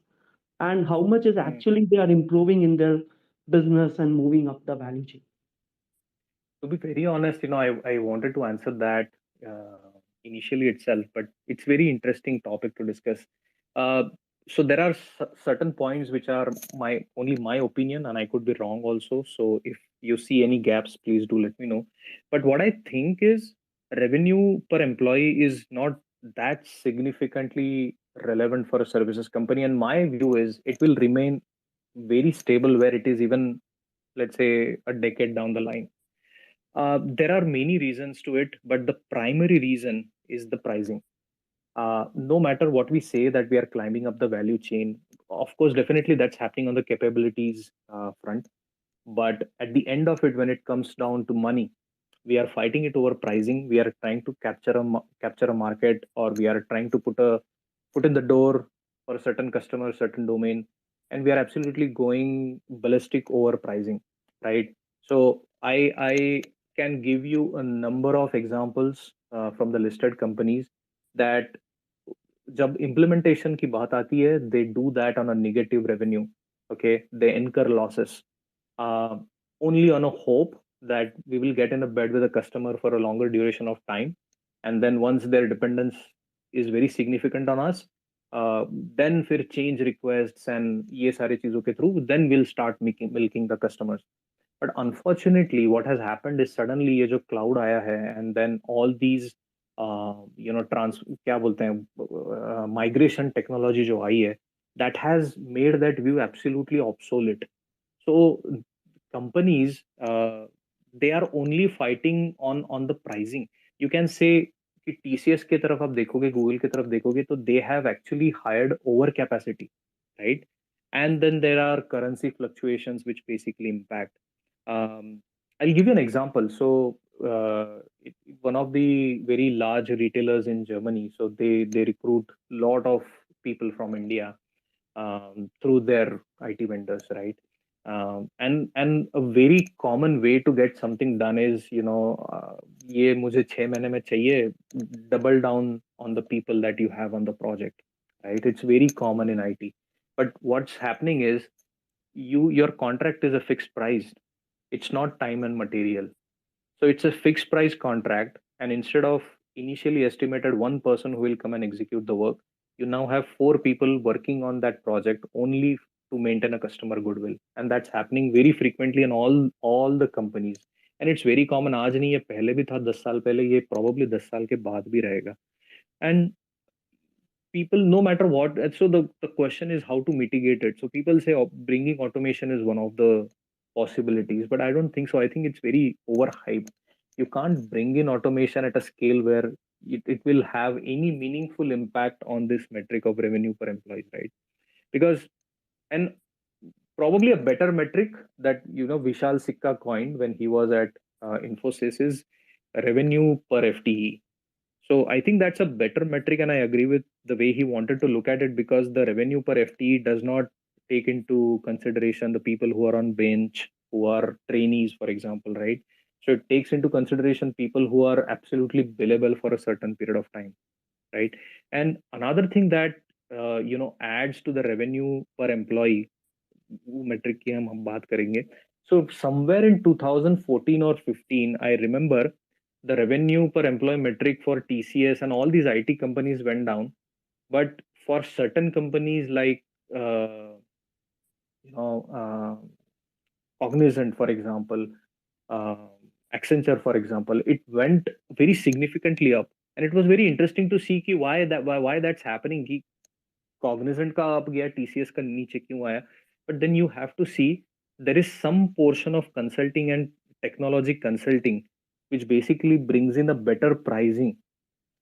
and how much is actually they are improving in their business and moving up the value chain? To be very honest, I wanted to answer that initially itself, but it's very interesting topic to discuss. Uh, so there are certain points which are my opinion, and I could be wrong also. So if you see any gaps, please do let me know. But what I think is revenue per employee is not that significantly relevant for a services company, and my view is it will remain very stable where it is even, let's say, a decade down the line. There are many reasons to it, but the primary reason is the pricing. No matter what we say that we are climbing up the value chain, of course, definitely that's happening on the capabilities front. But at the end of it, when it comes down to money, we are fighting it over pricing. We are trying to capture a market, or we are trying to put a foot in the door for a certain customer, certain domain, and we are absolutely going ballistic over pricing, right? So I can give you a number of examples from the listed companies that जब implementation की बात आती है, they do that on a negative revenue. Okay, they incur losses uh, only on a hope that we will get in a bed with a customer for a longer duration of time, and then once their dependence is very significant on us, uh, then फिर change requests and ये सारी चीजों के through, then we'll start milking the customers. But unfortunately, what has happened is suddenly ये जो cloud आया है, and then all these trans क्या बोलते हैं migration technology जो आई है, that has made that view absolutely obsolete. So companies, they are only fighting on the pricing. You can say कि TCS के तरफ आप देखोगे, Google के तरफ देखोगे, तो they have actually hired over capacity, right? And then there are currency fluctuations which basically impact. I'll give you an example. So one of the very large retailers in Germany, so they recruit a lot of people from India through their IT vendors, right? And a very common way to get something done is, ये मुझे 6 महीने में चाहिए, double down on the people that you have on the project, right? It's very common in IT. But what's happening is your contract is a fixed price. It's not time and material. So it's a fixed price contract, and instead of initially estimated one person who will come and execute the work, you now have 4 people working on that project only to maintain a customer goodwill, and that's happening very frequently in all the companies. And it's very common. आज नहीं, ये पहले भी था, 10 साल पहले, ये probably 10 साल के बाद भी रहेगा. And people, no matter what, so the question is how to mitigate it. So people say bringing automation is one of the possibilities, but I don't think so. I think it's very overhyped. You can't bring in automation at a scale where it will have any meaningful impact on this metric of revenue per employee, right? Because And probably a better metric that Vishal Sikka coined when he was at Infosys is revenue per FTE. So I think that's a better metric, and I agree with the way he wanted to look at it, because the revenue per FTE does not take into consideration the people who are on bench, who are trainees, for example, right? So it takes into consideration people who are absolutely billable for a certain period of time, right? And another thing that adds to the revenue per employee, वो metric की हम बात करेंगे. So somewhere in 2014 or 15, I remember the revenue per employee metric for TCS and all these IT companies went down. But for certain companies like uh, you know Cognizant, for example, uh, Accenture, for example, it went very significantly up. And it was very interesting to see कि why that's happening. कि Cognizant का up गया, TCS का नीचे क्यों आया? But then you have to see there is some portion of consulting and technology consulting which basically brings in a better pricing.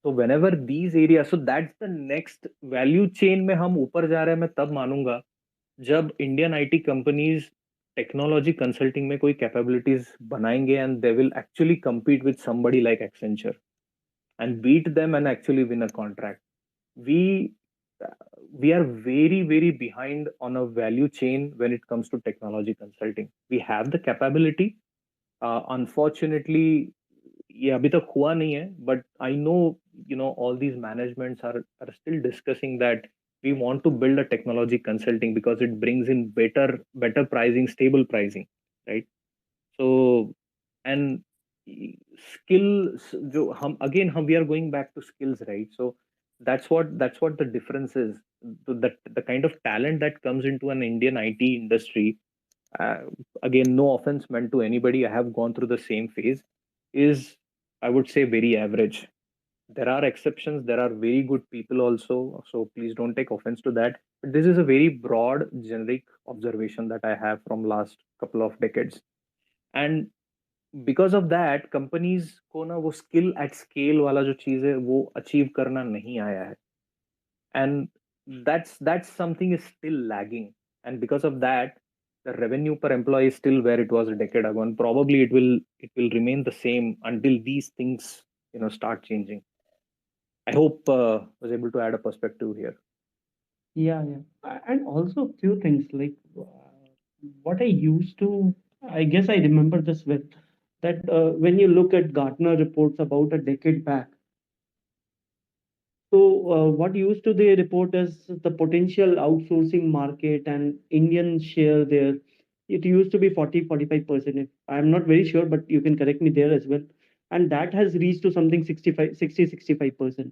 So whenever these areas, so that's the next value chain में हम ऊपर जा रहे हैं, मैं तब मानूंगा जब Indian IT companies technology consulting में कोई कैपेबिलिटीज बनाएंगे and they will actually compete with somebody like Accenture and beat them and actually win a contract. We we are very very behind on a value chain when it comes to technology consulting. We have the capability. Unfortunately, ये अभी तक हुआ नहीं है, but I know all these managements are still discussing that we want to build a technology consulting because it brings in better pricing, stable pricing, right? So, and skills, जो हम again हम we are going back to skills, right? So that's what the difference is. The kind of talent that comes into an Indian IT industry, uh, again, no offense meant to anybody, I have gone through the same phase, is, I would say, very average. There are exceptions, there are very good people also, so please don't take offense to that. But this is a very broad, generic observation that I have from last couple of decades. And because of that companies को ना वो skill at scale वाला जो चीज है वो achieve करना नहीं आया है and that's something is still lagging, and because of that the revenue per employee is still where it was a decade ago, and probably it will remain the same until these things start changing. I hope was able to add a perspective here. Yeah, yeah. And also few things like what I used to, I guess I remember this with that when you look at Gartner reports about a decade back, so what used to they report as the potential outsourcing market and Indian share there, it used to be 40-45%. I'm not very sure, but you can correct me there as well. And that has reached to something 65%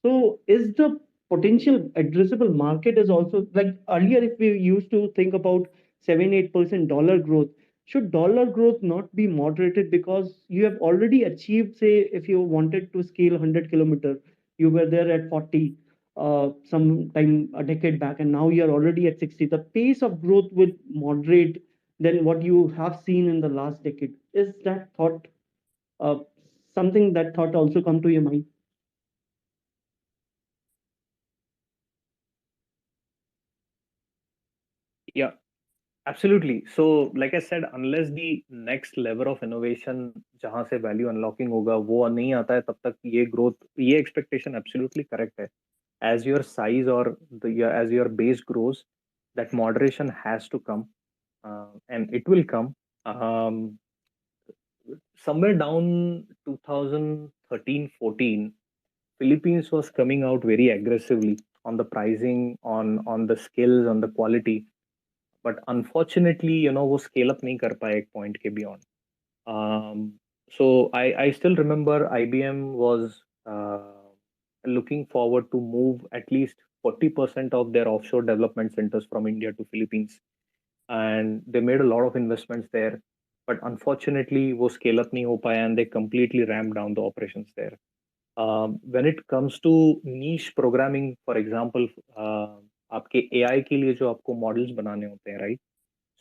so is the potential addressable market is also like earlier if we used to think about 7-8% dollar growth, should dollar growth not be moderated because you have already achieved, say, if you wanted to scale 100 kilometer, you were there at 40 sometime a decade back, and now you're already at 60. The pace of growth will moderate than what you have seen in the last decade. Is that thought uh, something that thought also come to your mind? Yeah, absolutely. So, like I said, unless the next level of innovation जहां से value unlocking होगा वो नहीं आता है, तब तक ये growth, ये expectation absolutely correct है. As your size or as your base grows, that moderation has to come, and it will come. Somewhere down 2013-14, Philippines was coming out very aggressively on the pricing, on the skills, on the quality. But unfortunately, वो scale up नहीं कर पाए एक point के beyond. So I still remember IBM was looking forward to move at least 40% of their offshore development centers from India to Philippines, and they made a lot of investments there. But unfortunately, वो scale up नहीं हो पाया, and they completely ramped down the operations there. When it comes to niche programming, for example, आपके AI के लिए जो आपको models बनाने होते हैं, राइट?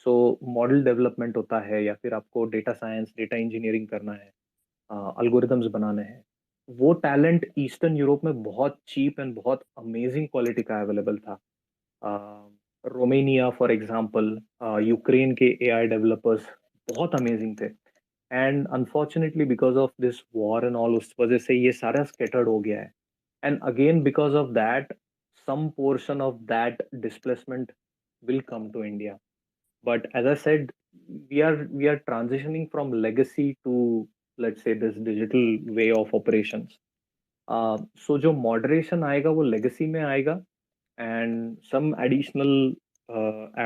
सो मॉडल डेवलपमेंट होता है, या फिर आपको डेटा साइंस, डेटा इंजीनियरिंग करना है, अल्गोरिदम्स बनाने हैं, वो टैलेंट ईस्टर्न यूरोप में बहुत चीप एंड बहुत अमेजिंग क्वालिटी का अवेलेबल था. रोमेनिया फॉर एग्जांपल, यूक्रेन के एआई डेवलपर्स बहुत अमेजिंग थे, and unfortunately because of this war and all उस वजह से ये सारा स्कैटर्ड हो गया है, and again because of that some portion of that displacement will come to India. But as I said, we are transitioning from legacy to, let's say, this digital way of operations. So जो moderation आएगा वो legacy में आएगा, and some additional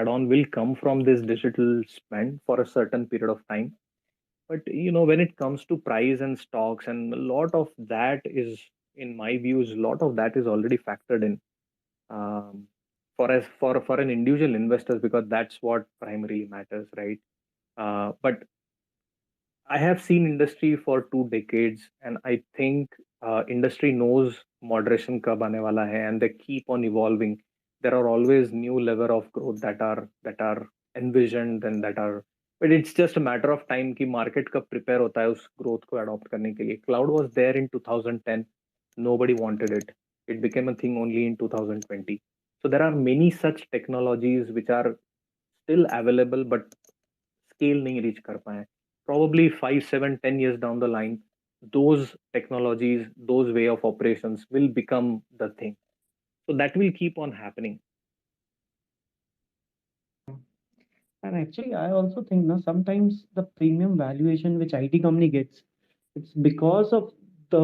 add-on will come from this digital spend for a certain period of time. But when it comes to price and stocks, and a lot of that is, in my views, a lot of that is already factored in, for an individual investors, because that's what primarily matters, right? But I have seen industry for 2 decades, and I think industry knows moderation kab aane wala hai, and they keep on evolving. There are always new level of growth that are envisioned, and that are, but it's just a matter of time कि market कब prepare होता है उस growth को adopt करने के लिए. Cloud was there in 2010, nobody wanted it. It became a thing only in 2020. So there are many such technologies which are still available, but scale नहीं reach कर पाए. Probably 5, 7, 10 years down the line, those technologies, those way of operations will become the thing. So that will keep on happening. And actually, I also think now sometimes the premium valuation which IT company gets, it's because of the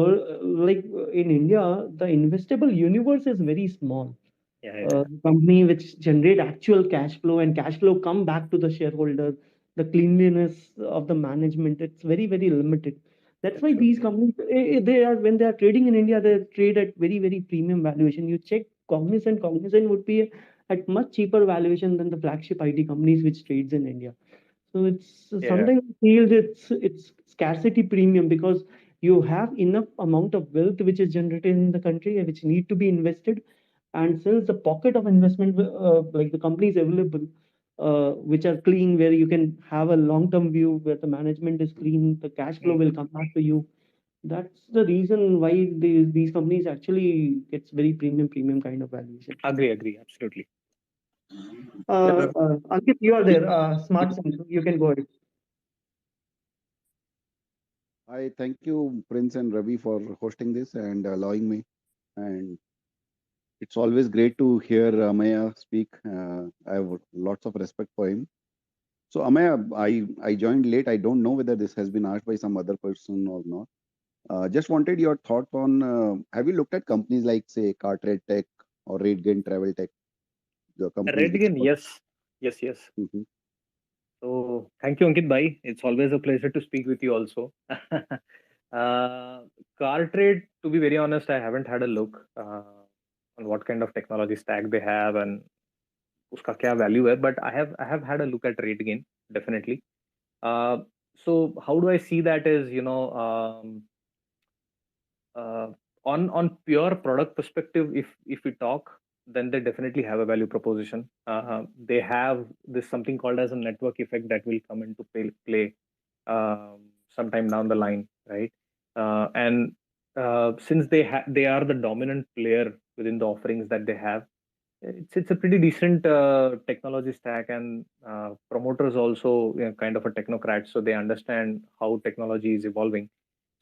like in India, the investable universe is very small. Yeah. Company which generate actual cash flow and cash flow come back to the shareholder, the cleanliness of the management, it's very, very limited. That's why these companies, they are, when they are trading in India, they trade at very, very premium valuation. You check Cognizant would be at much cheaper valuation than the flagship IT companies which trades in India. So it's Yeah. sometimes feels it's scarcity premium, because you have enough amount of wealth which is generated in the country which need to be invested, and since the pocket of investment like the companies available which are clean, where you can have a long term view, where the management is clean, the cash flow will come back to you. That's the reason why these companies actually gets very premium kind of valuation. Agree, absolutely. Ankit, you are there. Smart Sense, you can go ahead. I thank you, Prince and Ravi, for hosting this and allowing me. And it's always great to hear Ameya speak. I have lots of respect for him. So, Ameya, I joined late. I don't know whether this has been asked by some other person or not. Just wanted your thought on, have you looked at companies like, say, Carteret Tech or RateGain Travel Tech? The companies which... RateGain, yes. Mhm. So thank you, Ankit bhai. It's always a pleasure to speak with you also. Car trade, to be very honest, I haven't had a look on what kind of technology stack they have and uska kya value hai, but I have had a look at RateGain, definitely. So how do I see that is, uh, on pure product perspective, if we talk, then they definitely have a value proposition. They have this something called as a network effect that will come into play sometime down the line, right? And since they are the dominant player within the offerings that they have, it's a pretty decent technology stack, and promoters also, kind of a technocrat, so they understand how technology is evolving.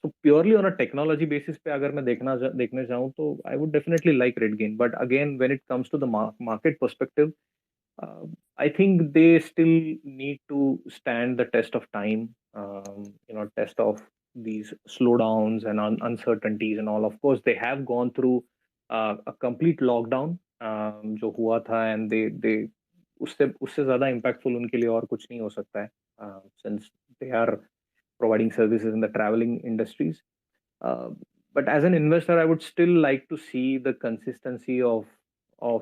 So purely on a technology basis पे अगर मैं देखने जाऊँ तो I would definitely like RateGain. But again, when it comes to the market perspective, uh, I think they still need to stand the test of time, test of these slowdowns and uncertainties and all. Of course, they have gone through a complete lockdown जो हुआ था, and they उससे उससे ज़्यादा impactful उनके लिए और कुछ नहीं हो सकता है, since they are providing services in the traveling industries. Uh, but as an investor, I would still like to see the consistency of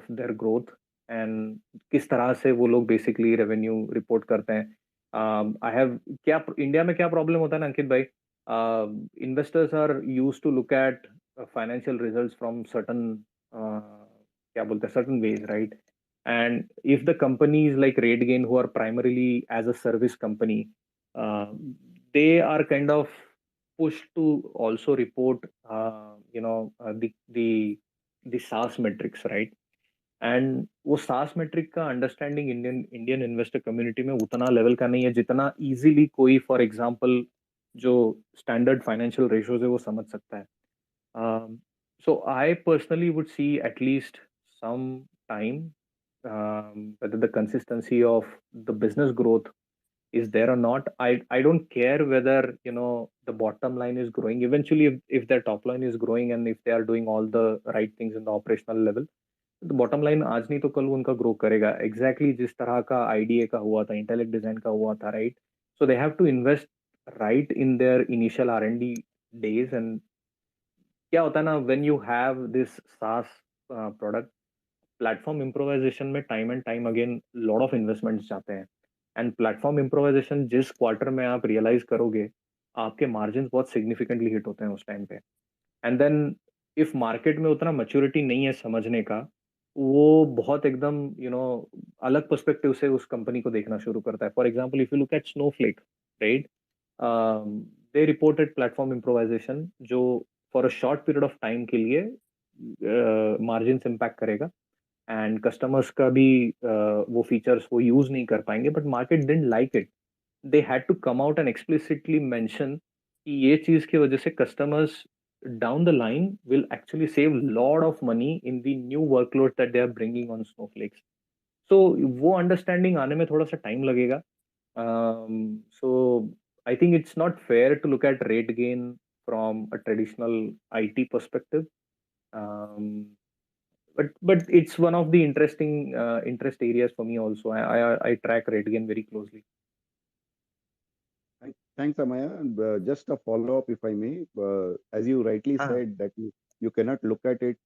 their growth, and किस तरह से वो लोग basically revenue report करते हैं. I have क्या India में क्या problem होता है ना अंकित भाई, investors are used to look at financial results from certain क्या बोलते हैं certain ways, right? And if the companies like RateGain, who are primarily as a service company, uh, they are kind of pushed to also report, the SaaS metrics, right? And वो सास metric का understanding Indian investor community में उतना level का नहीं है जितना easily कोई फॉर एग्जांपल जो स्टैंडर्ड फाइनेंशियल रेशियोज है वो समझ सकता है. So I personally would see at least some time whether the consistency of the business growth is there or not. I don't care whether the bottom line is growing. Eventually, if their top line is growing and if they are doing all the right things in the operational level, तो bottom line आज नहीं तो कल उनका grow करेगा. Exactly जिस तरह का आईडीए का हुआ था, इंटेलेक्ट डिजाइन का हुआ था, right. So they have to invest right in their initial R&D days. And क्या होता है ना, when you have this SaaS product, platform improvisation में time and time again lot of investments जाते हैं. एंड प्लेटफॉर्म इम्प्रोवाइजेशन जिस quarter में आप रियलाइज करोगे, आपके मार्जिन बहुत सिग्निफिकेंटली हिट होते हैं उस टाइम पे. एंड देन इफ मार्केट में उतना मैच्योरिटी नहीं है समझने का, वो बहुत एकदम अलग पर्सपेक्टिव से उस कंपनी को देखना शुरू करता है. For example, if you look at Snowflake, right, they reported platform improvisation जो for a short period of time के लिए मार्जिन इम्पैक्ट करेगा एंड कस्टमर्स का भी वो फीचर्स वो यूज नहीं कर पाएंगे. But market didn't like it. They had to come out and explicitly mention कि ये चीज की वजह से customers down the line will actually save lot of money in the new workload that they are bringing on snowflakes. So वो understanding आने में थोड़ा सा time लगेगा. So I think it's not fair to look at rate gain from a traditional IT perspective. Um, but it's one of the interesting interest areas for me also. I track rate gain very closely. Thanks, Amaya. And, just a follow-up, if I may. As you rightly said, that you cannot look at it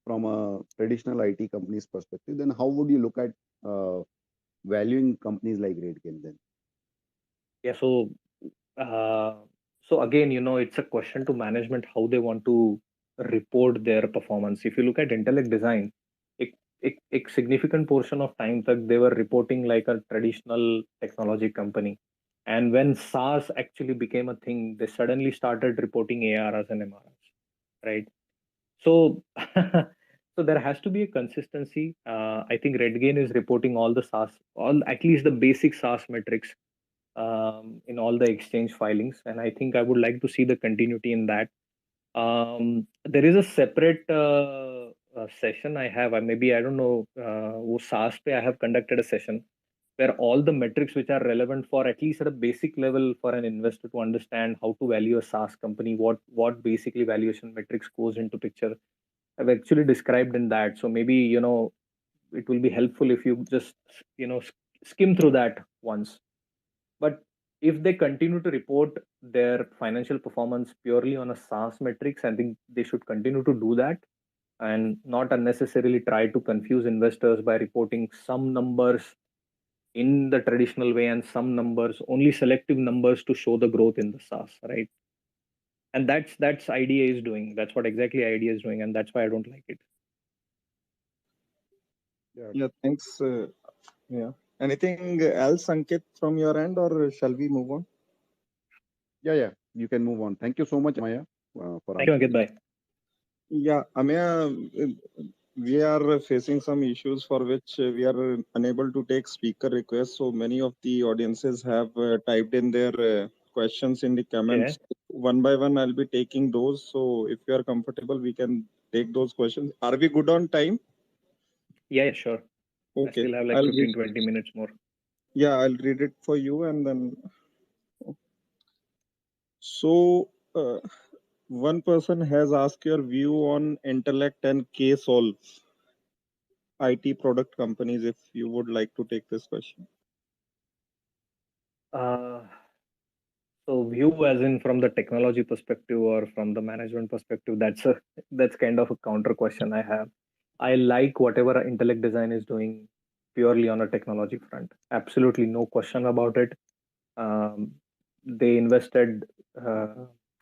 from a traditional IT company's perspective. Then how would you look at valuing companies like RateGain then? Yeah, so again, it's a question to management how they want to report their performance. If you look at Intellect Design, a significant portion of time that they were reporting like a traditional technology company. And when SaaS actually became a thing, they suddenly started reporting ARRs and MRRs, right? So, so there has to be a consistency. I think RedGain is reporting all the SaaS, all at least the basic SaaS metrics in all the exchange filings, and I think I would like to see the continuity in that. There is a separate session I have. Maybe I don't know. SaaS pe I have conducted a session where all the metrics which are relevant for at least at a basic level for an investor to understand how to value a SaaS company, what basically valuation metrics goes into picture. I've actually described in that. So maybe it will be helpful if you just skim through that once. But if they continue to report their financial performance purely on a SaaS metrics, I think they should continue to do that and not unnecessarily try to confuse investors by reporting some numbers in the traditional way and some numbers, only selective numbers to show the growth in the SaaS, right? And that's IDEA is doing. That's what exactly IDEA is doing, and that's why I don't like it. Yeah, thanks. Yeah. Anything else, Ankit, from your end, or shall we move on? Yeah. You can move on. Thank you so much, Amaya, for Thank you, Ankit. Bye. Yeah, Ameya, we are facing some issues for which we are unable to take speaker requests. So many of the audiences have typed in their questions in the comments. One by one, I'll be taking those. So if you are comfortable, we can take those questions. Are we good on time? Yeah, sure. Okay. I still have like 15-20 minutes more. Yeah, I'll read it for you and then. So, one person has asked your view on Intellect and K-Solve IT product companies, if you would like to take this question. So view as in from the technology perspective or from the management perspective, that's kind of a counter question I have. I like whatever Intellect Design is doing purely on a technology front. Absolutely no question about it. They invested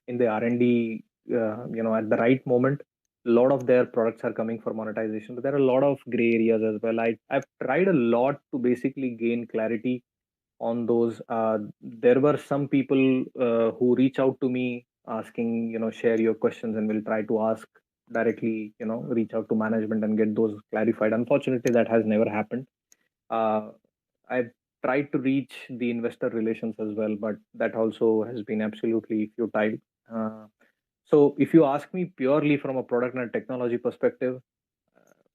in the R&D, at the right moment. A lot of their products are coming for monetization, but there are a lot of gray areas as well. I've tried a lot to basically gain clarity on those. There were some people who reach out to me asking, share your questions, and we'll try to ask directly, reach out to management and get those clarified. Unfortunately, that has never happened. I've tried to reach the investor relations as well, but that also has been absolutely futile. Uh, so if you ask me purely from a product and technology perspective,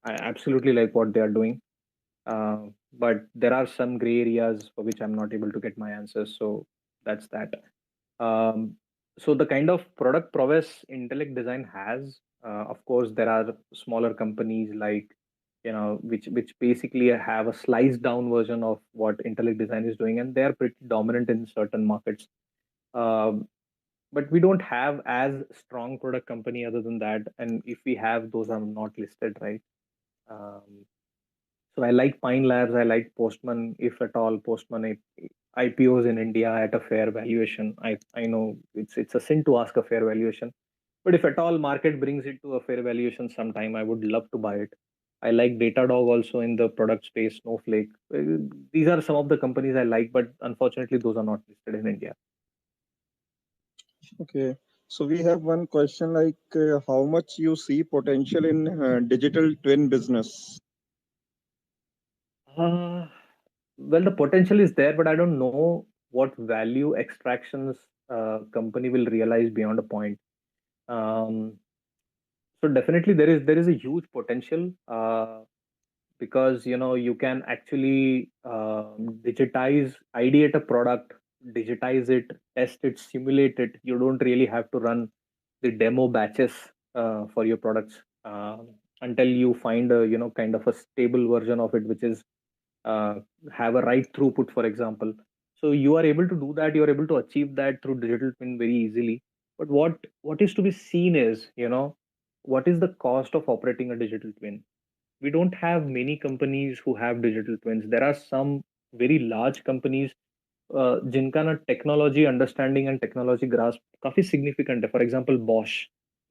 I absolutely like what they are doing. But there are some gray areas for which I'm not able to get my answers. So that's that. Um, so the kind of product prowess Intellect Design has, of course, there are smaller companies like, which basically have a sliced down version of what Intellect Design is doing, and they are pretty dominant in certain markets. Um, but we don't have as strong product company other than that, and if we have, those are not listed, right? Um, so I like Pine Labs. I like Postman, if at all, IPOs in India at a fair valuation. I know it's a sin to ask a fair valuation, but if at all market brings it to a fair valuation sometime, I would love to buy it. I like Datadog also in the product space, Snowflake. These are some of the companies I like, but unfortunately, those are not listed in India. Okay. So we have one question like how much you see potential in digital twin business? Uh, well, the potential is there, but I don't know what value extractions company will realize beyond a point. Um, so definitely there is a huge potential, because you can actually digitize, ideate a product, digitize it, test it, simulate it. You don't really have to run the demo batches for your products, until you find a kind of a stable version of it, which is uh, have a right throughput, for example. So you are able to do that. You are able to achieve that through digital twin very easily. But what is to be seen is, what is the cost of operating a digital twin? We don't have many companies who have digital twins. There are some very large companies जिनका ना technology understanding and technology grasp काफी significant है. For example Bosch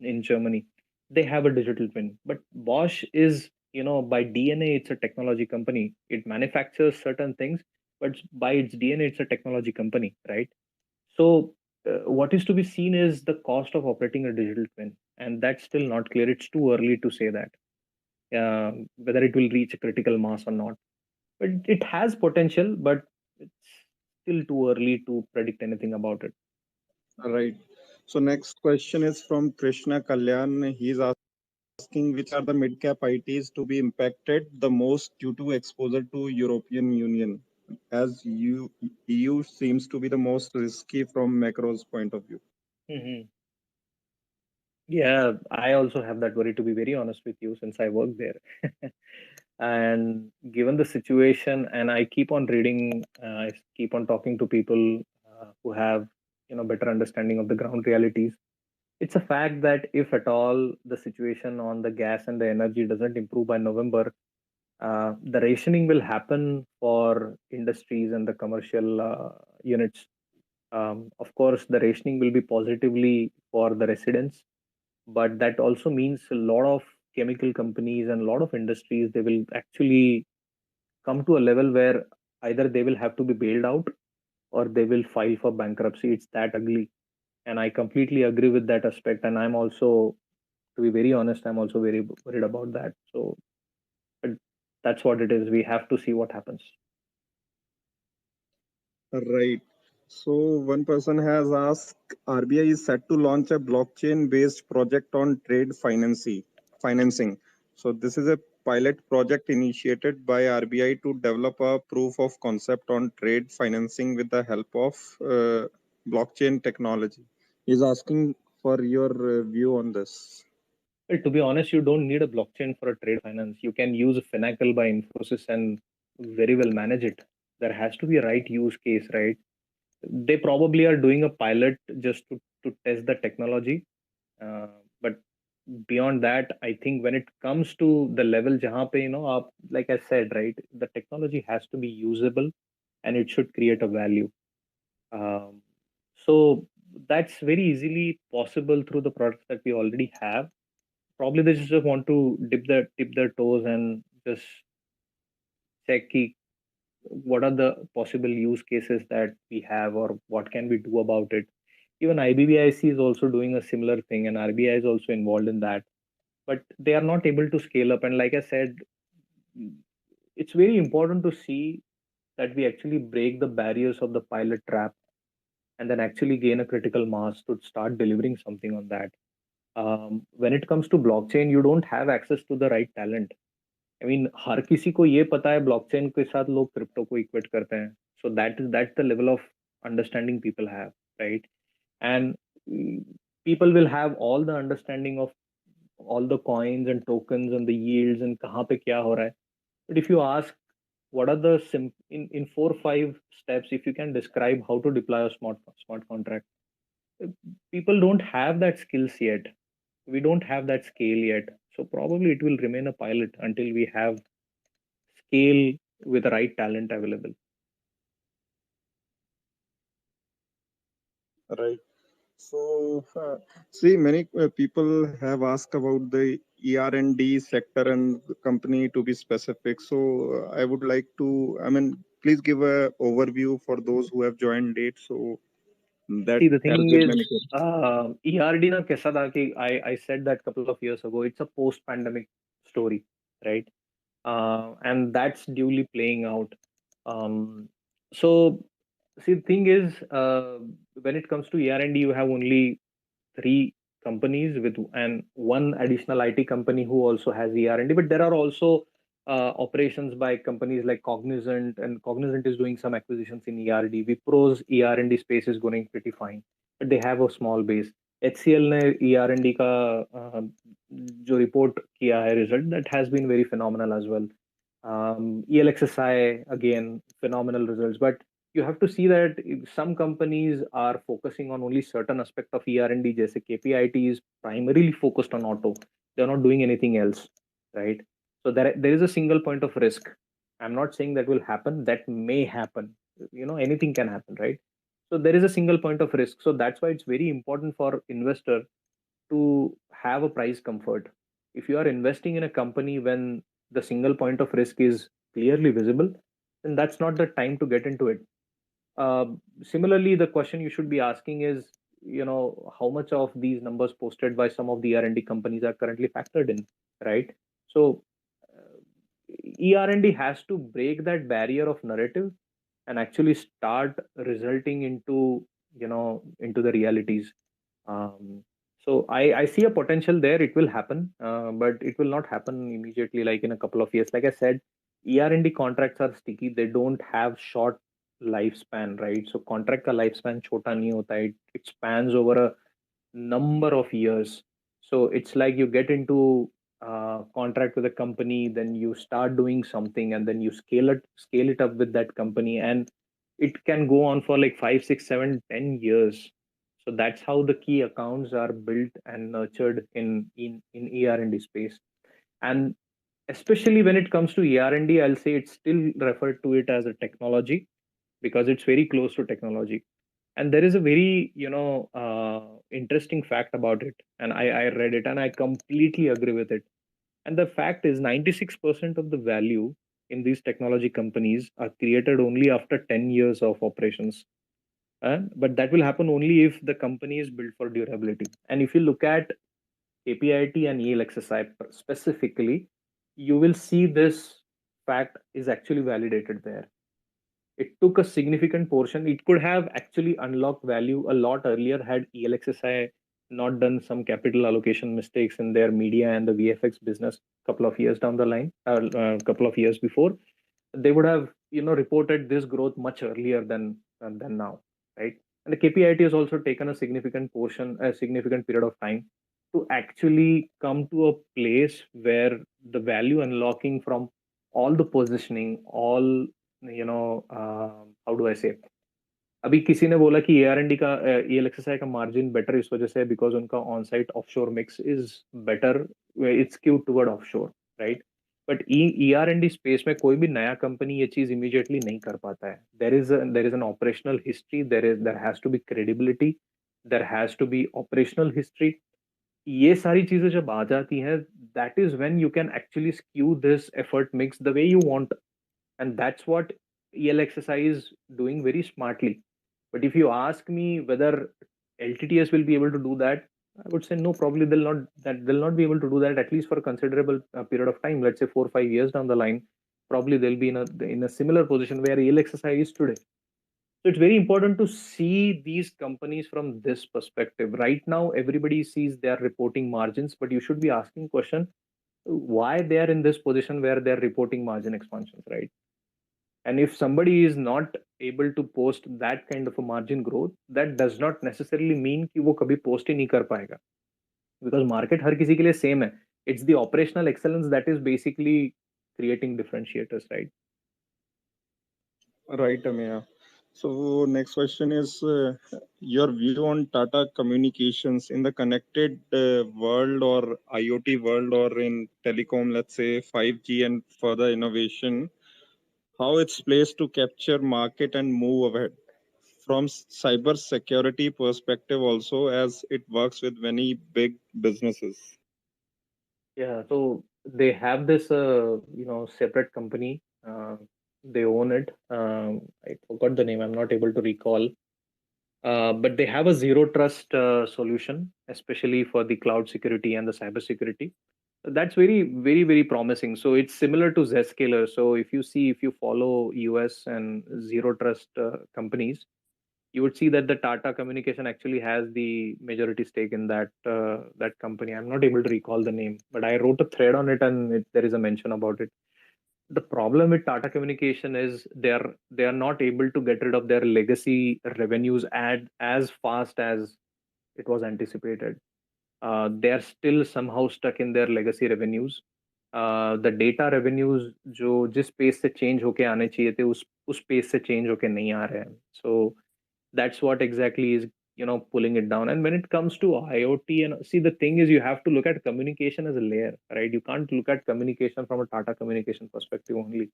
in Germany, they have a digital twin, but Bosch is, by DNA it's a technology company. It manufactures certain things, but by its DNA it's a technology company, right? So what is to be seen is the cost of operating a digital twin, and that's still not clear. It's too early to say that whether it will reach a critical mass or not. But it has potential, but it's still too early to predict anything about it. All right. So next question is from Krishna Kalyan. He's asking which are the mid-cap ITs to be impacted the most due to exposure to European Union, as EU seems to be the most risky from macro's point of view. Mhm. Yeah, I also have that worry, to be very honest with you, since I work there. And given the situation, and I keep on reading, I keep on talking to people who have better understanding of the ground realities. It's a fact that if at all the situation on the gas and the energy doesn't improve by November, the rationing will happen for industries and the commercial units. Of course, the rationing will be positively for the residents, but that also means a lot of chemical companies and a lot of industries, they will actually come to a level where either they will have to be bailed out or they will file for bankruptcy. It's that ugly, and I completely agree with that aspect. And I'm also, to be very honest, I'm also very worried about that. So but that's what it is. We have to see what happens. Right. So one person has asked, RBI is set to launch a blockchain-based project on trade financing. So this is a pilot project initiated by RBI to develop a proof of concept on trade financing with the help of blockchain technology. He's asking for your view on this. Well, to be honest, you don't need a blockchain for a trade finance. You can use a Finacle by Infosys and very well manage it. There has to be a right use case, right? They probably are doing a pilot just to test the technology. But beyond that, I think when it comes to the level jahan pe, like I said, right, the technology has to be usable and it should create a value. Um, so that's very easily possible through the products that we already have. Probably they just want to dip their toes and just check what are the possible use cases that we have or what can we do about it. Even IBBIC is also doing a similar thing, and RBI is also involved in that. but they are not able to scale up. And like I said, it's very important to see that we actually break the barriers of the pilot trap and then actually gain a critical mass to start delivering something on that. When it comes to blockchain, you don't have access to the right talent. I mean, हर किसी को ये पता है blockchain के साथ लोग crypto को equate करते हैं. So that's the level of understanding people have, right? And people will have all the understanding of all the coins and tokens and the yields and कहाँ पे क्या हो रहा है. But if you ask what are the in 4 or 5 steps, if you can describe how to deploy a smart contract, people don't have that skills yet. We don't have that scale yet. So probably it will remain a pilot until we have scale with the right talent available. Right. So, see, many people have asked about the ER&D sector and the company to be specific. So, I would like to, I mean, please give a overview for those who have joined late. So that See, the helps thing with is, many questions. ERD na kaisa tha ki I said that couple of years ago, it's a post-pandemic story, right? And that's duly playing out. So, see, the thing is, when it comes to ER&D, you have only 3 companies with and one additional IT company who also has ER&D, but there are also operations by companies like Cognizant, and Cognizant is doing some acquisitions in ERD. Wipro's ER&D space is going pretty fine, but they have a small base. HCL ने ER&D का जो report किया है result, that has been very phenomenal as well. ELXSI, again, phenomenal results, but you have to see that some companies are focusing on only certain aspect of ER&D. जैसे KPIT is primarily focused on auto. They're not doing anything else, right? So there is a single point of risk. I'm not saying that will happen. That may happen. Anything can happen, right? So there is a single point of risk. So that's why it's very important for investor to have a price comfort. If you are investing in a company when the single point of risk is clearly visible, then that's not the time to get into it. Similarly, the question you should be asking is, how much of these numbers posted by some of the R&D companies are currently factored in, right? So ER&D has to break that barrier of narrative and actually start resulting into the realities. So I see a potential there. It will happen, but it will not happen immediately, like in a couple of years. Like I said, ER&D contracts are sticky. They don't have short lifespan, right? So contract ka lifespan chota nahi hota hai. It spans over a number of years. So it's like you get into contract with a company, then you start doing something, and then you scale it up with that company, and it can go on for like 5, 6, 7, 10 years. So that's how the key accounts are built and nurtured in ER&D space. And especially when it comes to ER&D, I'll say it's still referred to it as a technology because it's very close to technology. And there is a very interesting fact about it, and I read it and I completely agree with it. And the fact is 96% of the value in these technology companies are created only after 10 years of operations. But that will happen only if the company is built for durability. And if you look at KPIT and ELXSI specifically, you will see this fact is actually validated there. It took a significant portion. It could have actually unlocked value a lot earlier had ELXSI not done some capital allocation mistakes in their media and the VFX business a couple of years down the line, a couple of years before. They would have reported this growth much earlier than now, right? And the KPIT has also taken a significant period of time to actually come to a place where the value unlocking from all the positioning, all how do I say? अभी किसी ने बोला कि AR&D का ELXSI का margin better इस वजह से है बिकॉज उनका on site offshore mix is better, it's skewed toward offshore, right? But ER&D space में कोई भी नया कंपनी ये चीज इमीडिएटली नहीं कर पाता है. There is an operational history, there has to be credibility, there has to be operational history. ये सारी चीजें जब आ जाती हैं, that is when you can actually skew this effort mix the way you want, and that's what ELXSI is doing very smartly. But if you ask me whether LTTS will be able to do that, I would say no. Probably they'll not be able to do that at least for a considerable period of time. Let's say 4 or 5 years down the line, probably they'll be in a similar position where ELXSI is today. So it's very important to see these companies from this perspective. Right now, everybody sees their reporting margins, but you should be asking question why they are in this position where they're reporting margin expansions, right? And if somebody is not able to post that kind of a margin growth, that does not necessarily mean कि वो कभी post ही नहीं कर पाएगा, because market हर किसी के लिए same है. It's the operational excellence that is basically creating differentiators, right? Right, Ameya. So next question is your view on Tata Communications in the connected world or IoT world or in telecom, let's say 5G and further innovation, how it's placed to capture market and move ahead from cyber security perspective also, as it works with many big businesses. Yeah, so they have this, separate company. They own it. I forgot the name. I'm not able to recall. But they have a zero trust solution, especially for the cloud security and the cyber security. That's very, very, very promising. So it's similar to Zscaler. So if you follow US and zero trust companies, you would see that the Tata Communication actually has the majority stake in that company. I'm not able to recall the name, but I wrote a thread on it, and there is a mention about it. The problem with Tata Communication is they are not able to get rid of their legacy revenues as fast as it was anticipated. They are still somehow stuck in their legacy revenues. The data revenues जो जिस pace से change होके आने चाहिए थे उस pace से change होके नहीं आ रहे हैं. So that's what exactly is pulling it down. And when it comes to IoT, and see, the thing is, you have to look at communication as a layer, right? You can't look at communication from a Tata Communication perspective only.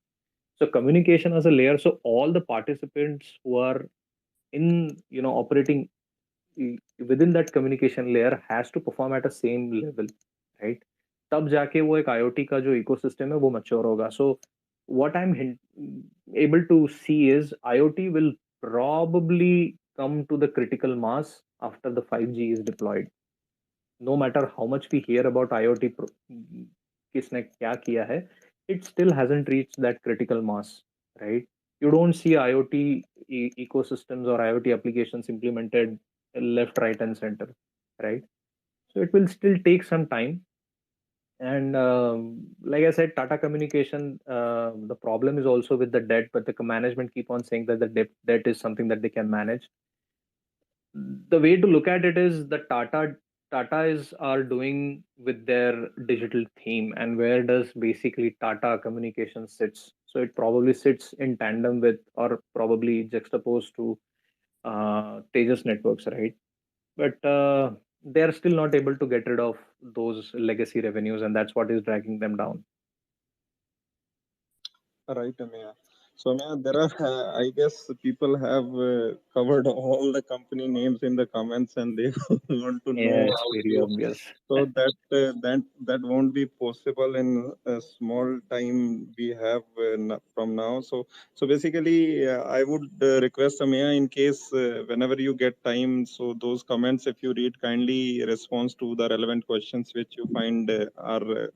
So communication as a layer, so all the participants who are in operating within that communication layer has to perform at a same level, right? तब जाके वो एक IoT का जो ecosystem है वो mature होगा. So what I'm able to see is IoT will probably come to the critical mass after the 5G is deployed. No matter how much we hear about IoT, किसने क्या किया है, it still hasn't reached that critical mass, right? You don't see IoT ecosystems or IoT applications implemented left, right, and center, right? So it will still take some time. And like I said, Tata Communication, the problem is also with the debt, but the management keep on saying that the debt is something that they can manage. The way to look at it is the Tata is are doing with their digital theme, and where does basically Tata Communication sits. So it probably sits in tandem with, or probably juxtaposed to Tejas Networks, right? But they are still not able to get rid of those legacy revenues, and that's what is dragging them down. Right, Ameya. So, Ameya, there are, I guess, people have covered all the company names in the comments, and they want to know Yeah, it's how very to. obvious. So that won't be possible in a small time we have from now. So basically, I would request Ameya, in case whenever you get time, so those comments, if you read, kindly response to the relevant questions which you find are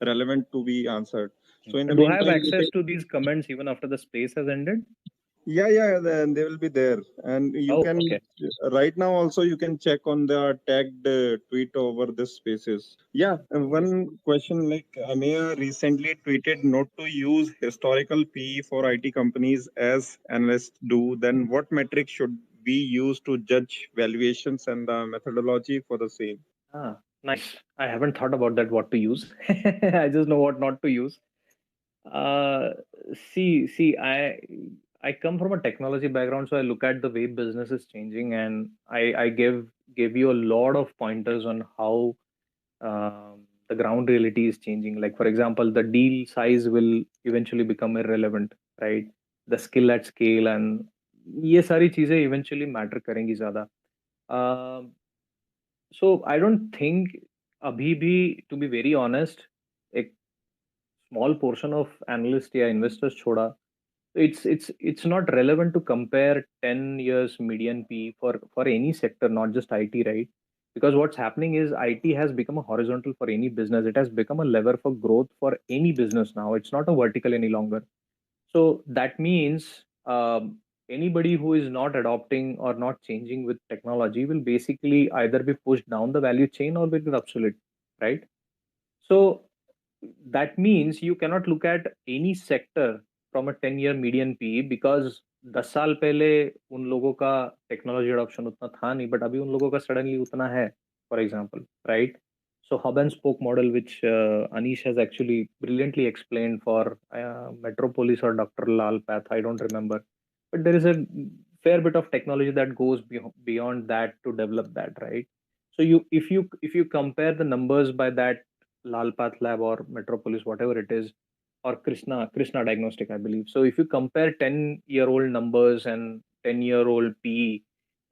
relevant to be answered. So in the Do I have meantime, you access can, to these comments even after the space has ended? yeah, then they will be there, and you Oh, can okay. right now also you can check on the tagged tweet over this spaces. Yeah, one question, like Ameya recently tweeted not to use historical PE for IT companies as analysts do. Then what metrics should we use to judge valuations and the methodology for the same? Nice. I haven't thought about that, what to use. I just know what not to use. Uh, see, I come from a technology background, so I look at the way business is changing, and I give you a lot of pointers on how the ground reality is changing. Like for example, the deal size will eventually become irrelevant, right? The skill at scale and ये सारी चीजें eventually matter करेंगी ज़्यादा. Um, so I don't think अभी भी, to be very honest, एक small portion of analysts या investors छोड़ा, it's not relevant to compare 10 years median P for any sector, not just IT, right? Because what's happening is IT has become a horizontal for any business. It has become a lever for growth for any business now. It's not a vertical any longer. So that means anybody who is not adopting or not changing with technology will basically either be pushed down the value chain or will be obsolete, right? So that means you cannot look at any sector from a 10-year median PE because 10 साल पहले उन लोगों का technology adoption उतना था नहीं but अभी उन लोगों का सडनली उतना है for example right so hub and spoke model which Anish has actually brilliantly explained for Metropolis or Dr. Lal Path, I don't remember, but there is a fair bit of technology that goes beyond that to develop that, right? So if you compare the numbers by that Lal Path Lab or Metropolis, whatever it is, or Krishna Diagnostic, I believe. So if you compare 10-year-old numbers and 10-year-old PE,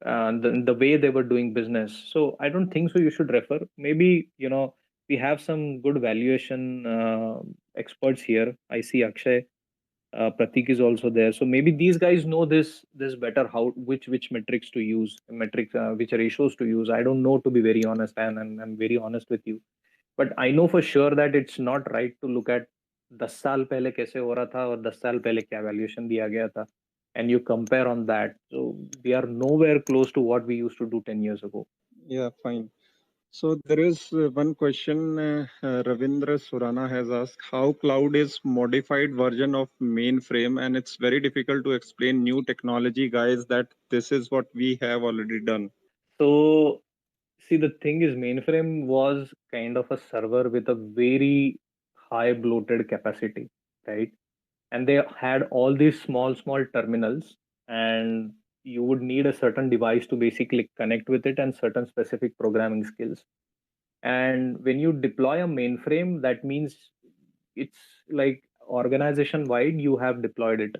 the way they were doing business, so I don't think so. You should refer. Maybe we have some good valuation experts here. I see Akshay. Pratik is also there, so maybe these guys know this better. How which metrics to use, metrics which ratios to use. I don't know, to be very honest, and I'm very honest with you. But I know for sure that it's not right to look at 10 साल पहले कैसे हो रहा था और 10 साल पहले क्या वैल्यूएशन दिया गया था and you compare on that. So we are nowhere close to what we used to do 10 years ago. Yeah, fine. So there is one question Ravindra Surana has asked, how cloud is modified version of mainframe, and it's very difficult to explain new technology guys that this is what we have already done. So see, the thing is, mainframe was kind of a server with a very high bloated capacity, right? And they had all these small terminals, and you would need a certain device to basically connect with it and certain specific programming skills. And when you deploy a mainframe, that means it's like organization wide you have deployed it.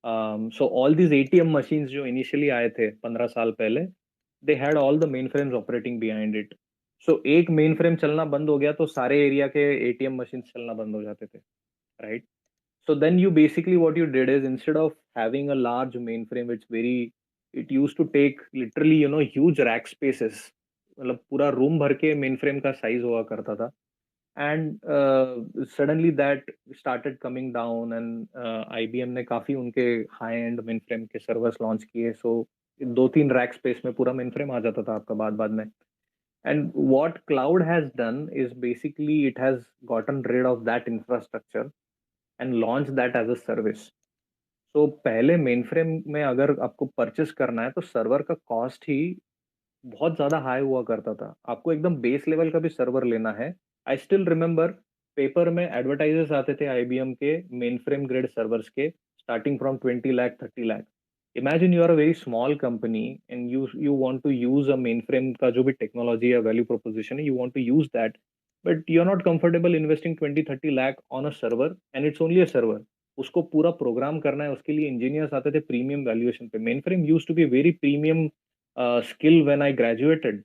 So all these ATM machines जो initially आए थे 15 साल पहले, they had all the mainframes operating behind it. So एक mainframe चलना बंद हो गया तो सारे एरिया के ATM machines चलना बंद हो जाते थे, right? So then you basically what you did is, instead of having a large mainframe, it used to take literally huge rack spaces. मतलब पूरा रूम भर के mainframe का size हुआ करता था. And suddenly that started coming down, and IBM ने काफी उनके high end mainframe के servers launch किए. So 2-3 rack space में पूरा mainframe आ जाता था आपका बाद में. And what cloud has done is basically it has gotten rid of that infrastructure and launched that as a service. So पहले mainframe में अगर आपको परचेस करना है तो सर्वर का कॉस्ट ही बहुत ज्यादा हाई हुआ करता था. आपको एकदम बेस लेवल का भी सर्वर लेना है. आई स्टिल रिमेम्बर पेपर में एडवर्टाइजर्स आते थे आईबीएम के मेन फ्रेम ग्रेड सर्वर्स के, starting from 20 lakh 30 lakh. Imagine you are a very small company and you want to use a mainframe का जो भी टेक्नोलॉजी या वैल्यू प्रोपोजिशन है, you want to use that, but you are not comfortable investing 20-30 lakh on a server, and it's only a server. उसको पूरा programme करना है, उसके लिए इंजीनियर्स आते थे प्रीमियम वैल्यूएशन पे. Mainframe use to be very premium skill when I graduated.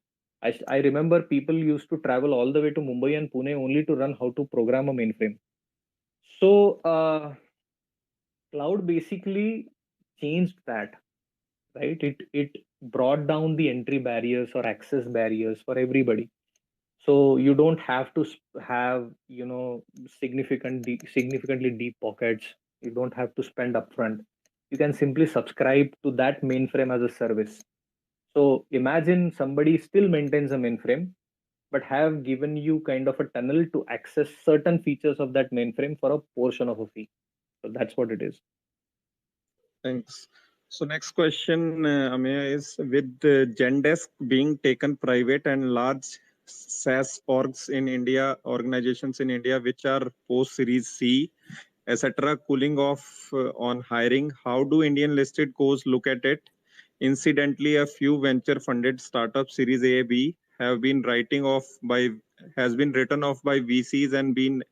I remember people used to travel all the way to Mumbai and Pune only to learn how to program a mainframe. So cloud basically changed that, right? It brought down the entry barriers or access barriers for everybody. So you don't have to have significantly deep pockets. You don't have to spend upfront. You can simply subscribe to that mainframe as a service. So imagine somebody still maintains a mainframe, but have given you kind of a tunnel to access certain features of that mainframe for a portion of a fee. So that's what it is. Thanks. So next question, Ameya, is with Zendesk being taken private and large SaaS orgs in India, organizations in India which are post Series C, etc., cooling off on hiring, how do Indian listed cos look at it? Incidentally, a few venture funded startups Series A, B have been has been written off by VCs and been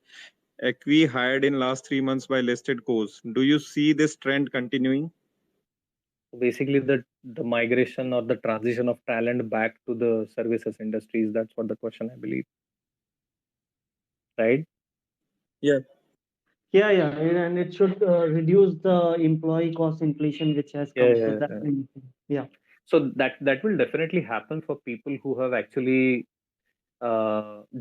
hired in last 3 months by listed cos. Do you see this trend continuing? Basically, the migration or the transition of talent back to the services industries, that's what the question, I believe. Right? Yeah. Yeah, and it should reduce the employee cost inflation which has come. So that, yeah. So that will definitely happen for people who have actually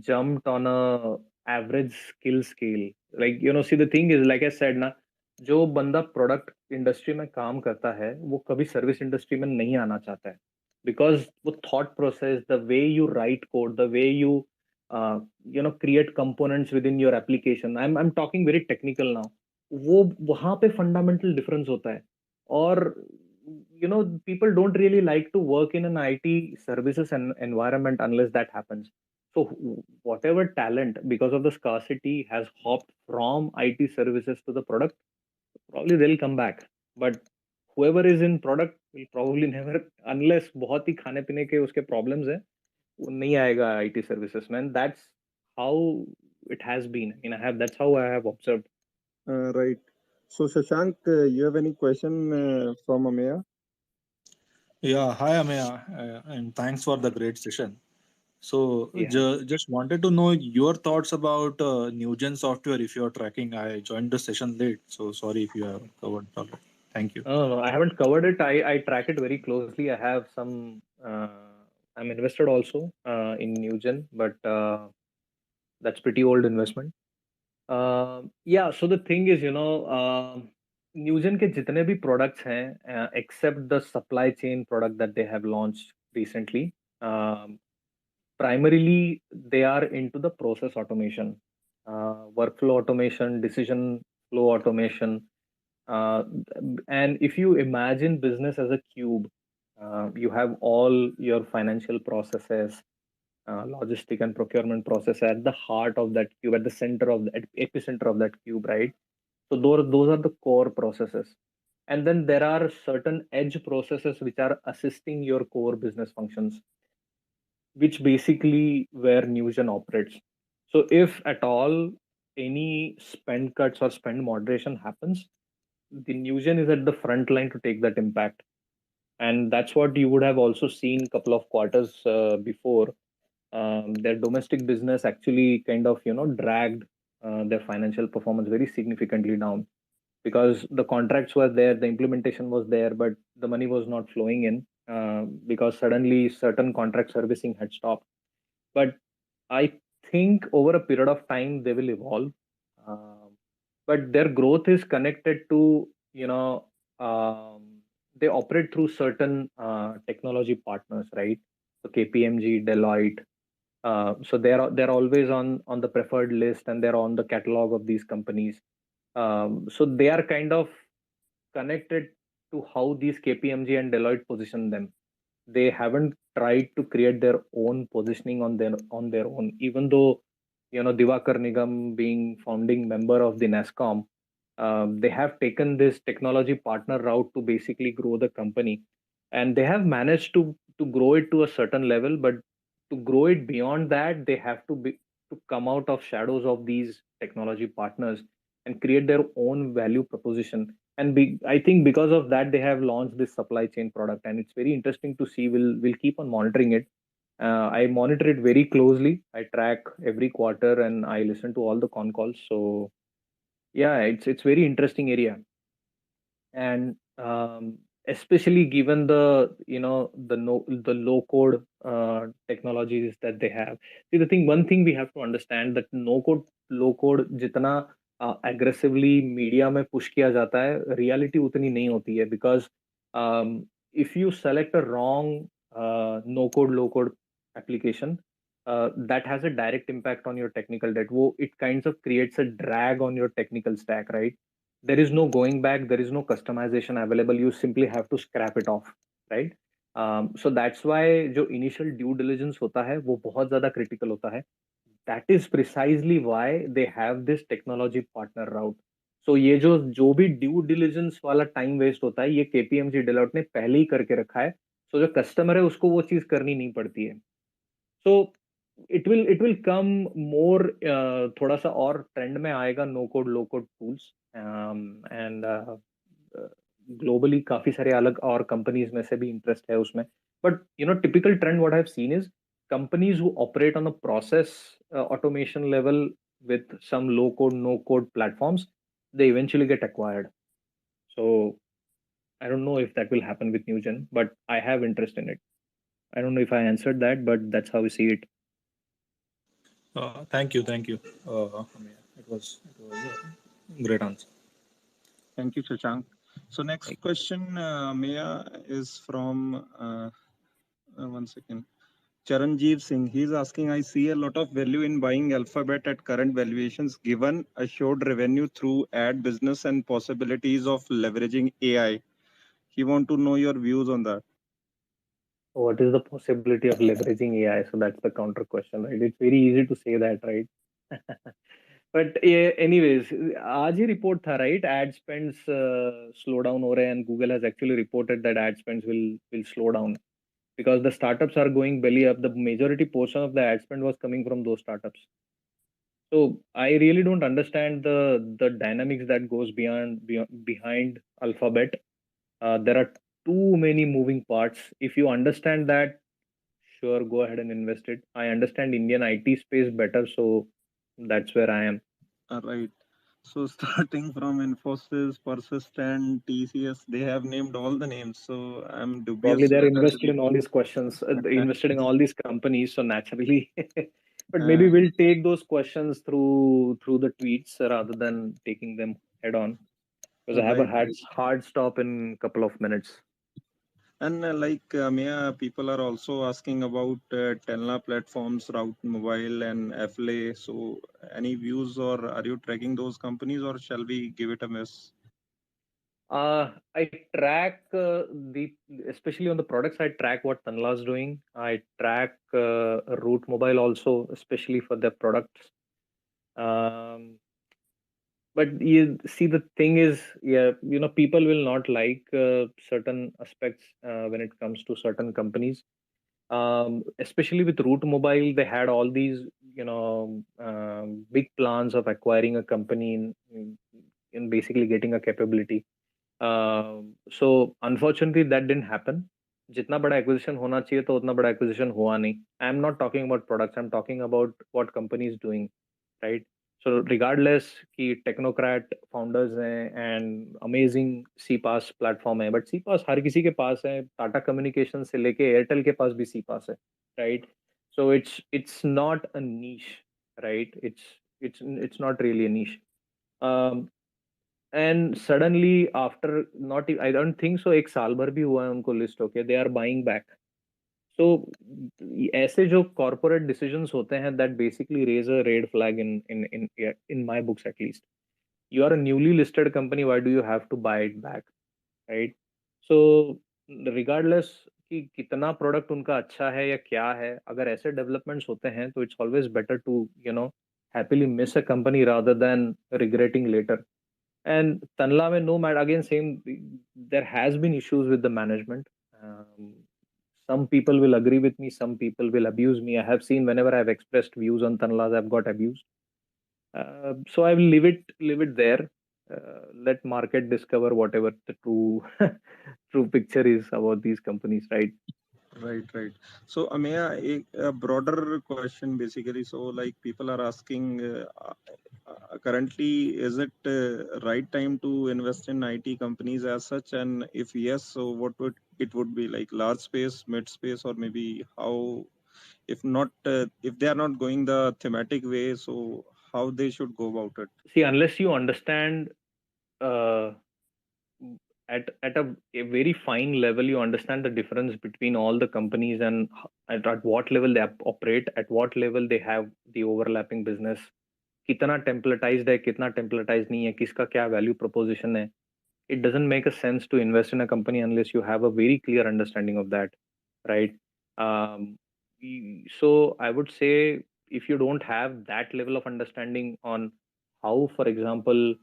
jumped on a average skill scale. Like, see, the thing is, like I said ना, जो बंदा product industry में काम करता है वो कभी service industry में नहीं आना चाहता है, बिकॉज वो thought process, the way you right code, the way you create components with in your application, I am talking very technical now, वो वहां पे फंडामेंटल डिफरेंस होता है. और people don't really like to work in an IT services and environment unless that happens. So whatever talent, because of the scarcity, has hopped from IT services to the product, probably they'll come back. But whoever is in product will probably never, unless बहुत ही खाने पीने के उसके problems है, वो नहीं आएगा IT services man. That's how it has been. That's how I have observed. Right. So Shashank, you have any question from Ameya? Yeah, hi Ameya, and thanks for the great session. So, Yeah. just wanted to know your thoughts about Newgen software. If you're tracking, I joined the session late, so sorry if you have covered it already. Thank you. No, I haven't covered it. I track it very closely. I have some. I'm invested also in Newgen, but that's pretty old investment. Yeah. So the thing is, Newgen के जितने भी products हैं, except the supply chain product that they have launched recently, primarily they are into the process automation, workflow automation, decision flow automation. And if you imagine business as a cube, you have all your financial processes, logistic and procurement process at the heart of that cube, at the center of the epicenter of that cube, right? So those are the core processes. And then there are certain edge processes which are assisting your core business functions, which basically where Newgen operates. So if at all any spend cuts or spend moderation happens, the Newgen is at the front line to take that impact. And that's what you would have also seen a couple of quarters before. Their domestic business actually kind of dragged their financial performance very significantly down, because the contracts were there, the implementation was there, but the money was not flowing in because suddenly certain contract servicing had stopped. But I think over a period of time they will evolve. Um, but their growth is connected to, they operate through certain technology partners, right? So KPMG, Deloitte. So they're always on the preferred list, and they're on the catalog of these companies. So they are kind of connected to how these KPMG and Deloitte position them. They haven't tried to create their own positioning on their own, even though Divakar Nigam being founding member of the NASCOM, they have taken this technology partner route to basically grow the company, and they have managed to grow it to a certain level. But to grow it beyond that, they have to come out of shadows of these technology partners and create their own value proposition. And I think because of that they have launched this supply chain product, and it's very interesting to see. We'll keep on monitoring it. I monitor it very closely. I track every quarter and I listen to all the con calls. So yeah, it's very interesting area. And especially given the low code technologies that they have. See, one thing we have to understand, that no code low code जितना aggressively media में push किया जाता है, reality उतनी नहीं होती है. Because if you select a wrong no code low code application, that has a direct impact on your technical debt. It kinds of creates a drag on your technical stack, right? There is no going back, there is no customization available, you simply have to scrap it off, right? So that's why जो initial due diligence होता है वो बहुत ज़्यादा critical होता है. That is precisely why they have this technology partner route. So ये जो भी due diligence वाला time waste होता है, ये KPMG Deloitte ने पहले ही करके रखा है. So जो customer है उसको वो चीज़ करनी नहीं पड़ती है. So it will come more, थोड़ा सा और ट्रेंड में आएगा no code low code tools. And globally काफी सारे अलग और कंपनीज में से भी इंटरेस्ट है उसमें. But typical trend what I have seen is companies who operate on a process automation level with some low code no code platforms, they eventually get acquired. So I don't know if that will happen with Newgen, but I have interest in it. I don't know if I answered that, but that's how we see it. Thank you, thank you. Ameya. It was a great answer. Thank you, Shashank. So next question, Maya, is from one second. Charanjeev Singh. He's asking, I see a lot of value in buying Alphabet at current valuations, given assured revenue through ad business and possibilities of leveraging AI. He want to know your views on that. What is the possibility of leveraging AI? So that's the counter question, right? It's very easy to say that, right? But anyways, आज ही report था, right? Ad spends slow down हो रहे हैं, and Google has actually reported that ad spends will slow down because the startups are going belly up. The majority portion of the ad spend was coming from those startups. So I really don't understand the dynamics that goes behind Alphabet. There are too many moving parts. If you understand that, sure, go ahead and invest it. I understand Indian IT space better, so that's where I am. Right. So starting from Infosys, Persistent, TCS, they have named all the names. So I'm dubious. Probably they're whether invested they- in all these questions, invested in all these companies. So naturally, but maybe we'll take those questions through the tweets rather than taking them head on, because I have a Right. hard stop in a couple of minutes. And Mia, people are also asking about Telna platforms, Route Mobile and Affle. So any views, or are you tracking those companies, or shall we give it a miss? I track especially on the products, I track what Tanla is doing. I track Route Mobile also, especially for their products. But you see, the thing is, yeah, people will not like certain aspects when it comes to certain companies. Especially with Route Mobile, they had all these, big plans of acquiring a company in basically getting a capability. So unfortunately, that didn't happen. जितना बड़ा acquisition होना चाहिए तो उतना बड़ा acquisition हुआ नहीं. I'm not talking about products. I'm talking about what company is doing, right? So regardless कि technocrat founders हैं and amazing CPaaS platform है, but CPaaS हर किसी के पास है. Tata Communications से लेके Airtel के पास भी CPaaS है, right? So it's not a niche, right? It's not really a niche. And suddenly after not I don't think so, एक साल भर भी हुआ है उनको लिस्ट होके, they are buying back. So ऐसे जो corporate decisions होते हैं that basically raise a red flag in my books at least. You are a newly listed company, why do you have to buy it back, right? So regardless कि कितना product उनका अच्छा है या क्या है, अगर ऐसे डेवलपमेंट्स होते हैं तो it's always better to happily miss a company rather than regretting later. And Tanla mein no matter, again same, there has been issues with the management. Some people will agree with me, some people will abuse me. I have seen whenever I've expressed views on Tanlas, I've got abused. So I will leave it there. Let market discover whatever the true true picture is about these companies, right? Right. So Ameya, a broader question basically. So people are asking, currently, is it right time to invest in IT companies as such? And if yes, so what would it would be, like large space, mid space, or maybe how? If not, if they are not going the thematic way, so how they should go about it? See, unless you understand uh, at a very fine level, you understand the difference between all the companies and at what level they operate, at what level they have the overlapping business, कितना templatized है, कितना templatized नहीं है, किसका क्या value proposition है. It doesn't make a sense to invest in a company unless you have a very clear understanding of that, right? So I would say, if you don't have that level of understanding on how, for example,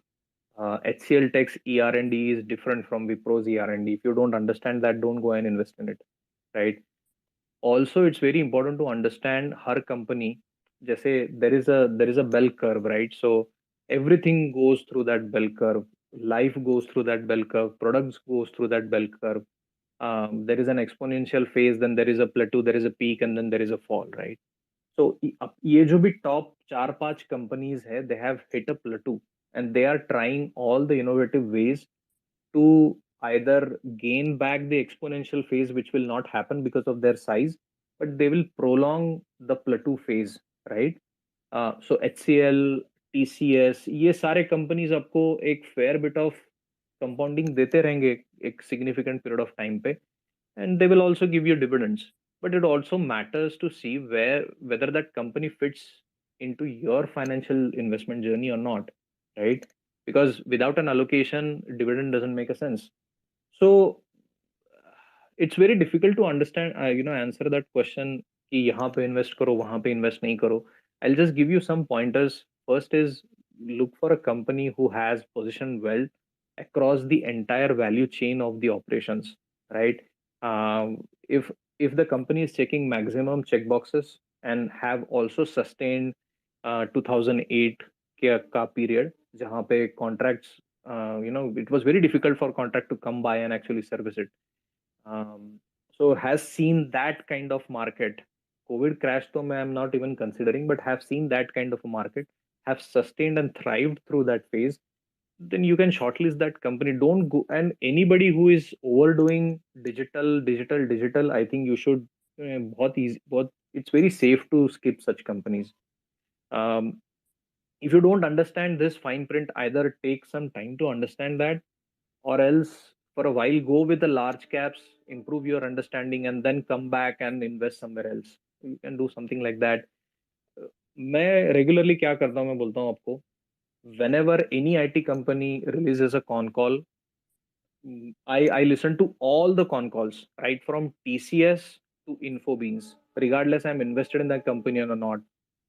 HCL Tech's ER&D is different from Wipro's ER&D. If you don't understand that, don't go and invest in it, right? Also, it's very important to understand her company. जैसे there is a bell curve, right? So everything goes through that bell curve. Life goes through that bell curve. Products goes through that bell curve. There is an exponential phase, then there is a plateau, there is a peak, and then there is a fall, right? So ये जो भी top 4-5 companies है, they have hit a plateau and they are trying all the innovative ways to either gain back the exponential phase, which will not happen because of their size, but they will prolong the plateau phase, right? So HCL, TCS, ये सारे companies आपको एक fair bit of compounding देते रहेंगे एक significant period of time पे, and they will also give you dividends. But it also matters to see whether that company fits into your financial investment journey or not, right? Because without an allocation, dividend doesn't make a sense. So it's very difficult to understand, answer that question कि यहाँ पे invest करो वहाँ पे invest नहीं करो. I'll just give you some pointers. First is look for a company who has positioned well across the entire value chain of the operations, right? If the company is checking maximum check boxes and have also sustained 2008 का period जहाँ पे contracts, it was very difficult for contract to come by and actually service it. So has seen that kind of market. COVID crash though I'm not even considering, but have seen that kind of a market, have sustained and thrived through that phase, then you can shortlist that company. Don't go, and anybody who is overdoing digital, I think you should, बहुत easy, it's very safe to skip such companies. If you don't understand this fine print, either take some time to understand that, or else for a while go with the large caps, improve your understanding, and then come back and invest somewhere else. You can do something like that. मैं regularly क्या करता हूँ, मैं बोलता हूँ आपको, whenever any IT company releases a con call, I listen to all the con calls, right from TCS to Infobeans, regardless I'm invested in that company or not.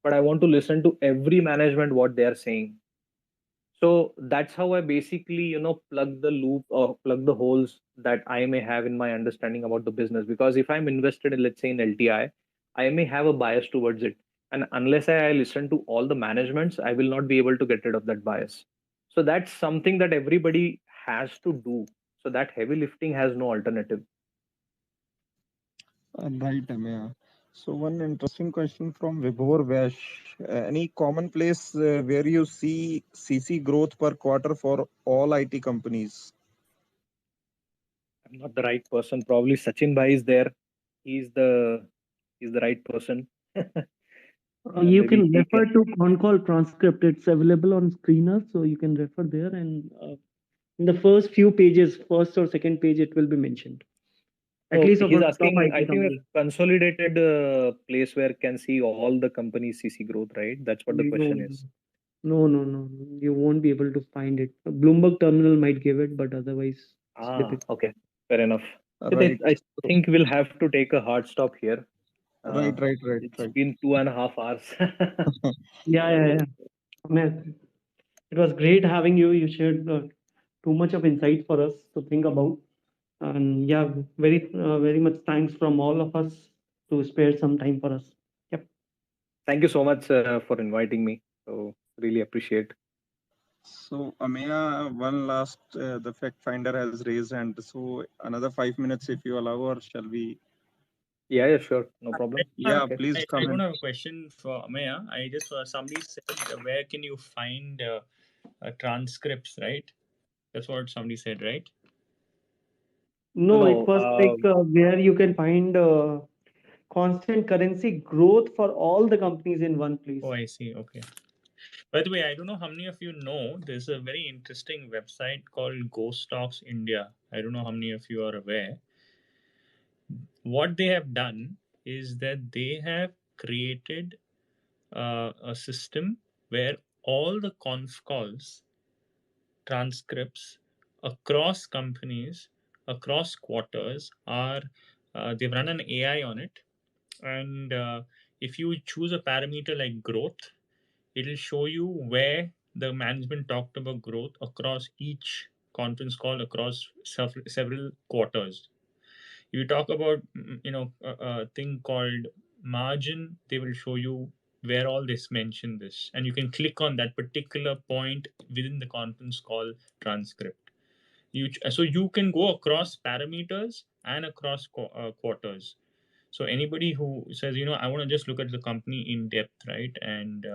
But I want to listen to every management what they are saying. So that's how I basically, plug the loop or plug the holes that I may have in my understanding about the business. Because if I'm invested in, let's say, in LTI, I may have a bias towards it. And unless I listen to all the managements, I will not be able to get rid of that bias. So that's something that everybody has to do. So that heavy lifting has no alternative. Right, Ameya. So one interesting question from Vibhor Vash. Any common place where you see CC growth per quarter for all IT companies? I'm not the right person. Probably Sachin Bhai is there. He's the right person. You Maybe can he refer can. to con call transcript. It's available on screener, so you can refer there. And in the first few pages, first or second page, it will be mentioned. At So least of he's a top asking, I IT think, a company. consolidated place where can see all the companies CC growth, right? That's what the question is. No. You won't be able to find it. Bloomberg terminal might give it, but otherwise, it's difficult. Okay, fair enough. Right. I think we'll have to take a hard stop here. Right. It's been 2.5 hours. Yeah. Man, it was great having you. You shared too much of insight for us to think about. And yeah, very much thanks from all of us to spare some time for us. Yep. Thank you so much for inviting me. So really appreciate. So Ameya, one last, the fact finder has raised hand. So another 5 minutes if you allow, or shall we? Yeah, sure. No problem. Yeah, Okay. please I come don't in. have a question for Ameya. I just somebody said where can you find transcripts, right? That's what somebody said, right? No, No, it was like where you can find constant currency growth for all the companies in one place. Oh, I see. Okay. By the way, I don't know how many of you know, there's a very interesting website called Ghost Stocks India. I don't know how many of you are aware. What they have done is that they have created a system where all the conf calls, transcripts across companies, across quarters are, they've run an AI on it. And if you choose a parameter like growth, it'll show you where the management talked about growth across each conference call across several quarters. If you talk about a thing called margin, they will show you where all this mention this, and you can click on that particular point within the conference call transcript. So you can go across parameters and across quarters. So anybody who says, I want to just look at the company in depth, right, and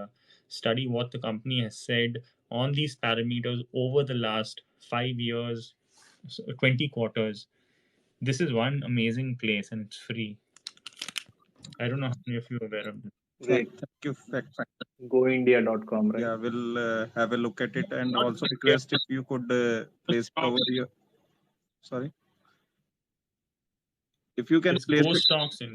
study what the company has said on these parameters over the last 5 years, 20 quarters. This is one amazing place and it's free. I don't know how many of you are aware of this. Great. Thank you, Fact Finder. GoIndia.com, right? Yeah, we'll have a look at it, and also request if you could place it over your. Sorry, if you can It's place Go it. Stocks in.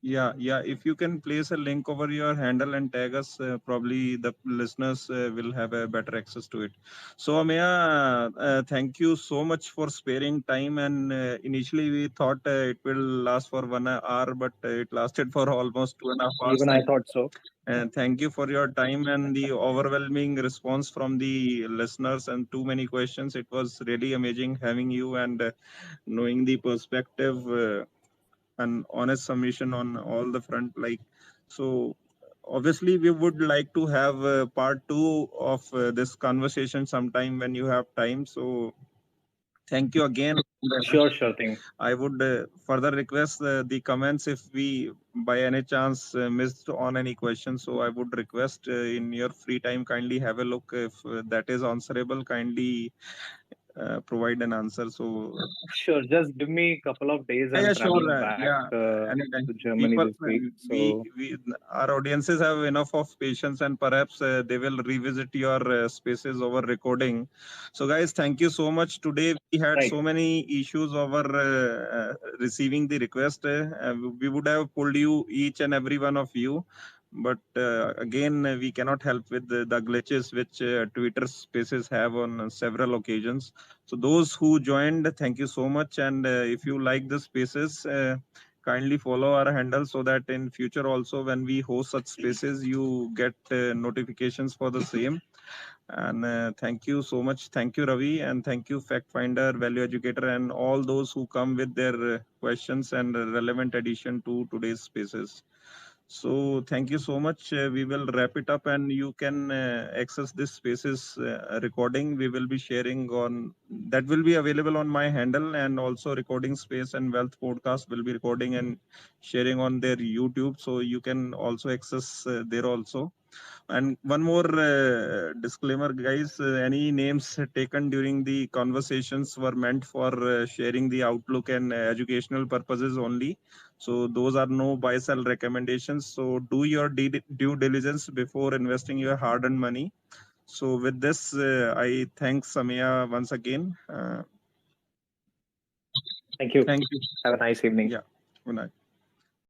Yeah. If you can place a link over your handle and tag us, probably the listeners will have a better access to it. So, Ameya, thank you so much for sparing time. And initially, we thought it will last for 1 hour, but it lasted for almost 2.5 hours. Even I thought so. And thank you for your time and the overwhelming response from the listeners and too many questions. It was really amazing having you and knowing the perspective. An honest submission on all the front, like, so obviously we would like to have part two of this conversation sometime when you have time. So thank you again. Sure thing. I would further request the comments if we by any chance missed on any questions. So I would request in your free time, kindly have a look. If that is answerable, kindly provide an answer. So Sure. Just give me a couple of days. yeah, I'm sure. traveling back Anytime. to Germany People, this week. So our audiences have enough of patience, and perhaps they will revisit your spaces over recording. So, guys, thank you so much. Today we had so many issues over receiving the request. We would have pulled you, each and every one of you, but again we cannot help with the glitches which Twitter spaces have on several occasions. So those who joined, thank you so much. And if you like the spaces, kindly follow our handle so that in future also when we host such spaces, you get notifications for the same. And thank you so much. Thank you, Ravi, and thank you, Fact Finder, Value Educator, and all those who come with their questions and relevant addition to today's spaces. So thank you so much. We will wrap it up, and you can access this spaces recording. We will be sharing on that will be available on my handle, and also recording space and wealth podcast will be recording and sharing on their YouTube. So you can also access there also. And one more disclaimer, guys, any names taken during the conversations were meant for sharing the outlook and educational purposes only. So those are no buy sell recommendations. So do your due diligence before investing your hard earned money. So with this, I thank Ameya once again. Thank you. Thank you. Have a nice evening. Yeah. Good night.